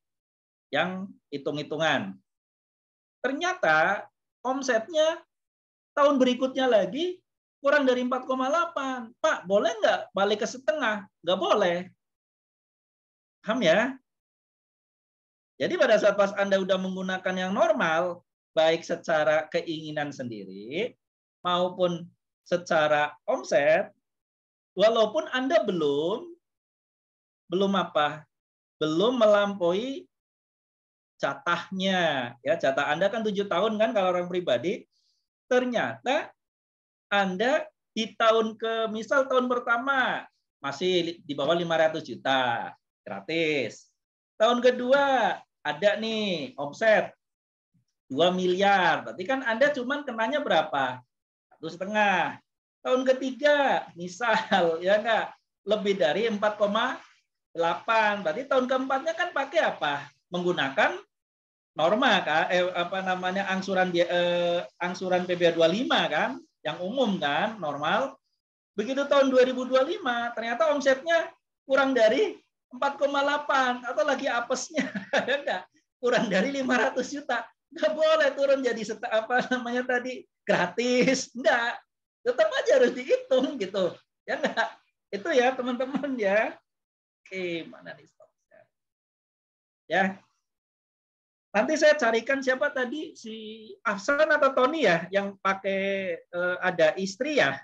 yang hitung-hitungan. Ternyata omsetnya tahun berikutnya lagi kurang dari 4,8. Pak, boleh nggak balik ke setengah? Nggak boleh. Paham ya? Jadi pada saat pas Anda udah menggunakan yang normal, baik secara keinginan sendiri maupun secara omset, walaupun Anda belum melampaui jatahnya, ya jatah Anda kan 7 tahun kan kalau orang pribadi, ternyata Anda di misal tahun pertama masih di bawah 500 juta, gratis. Tahun kedua ada nih omset 2 miliar, berarti kan Anda cuman kenanya berapa? 1,5. Tahun ketiga misal ya enggak lebih dari 4,8, berarti tahun keempatnya kan pakai apa? Menggunakan norma kan, angsuran PBA 25 kan, yang umum kan, normal. Begitu tahun 2025 ternyata omsetnya kurang dari 4,8 atau lagi apesnya ya enggak, kurang dari 500 juta. Nggak boleh turun jadi gratis, enggak. Tetap aja harus dihitung gitu. Ya enggak? Itu ya teman-teman ya. Oke, mana nih stopnya? Ya. Nanti saya carikan siapa tadi, si Afsan atau Tony ya yang pakai ada istri ya.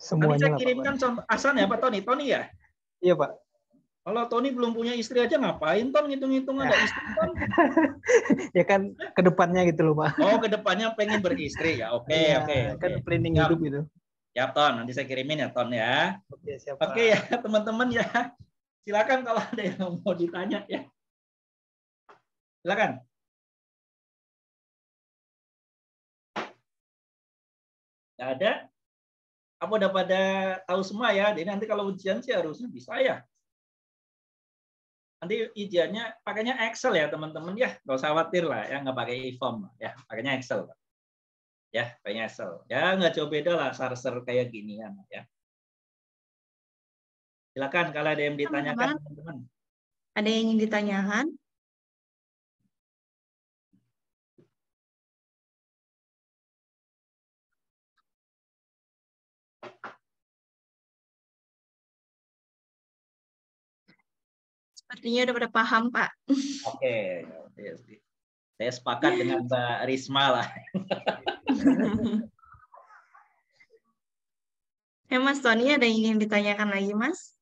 Semuanya. Nanti saya kirimkan contoh Afsan ya Pak Tony. Tony ya? Iya Pak. Kalau Tony belum punya istri aja ngapain Ton ngitung-ngitung ada istri Ton? Ya kan ke depannya gitu loh Pak. Oh, ke depannya pengen beristri ya. Oke. Kan planning hidup gitu. Ya Ton, nanti saya kirimin ya Ton ya. Oke, siap. Oke ya teman-teman ya. Silakan kalau ada yang mau ditanya ya. Silakan. Nggak ada? Apa udah pada tahu semua ya? Jadi nanti kalau ujian sih harusnya bisa ya. Nanti ujiannya pakainya Excel ya teman-teman ya. Nggak usah khawatir lah ya, nggak pakai e-form ya. Pakainya Excel. Ya, pakainya Excel. Ya nggak jauh beda lah sarser kayak ginian ya. Silakan kalau ada yang ditanyakan teman-teman. Ada yang ingin ditanyakan? Sepertinya udah pada paham, Pak. Oke. Saya sepakat dengan Mbak Risma lah. Mas Tony, ada yang ingin ditanyakan lagi, Mas?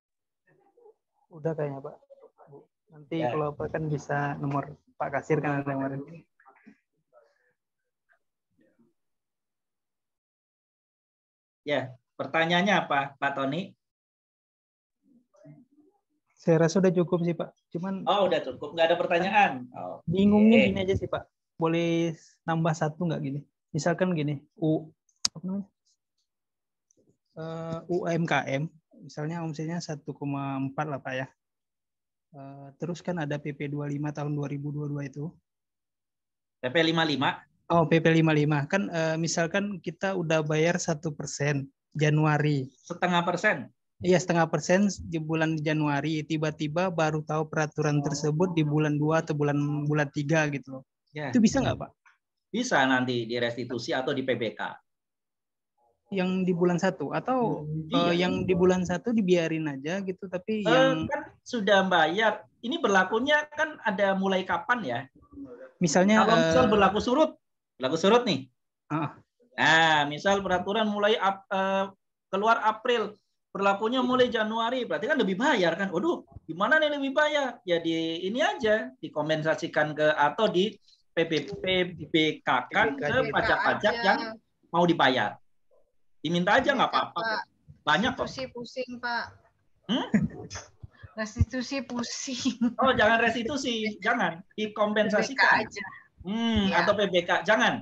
Udah kayaknya Pak. Nanti Ya. kalau apa kan bisa nomor Pak Kasir kan ada nomor ini. Ya, pertanyaannya apa, Pak Tony? Saya rasa udah cukup sih Pak. Cuman Udah cukup, nggak ada pertanyaan. bingungnya gini aja sih Pak. Boleh nambah satu nggak gini? Misalkan gini, UMKM, misalnya omsetnya 1,4 lah Pak ya. Terus kan ada PP 25 tahun 2022 itu. PP 55? Oh, PP 55. Kan misalkan kita udah bayar 1% Januari. 0,5%? Iya, 0,5% di bulan Januari. Tiba-tiba baru tahu peraturan tersebut di bulan 2 atau bulan 3 gitu loh. Ya. Itu bisa nggak Pak? Bisa nanti direstitusi atau di PBK. Yang di bulan 1 atau yang di bulan 1 dibiarin aja gitu, tapi yang kan sudah bayar. Ini berlakunya kan ada mulai kapan ya? misalnya Kalau misal berlaku surut nih. Nah, misal peraturan mulai keluar April, berlakunya mulai Januari, berarti kan lebih bayar kan? Waduh, gimana nih lebih bayar? Ya di ini aja, dikompensasikan ke atau di PBKK ke pajak-pajak yang mau dibayar. Diminta aja nggak apa-apa. Banyak kok. Restitusi pusing, Pak. Restitusi pusing. Oh, jangan restitusi, jangan dikompensasikan. PBK aja. Atau PBK, jangan.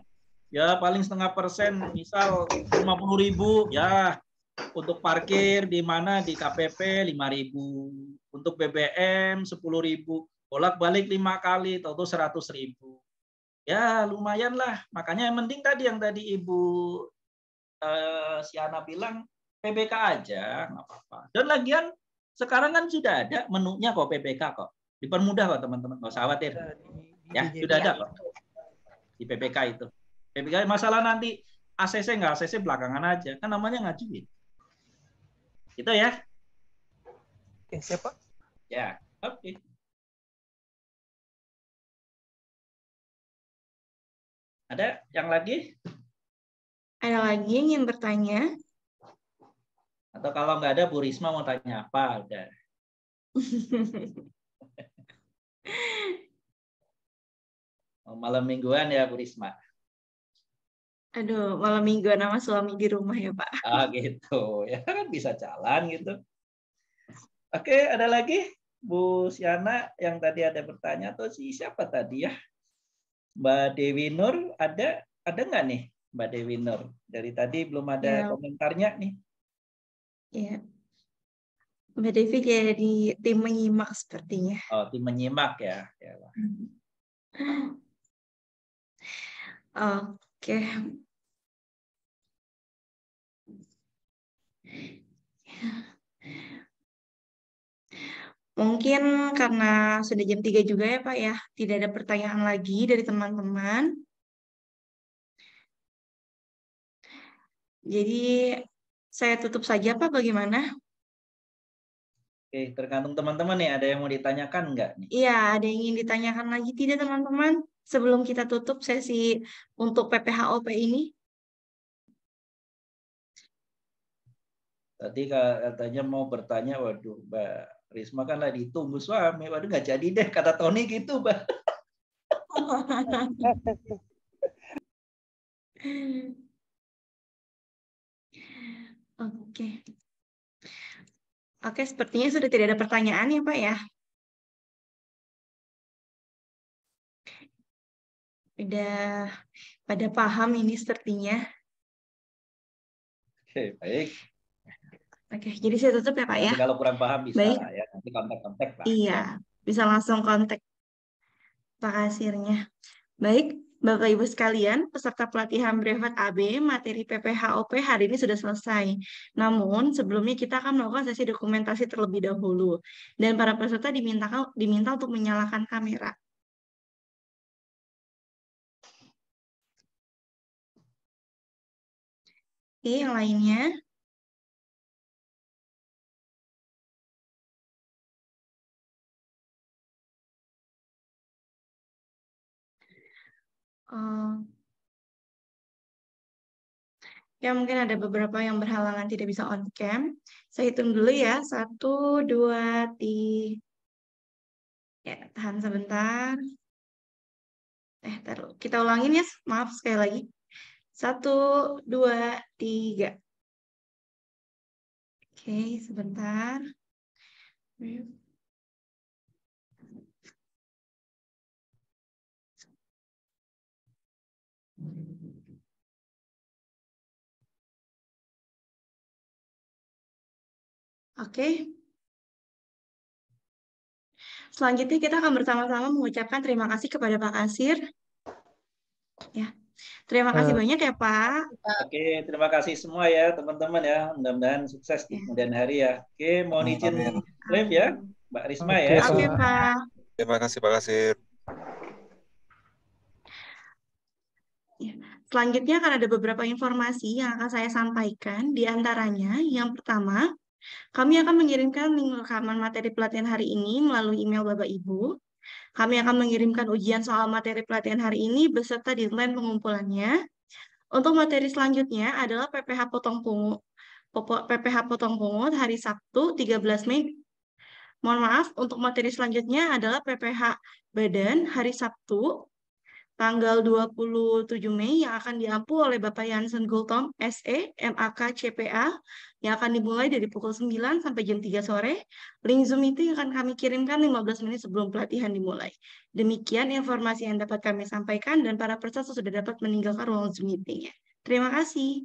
Ya paling 0,5%, misal 50.000 ya untuk parkir di mana di KPP 5.000, untuk BBM 10.000, bolak-balik 5 kali, tahu 100.000. Ya lumayan lah. Makanya yang penting yang tadi Ibu Siana bilang PBK aja nggak apa-apa. Dan lagian sekarang kan sudah ada menunya kok PBK kok. Dipermudah kok teman-teman, nggak usah khawatir. Ya, sudah ada kok di PPK itu. PPK masalah nanti ACC nggak ACC belakangan aja, kan namanya ngajuin. Gitu ya. Oke, siapa? Ya, oke. Ada yang lagi? Ada lagi yang ingin bertanya? Atau kalau nggak ada, Bu Risma mau tanya apa? Udah. Malam mingguan ya, Bu Risma. Aduh, malam mingguan sama suami di rumah ya, Pak. Ah, gitu. Ya kan bisa jalan gitu. Oke, ada lagi? Bu Siana yang tadi ada bertanya, atau siapa tadi ya? Mbak Dewi Nur, ada nggak nih Mbak Dewi Nur? Dari tadi belum ada komentarnya nih. Ya. Mbak Devi jadi tim menyimak sepertinya. Oh, tim menyimak ya. Oke. Mungkin karena sudah jam 3 juga ya Pak ya, tidak ada pertanyaan lagi dari teman-teman. Jadi saya tutup saja Pak, bagaimana? Oke, tergantung teman-teman nih, ada yang mau ditanyakan nggak nih? Iya, ada yang ingin ditanyakan lagi tidak teman-teman? Sebelum kita tutup sesi untuk PPHOP ini. Tadi katanya mau bertanya, waduh Mbak Risma kan lagi ditunggu suami, waduh nggak jadi deh, kata Tony gitu Mbak. Oke. Oke, sepertinya sudah tidak ada pertanyaan ya Pak ya. Udah pada paham ini sepertinya. Oke, baik. Oke, jadi saya tutup ya Pak ya. Nanti kalau kurang paham bisa Baik. ya, nanti kontak-kontak Pak. Iya, bisa langsung kontak Pak Kasirnya. Baik, Bapak Ibu sekalian, peserta pelatihan brevet AB materi PPHOP hari ini sudah selesai. Namun, sebelumnya kita akan melakukan sesi dokumentasi terlebih dahulu. Dan para peserta diminta untuk menyalakan kamera. Oke, yang lainnya. Ya, mungkin ada beberapa yang berhalangan tidak bisa on cam. Saya hitung dulu ya. 1, 2, 3. Ya, tahan sebentar. Taruh. Kita ulangin ya. Maaf sekali lagi. 1, 2, 3. Oke, sebentar. Oke. Selanjutnya kita akan bersama-sama mengucapkan terima kasih kepada Pak Kasir. Ya. Terima kasih banyak ya Pak. Oke, terima kasih semua ya teman-teman ya. Mudah-mudahan sukses di kemudian hari ya. Oke, mohon izin live ya, Mbak Risma ya. Oke Pak. Terima kasih Pak Kasir. Selanjutnya akan ada beberapa informasi yang akan saya sampaikan. Di antaranya, yang pertama, kami akan mengirimkan link rekaman materi pelatihan hari ini melalui email Bapak Ibu. Kami akan mengirimkan ujian soal materi pelatihan hari ini beserta deadline pengumpulannya. Untuk materi selanjutnya adalah PPH Potong Pungut hari Sabtu 13 Mei. Mohon maaf, untuk materi selanjutnya adalah PPH Badan hari Sabtu tanggal 27 Mei yang akan diampu oleh Bapak Jansen Gultom, SE, MAK, CPA, yang akan dimulai dari pukul 9 sampai jam 3 sore. Link Zoom itu akan kami kirimkan 15 menit sebelum pelatihan dimulai. Demikian informasi yang dapat kami sampaikan dan para peserta sudah dapat meninggalkan ruang Zoom meeting-nya. Terima kasih.